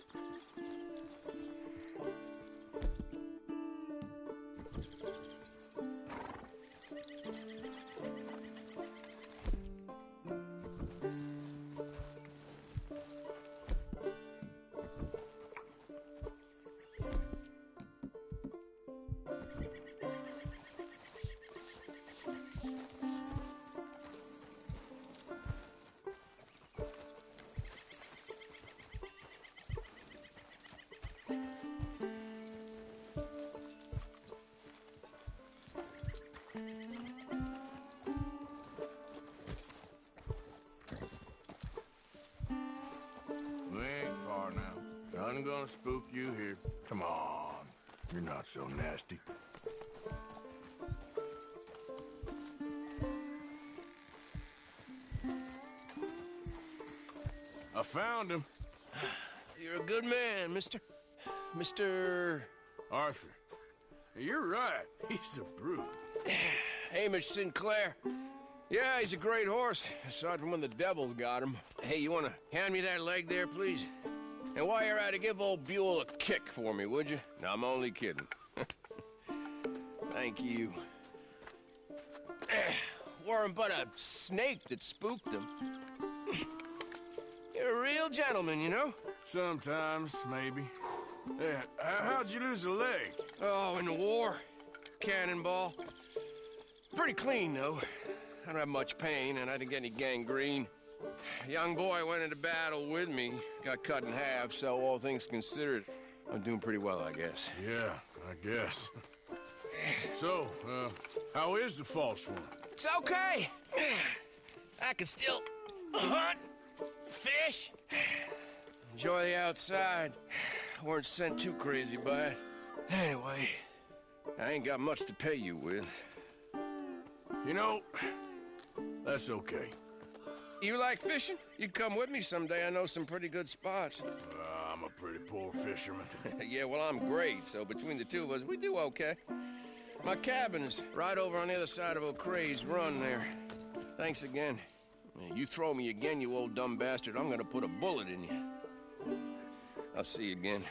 We ain't far now. Nothing gonna spook you here. Come on. You're not so nasty. I found him. You're a good man, mister. Mr. Arthur. You're right. He's a brute. Hamish Sinclair. Yeah, he's a great horse, aside from when the devil got him. Hey, you want to hand me that leg there, please? And while you're at it, give old Buell a kick for me, would you? No, I'm only kidding. Thank you. Weren't but a snake that spooked him. You're a real gentleman, you know? Sometimes, maybe. Yeah, how'd you lose a leg? Oh, in the war. Cannonball. Pretty clean, though. I don't have much pain, and I didn't get any gangrene. A young boy went into battle with me, got cut in half, so all things considered, I'm doing pretty well, I guess. Yeah, I guess. So, how is the false one? It's okay. I can still hunt, fish, enjoy the outside. Weren't sent too crazy by it. Anyway, I ain't got much to pay you with. You know, that's okay. You like fishing? You come with me someday. I know some pretty good spots. I'm a pretty poor fisherman. Yeah, well, I'm great, so between the two of us, we do okay. My cabin's right over on the other side of O'Creagh's Run there. Thanks again. You throw me again, you old dumb bastard, I'm gonna put a bullet in you. I'll see you again.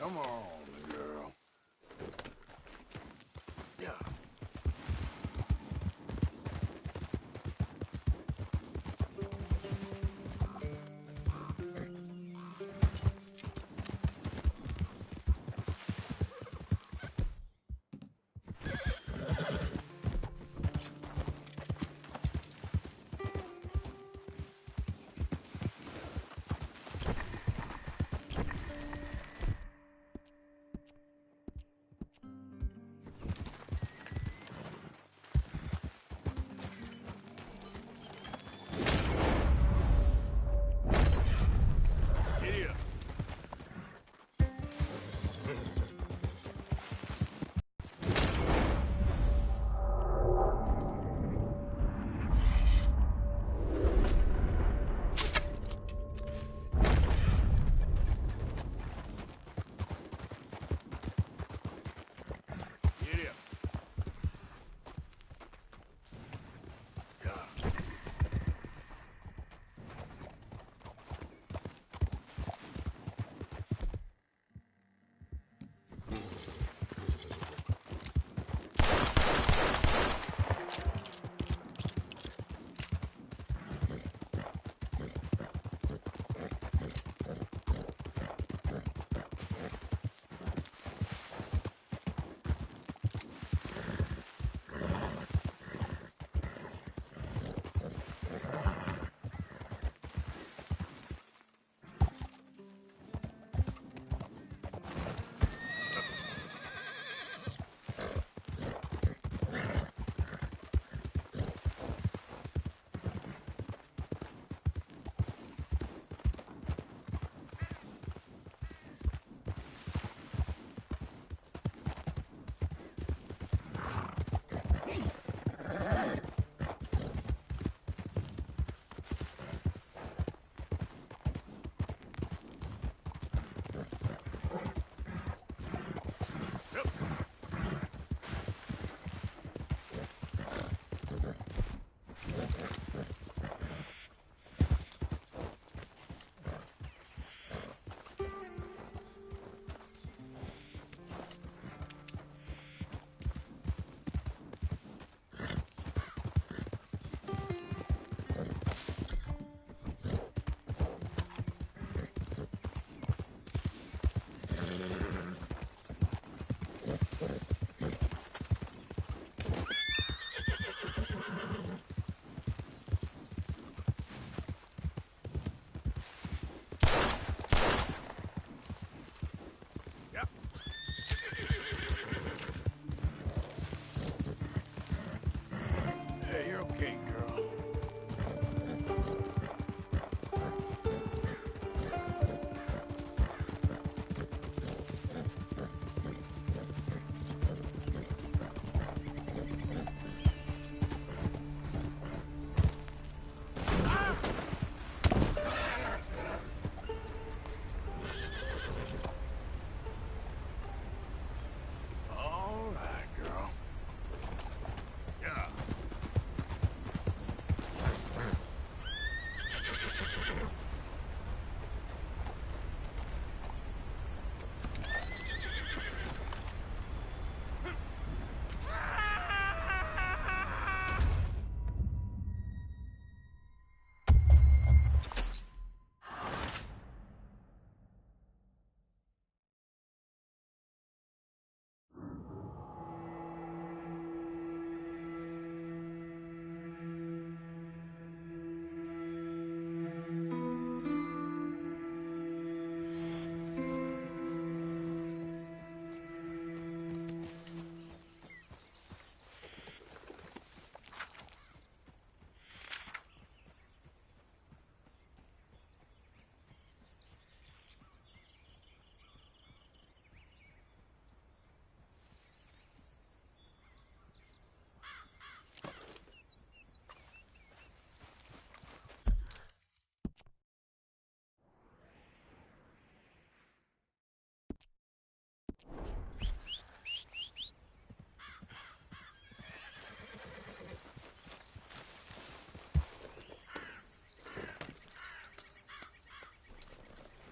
Come on, girl. Yeah.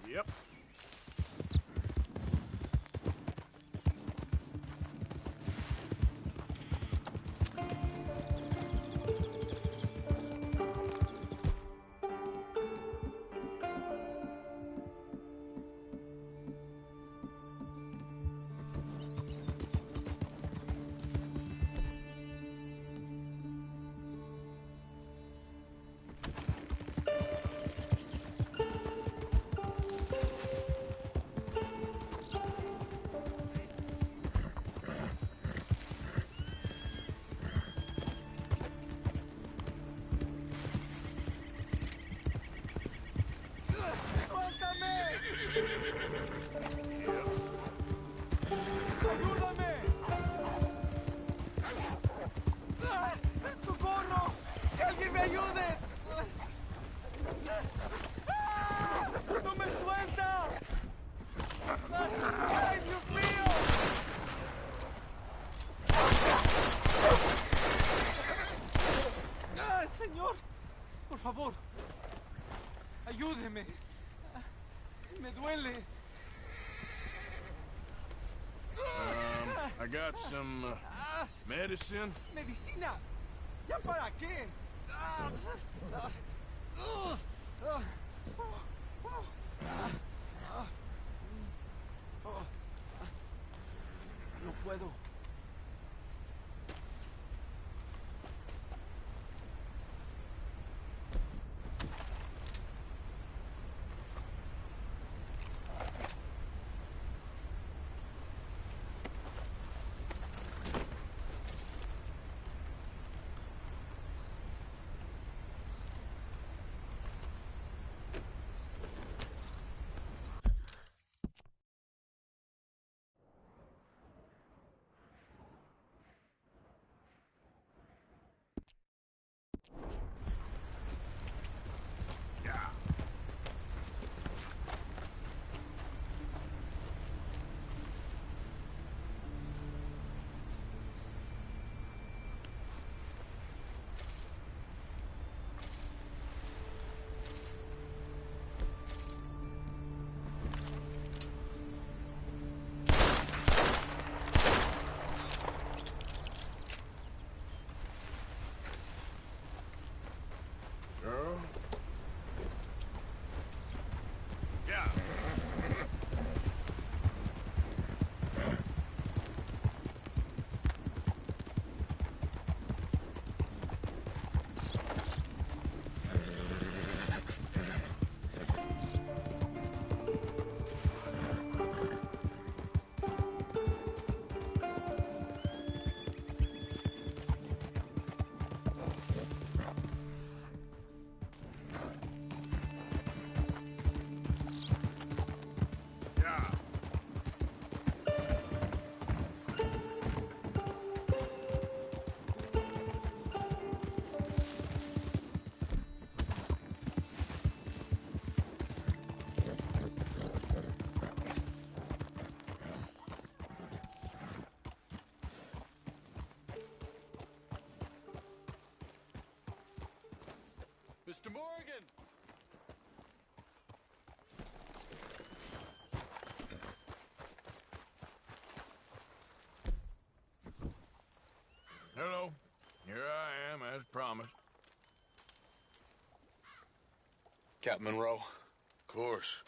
Yep. ¡Socorro! ¡Que alguien me ayude! ¡No me suelta! ¡Ay, Dios mío! Señor, por favor, ayúdeme. Me duele. I got some medicine. ¿Medicina? ¿Ya para qué? No puedo. Mr. Morgan! Hello. Here I am, as promised. Captain Monroe. Of course.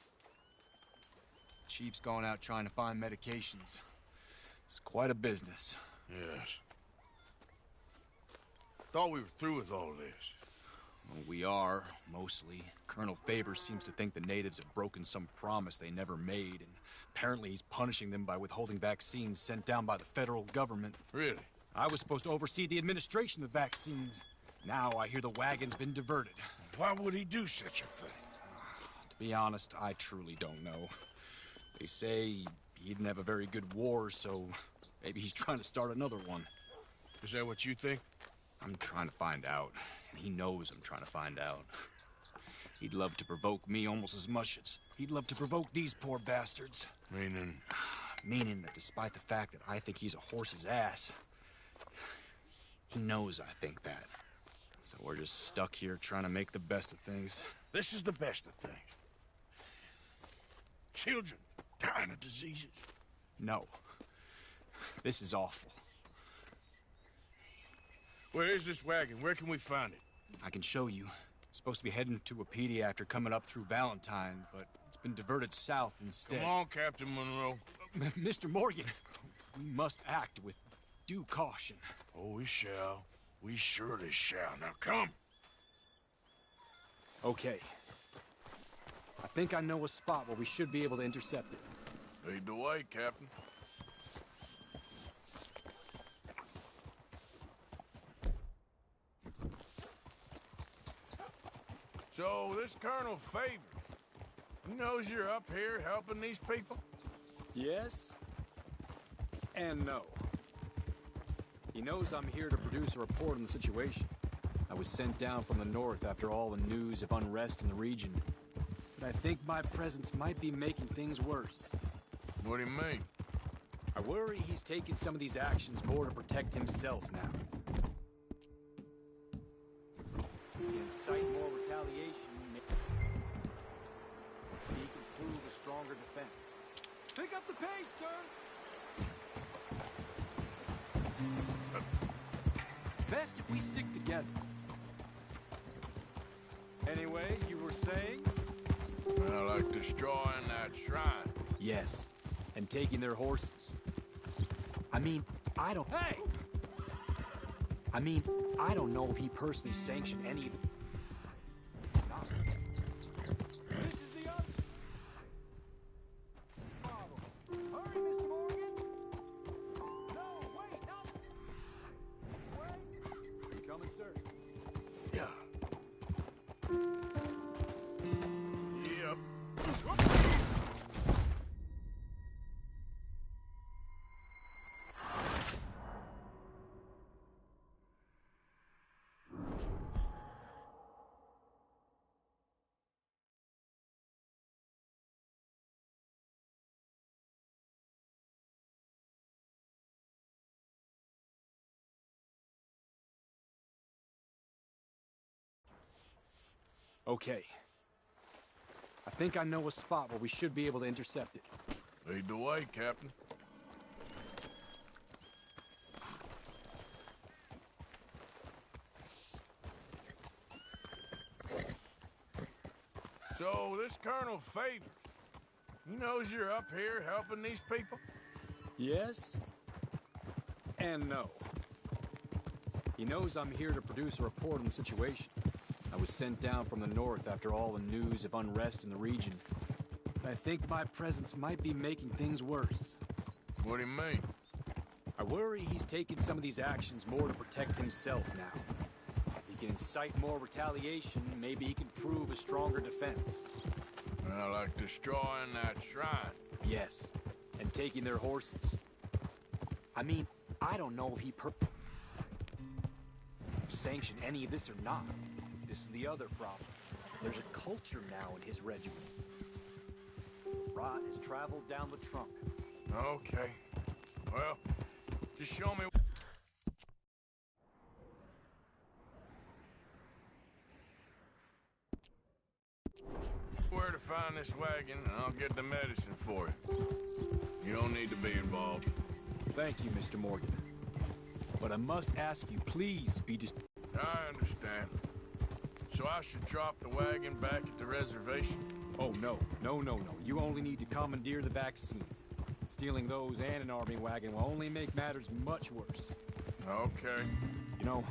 Chief's gone out trying to find medications. It's quite a business. Yes. Thought we were through with all this. Well, we are, mostly. Colonel Favors seems to think the natives have broken some promise they never made, and apparently he's punishing them by withholding vaccines sent down by the federal government. Really? I was supposed to oversee the administration of the vaccines. Now I hear the wagon's been diverted. Why would he do such a thing? To be honest, I truly don't know. They say he didn't have a very good war, so maybe he's trying to start another one. Is that what you think? I'm trying to find out, and he knows I'm trying to find out. He'd love to provoke me almost as much as he'd love to provoke these poor bastards. Meaning? Meaning that despite the fact that I think he's a horse's ass, he knows I think that. So we're just stuck here trying to make the best of things. This is the best of things. Children dying of diseases. No. This is awful. Where is this wagon? Where can we find it? I can show you. Supposed to be heading to a PD after coming up through Valentine, but it's been diverted south instead. Come on, Captain Monroe. Mr. Morgan, we must act with due caution. Oh, we shall. We surely shall. Now come. Okay. I think I know a spot where we should be able to intercept it. Lead the way, Captain. So, this Colonel Favors, he knows you're up here helping these people? Yes and no. He knows I'm here to produce a report on the situation. I was sent down from the north after all the news of unrest in the region. But I think my presence might be making things worse. What do you mean? I worry he's taking some of these actions more to protect himself now. He incite more retaliation. He can prove a stronger defense. Pick up the pace, sir! Best if we stick together. Anyway, you were saying? Well, like destroying that shrine. Yes, and taking their horses. I mean, I don't... Hey! I mean, I don't know if he personally sanctioned any of it. This is the other... problem. Hurry, Mr. Morgan! No, wait, not... Wait! You coming, sir? Yeah. Yep. Okay. I think I know a spot where we should be able to intercept it. Lead the way, Captain. So, this Colonel Favors, he knows you're up here helping these people? Yes and no. He knows I'm here to produce a report on the situation. I was sent down from the north after all the news of unrest in the region. I think my presence might be making things worse. What do you mean? I worry he's taking some of these actions more to protect himself now. He can incite more retaliation, maybe he can prove a stronger defense. Well, like destroying that shrine. Yes, and taking their horses. I mean, I don't know if he sanctioned any of this or not. This is the other problem. There's a culture now in his regiment. Rot has traveled down the trunk. Okay. Well, just show me where to find this wagon, and I'll get the medicine for you. You don't need to be involved. Thank you, Mr. Morgan. But I must ask you, please be I understand. So I should drop the wagon back at the reservation? Oh, no. No. You only need to commandeer the back seat. Stealing those and an army wagon will only make matters much worse. Okay. You know,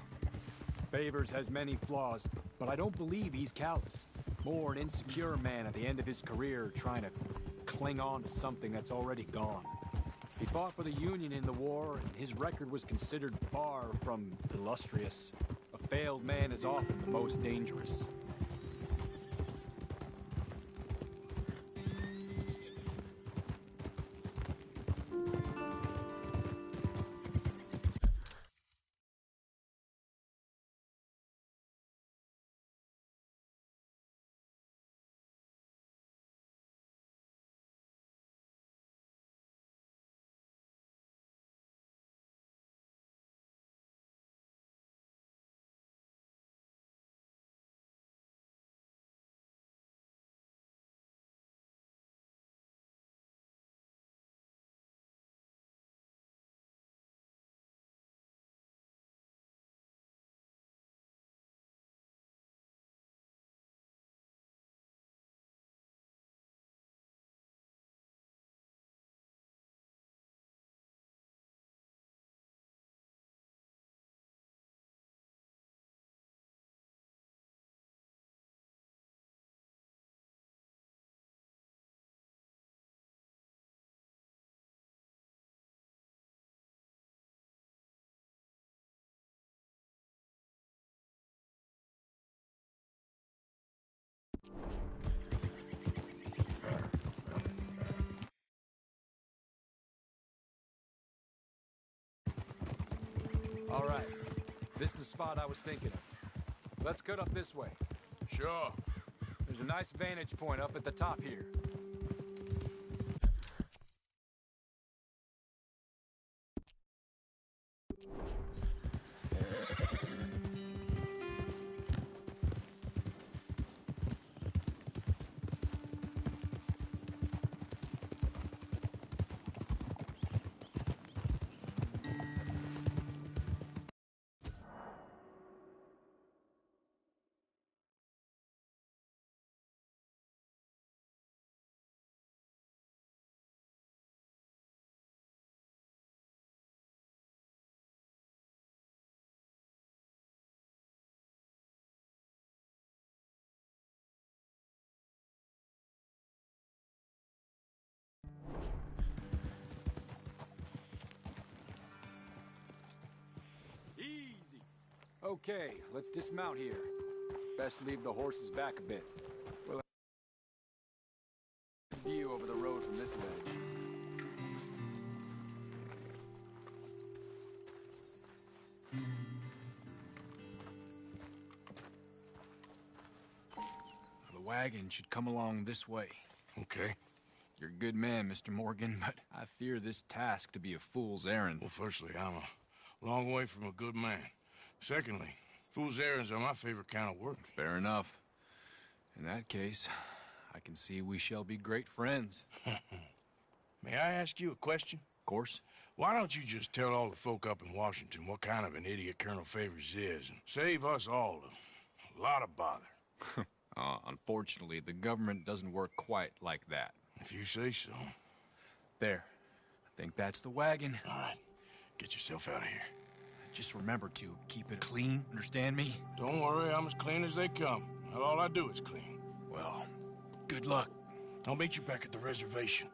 Favors has many flaws, but I don't believe he's callous. More an insecure man at the end of his career trying to cling on to something that's already gone. He fought for the Union in the war, and his record was considered far from illustrious. A failed man is often the most dangerous. All right. This is the spot I was thinking of. Let's cut up this way. Sure. There's a nice vantage point up at the top here. Easy. Okay, let's dismount here. Best leave the horses back a bit. We'll have a view over the road from this ledge. The wagon should come along this way. Okay. You're a good man, Mr. Morgan, but I fear this task to be a fool's errand. Well, firstly, I'm a long way from a good man. Secondly, fool's errands are my favorite kind of work. Fair enough. In that case, I can see we shall be great friends. May I ask you a question? Of course. Why don't you just tell all the folk up in Washington what kind of an idiot Colonel Favors is and save us all a lot of bother? Unfortunately, the government doesn't work quite like that. If you say so. There. I think that's the wagon. All right. Get yourself out of here. Just remember to keep it clean, understand me? Don't worry, I'm as clean as they come. Not all I do is clean. Well, good luck. I'll meet you back at the reservation.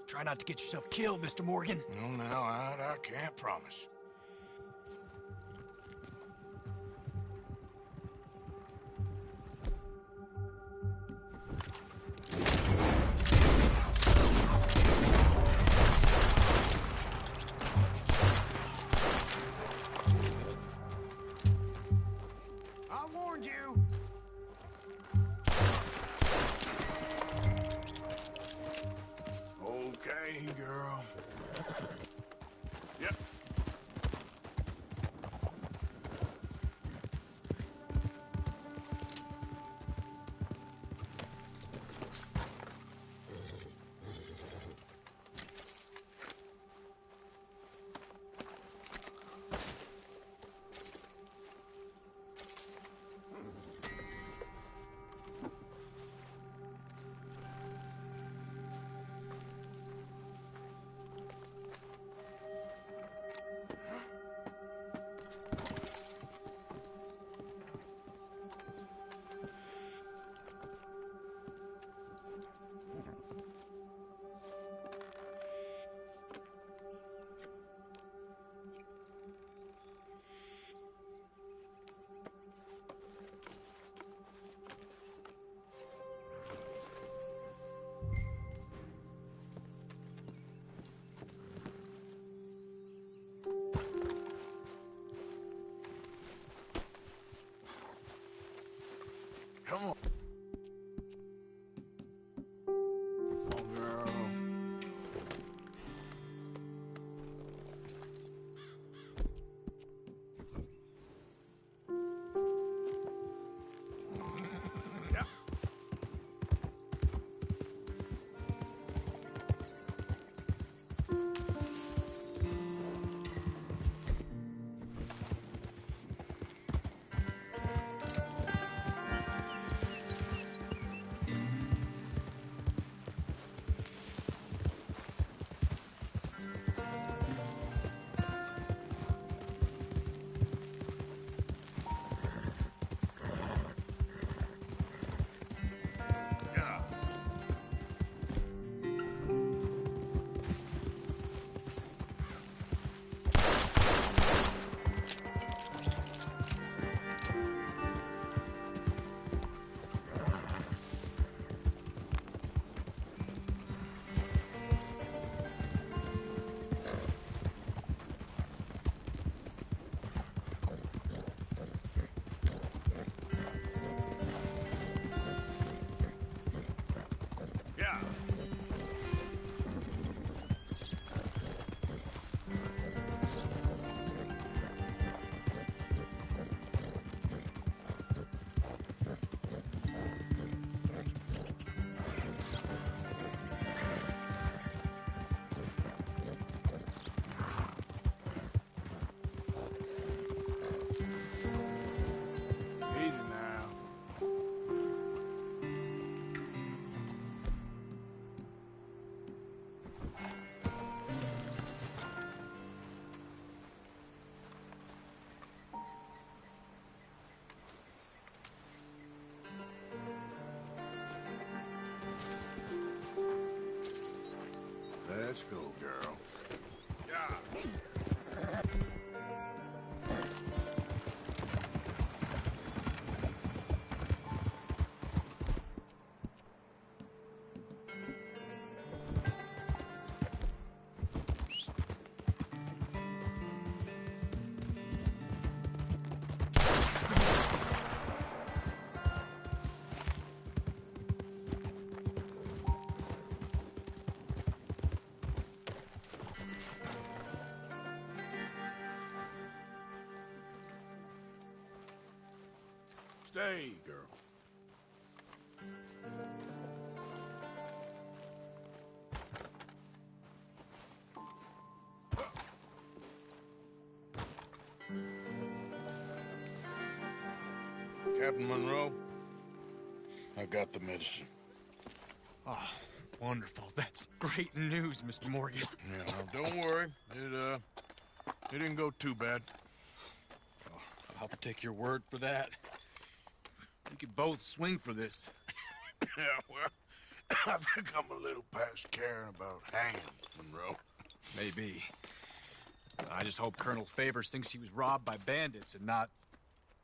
Try not to get yourself killed, Mr. Morgan. No, now, I can't promise. I warned you! Okay, girl. Yep. Let's go, girl. Yeah. Stay, girl. Captain Monroe, I got the medicine. Oh, wonderful. That's great news, Mr. Morgan. Yeah, well, don't worry. It didn't go too bad. Oh, I'll have to take your word for that. We could both swing for this. Yeah, well, I think I'm a little past caring about hanging, Monroe. Maybe. I just hope Colonel Favors thinks he was robbed by bandits and not...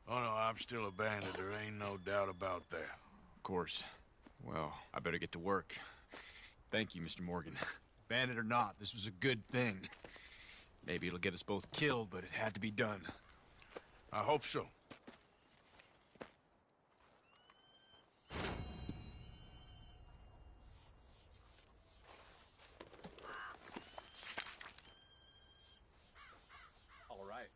Oh, no, I'm still a bandit. There ain't no doubt about that. Of course. Well, I better get to work. Thank you, Mr. Morgan. Bandit or not, this was a good thing. Maybe it'll get us both killed, but it had to be done. I hope so. All right.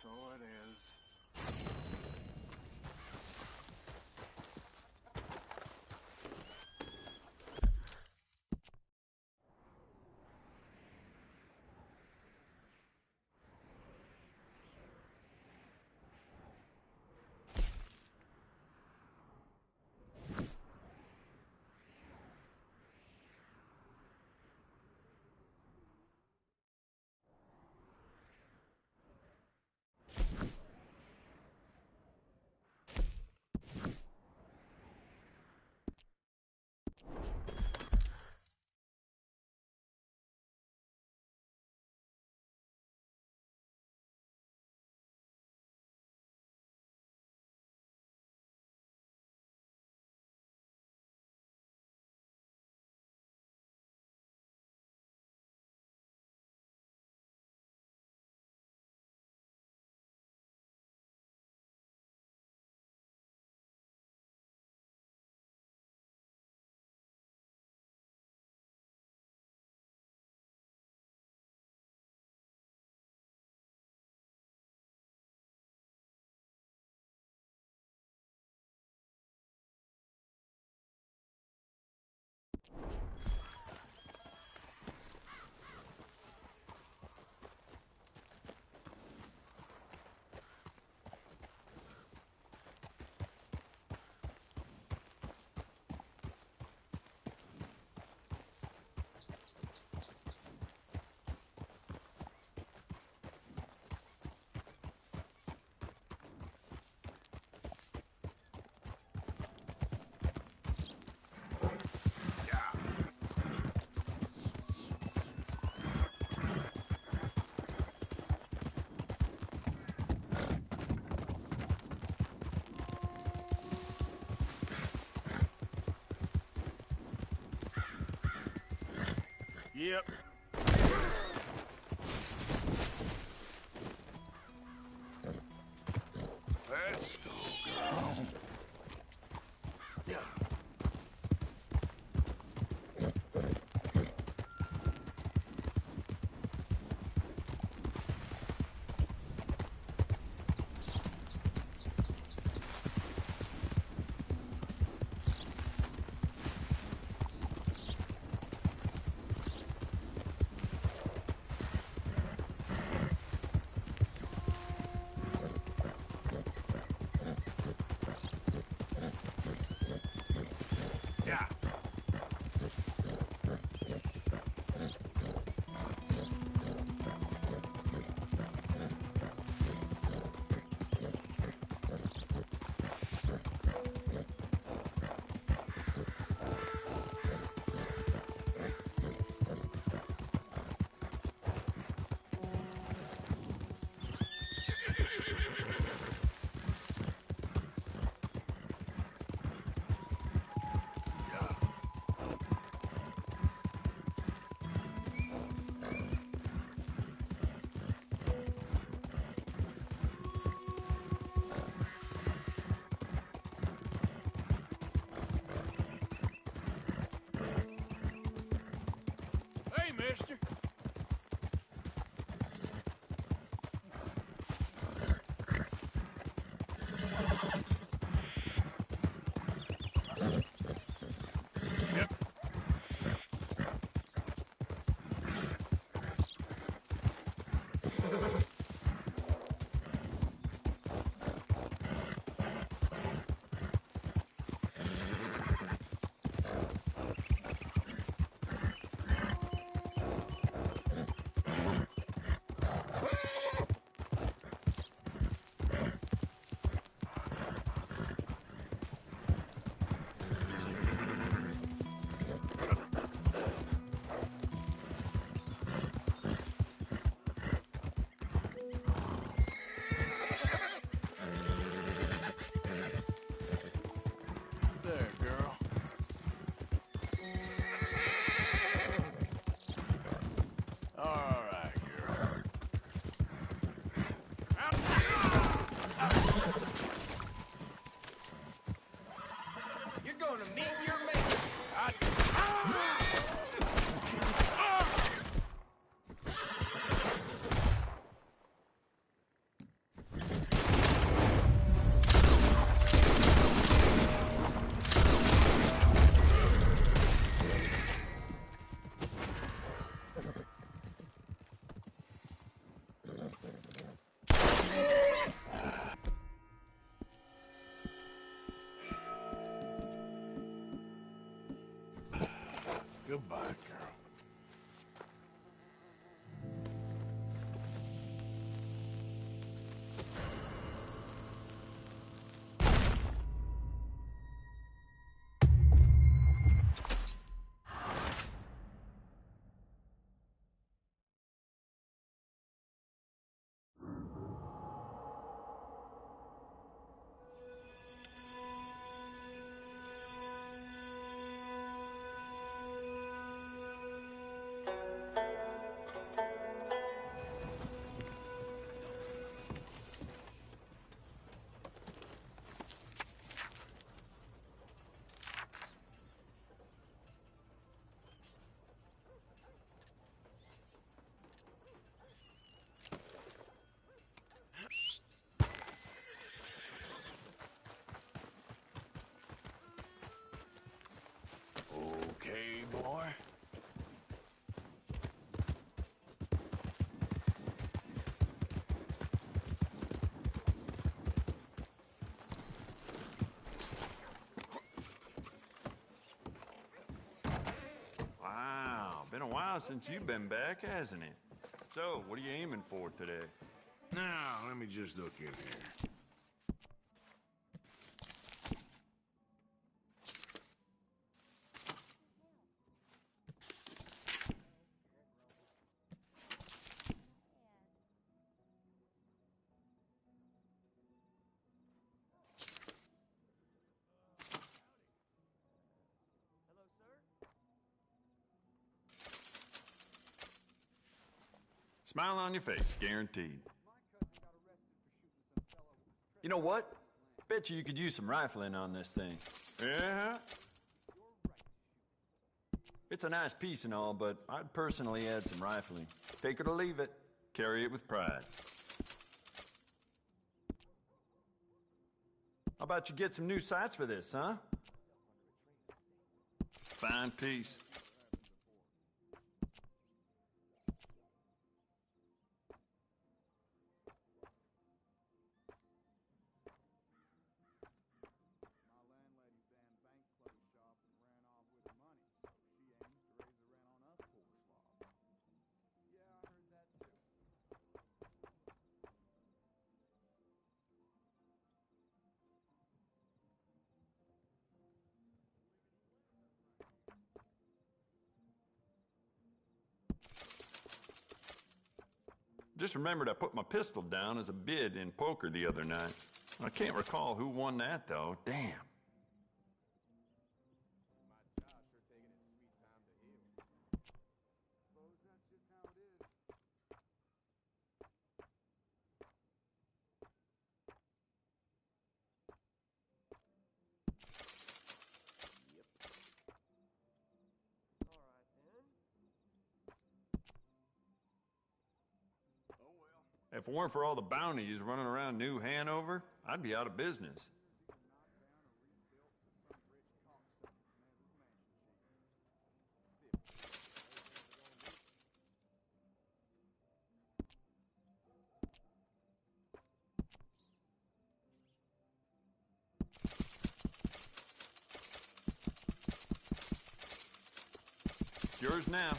So it is. Yep. Let's go, girl. Yeah. Goodbye, girl. Okay, boy. Wow, been a while since you've been back, hasn't it? So, what are you aiming for today? Now, let me just look in here. Smile on your face, guaranteed. You know what? Bet you could use some rifling on this thing. Yeah? It's a nice piece and all, but I'd personally add some rifling. Take it or leave it. Carry it with pride. How about you get some new sights for this, huh? Fine piece. Just remembered I put my pistol down as a bid in poker the other night. I can't recall who won that, though. Damn. If it weren't for all the bounties running around New Hanover, I'd be out of business. It's yours now.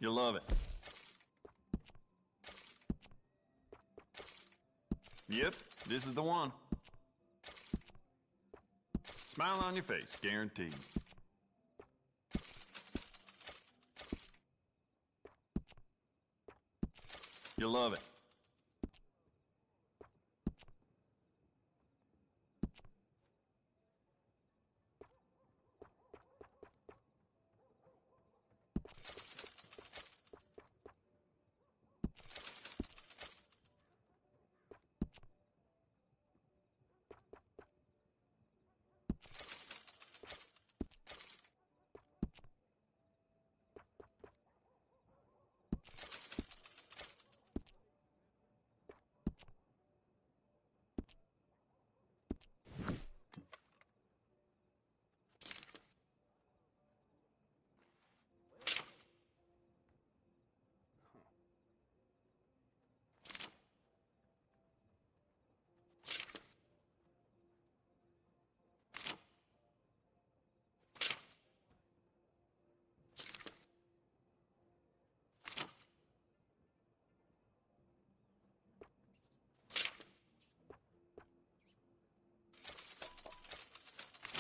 You'll love it. Yep, this is the one. Smile on your face, guaranteed. You'll love it.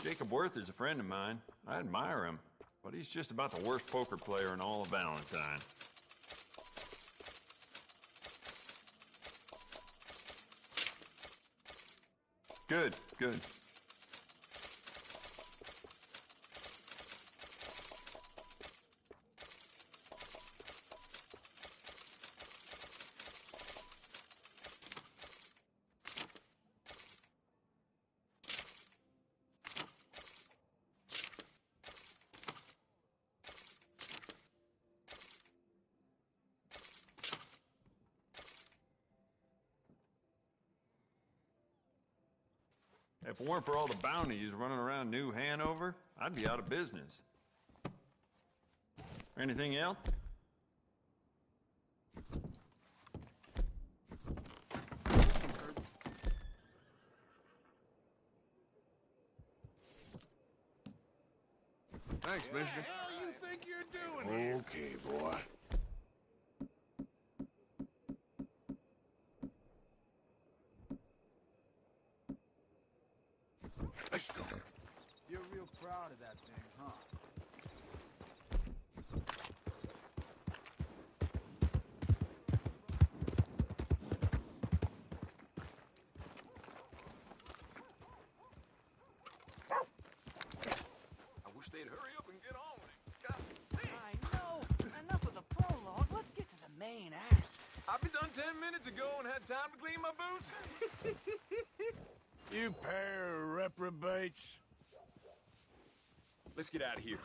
Jacob Worth is a friend of mine. I admire him, but he's just about the worst poker player in all of Valentine. Good, good. If it weren't for all the bounties running around New Hanover, I'd be out of business. Anything else? Thanks, mister. What the hell you think you're doing here? Okay, boy. Let's go. You're real proud of that thing, huh? I wish they'd hurry up and get on with it. I know. Enough of the prologue. Let's get to the main act. I've been done 10 minutes ago and had time to clean my boots. You pair of reprobates. Let's get out of here.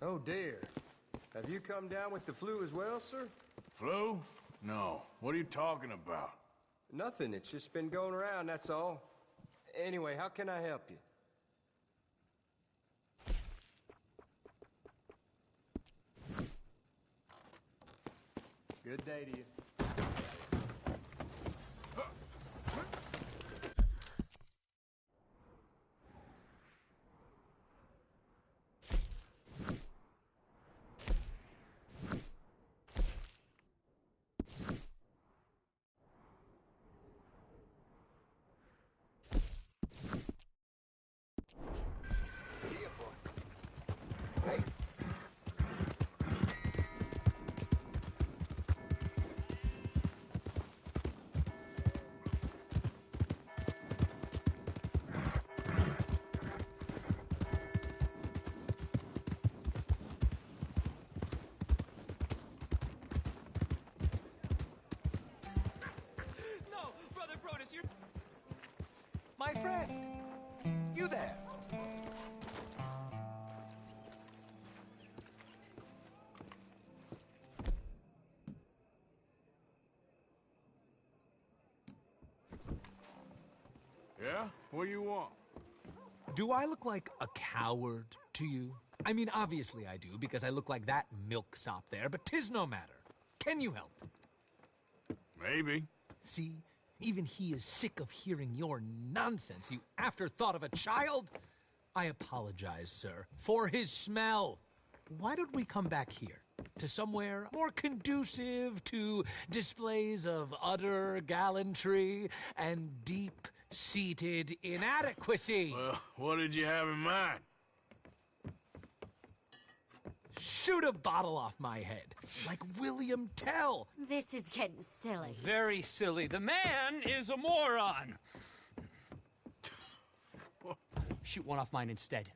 Oh dear. Have you come down with the flu as well, sir? Flu? No. What are you talking about? Nothing. It's just been going around, that's all. Anyway, how can I help you? Good day to you. My friend! You there! Yeah? What do you want? Do I look like a coward to you? I mean, obviously I do, because I look like that milksop there, but 'tis no matter. Can you help? Maybe. See? Even he is sick of hearing your nonsense, you afterthought of a child. I apologize, sir, for his smell. Why don't we come back here, to somewhere more conducive to displays of utter gallantry and deep-seated inadequacy? Well, what did you have in mind? Shoot a bottle off my head, like William Tell. This is getting silly. Very silly. The man is a moron. Shoot one off mine instead.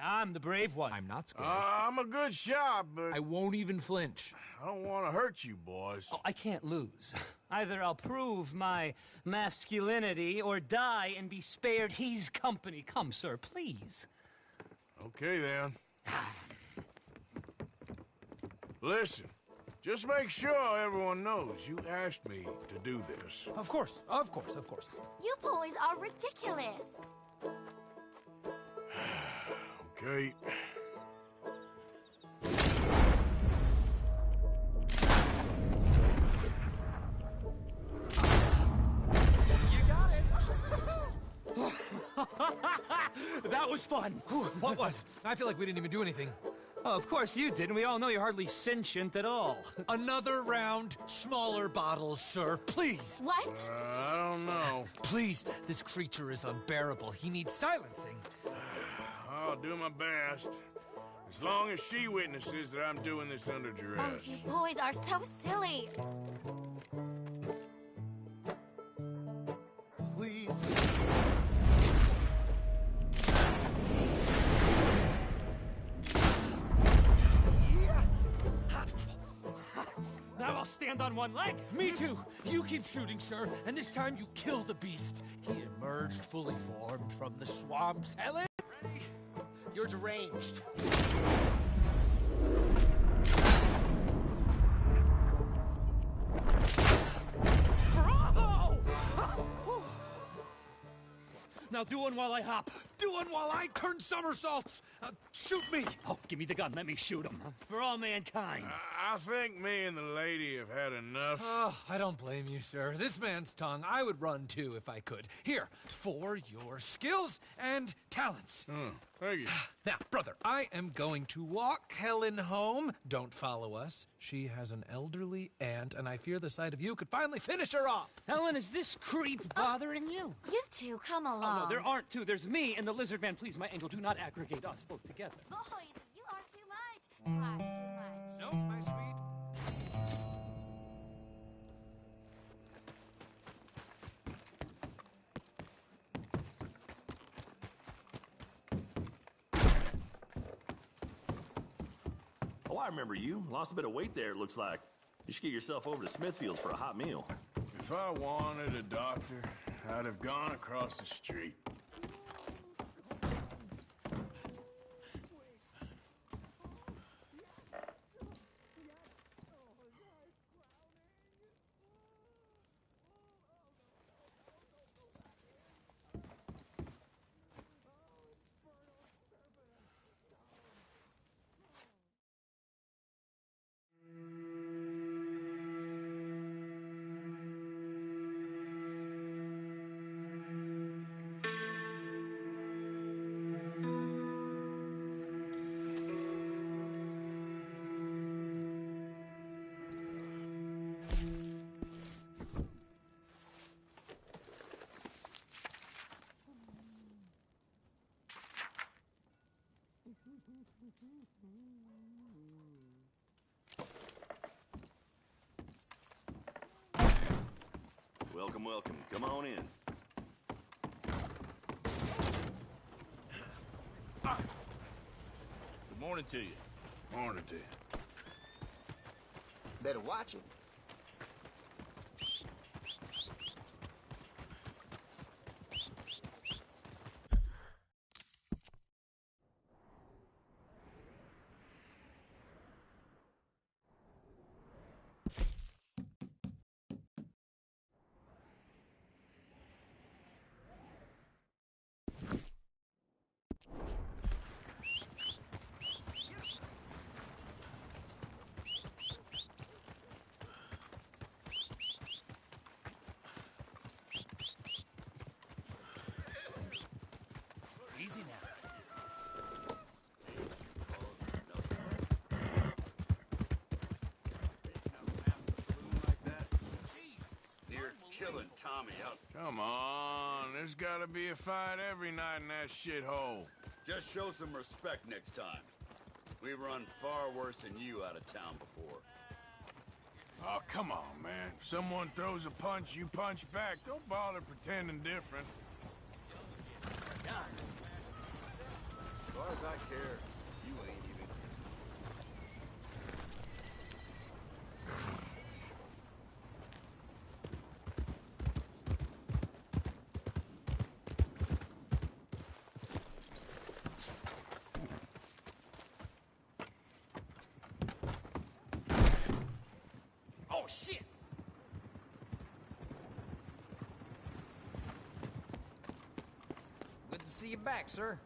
I'm the brave one. I'm not scared. I'm a good shot, but I won't even flinch. I don't want to hurt you, boys. Oh, I can't lose. Either I'll prove my masculinity or die and be spared his company. Come, sir, please. Okay, then. Listen, Just make sure everyone knows you asked me to do this. Of course, of course, of course. You boys are ridiculous. Okay. You got it! That was fun. What was? I feel like we didn't even do anything. Oh, of course you didn't. We all know you're hardly sentient at all. Another round, smaller bottles, sir. Please. What? I don't know. Please, this creature is unbearable. He needs silencing. I'll do my best. As long as she witnesses that I'm doing this under Oh, duress. you boys are so silly. Please. Now I'll stand on one leg. Me too. You keep shooting, sir, and this time you kill the beast. He emerged fully formed from the swamps. Helen? Ready? You're deranged. Bravo! Now do one while I hop. Do one while I turn somersaults. Shoot me. Oh, give me the gun. Let me shoot him. For all mankind. I think me and the lady have had enough. Oh, I don't blame you, sir. This man's tongue, I would run too if I could. Here, for your skills and talents. Thank you. Now, brother, I am going to walk Helen home. Don't follow us. She has an elderly aunt, and I fear the sight of you could finally finish her off. Helen, is this creep bothering you? You two, come along. Oh, no, there aren't two. There's me and the lizard man. Please, my angel, do not aggregate us both together. Boys, you are too much. You are too much. No, my sweet. Oh, I remember you. Lost a bit of weight there, it looks like. You should get yourself over to Smithfield's for a hot meal. If I wanted a doctor, I'd have gone across the street. Welcome, welcome. Come on in. Good morning to you. Morning to you. Better watch it. Easy now. Near killing Tommy out. Come on, there's gotta be a fight every night in that shithole. Just show some respect next time. We've run far worse than you out of town before. Oh, come on, man. Someone throws a punch, you punch back. Don't bother pretending different. As far as I care, you ain't even. to see you back, sir.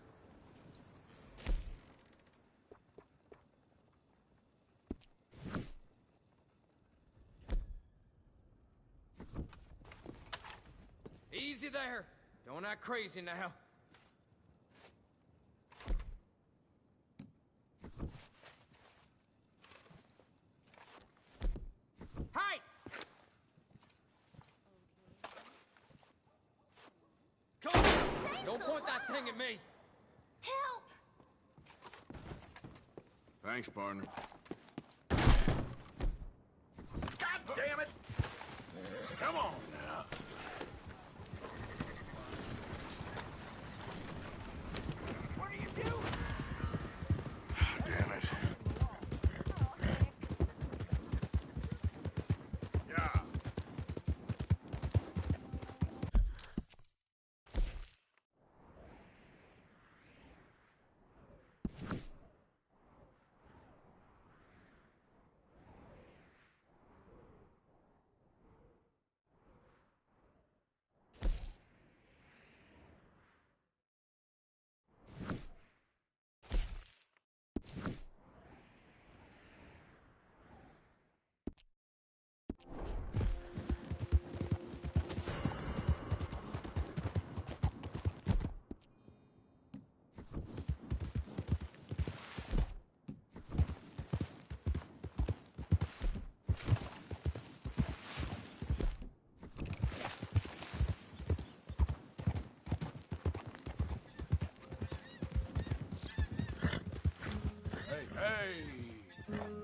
Easy there. Don't act crazy now. Hey! Come on! Don't point that thing at me! Help! Thanks, partner. God damn it! Come on now. What are you doing? Damn it. Yeah. Hey, hey!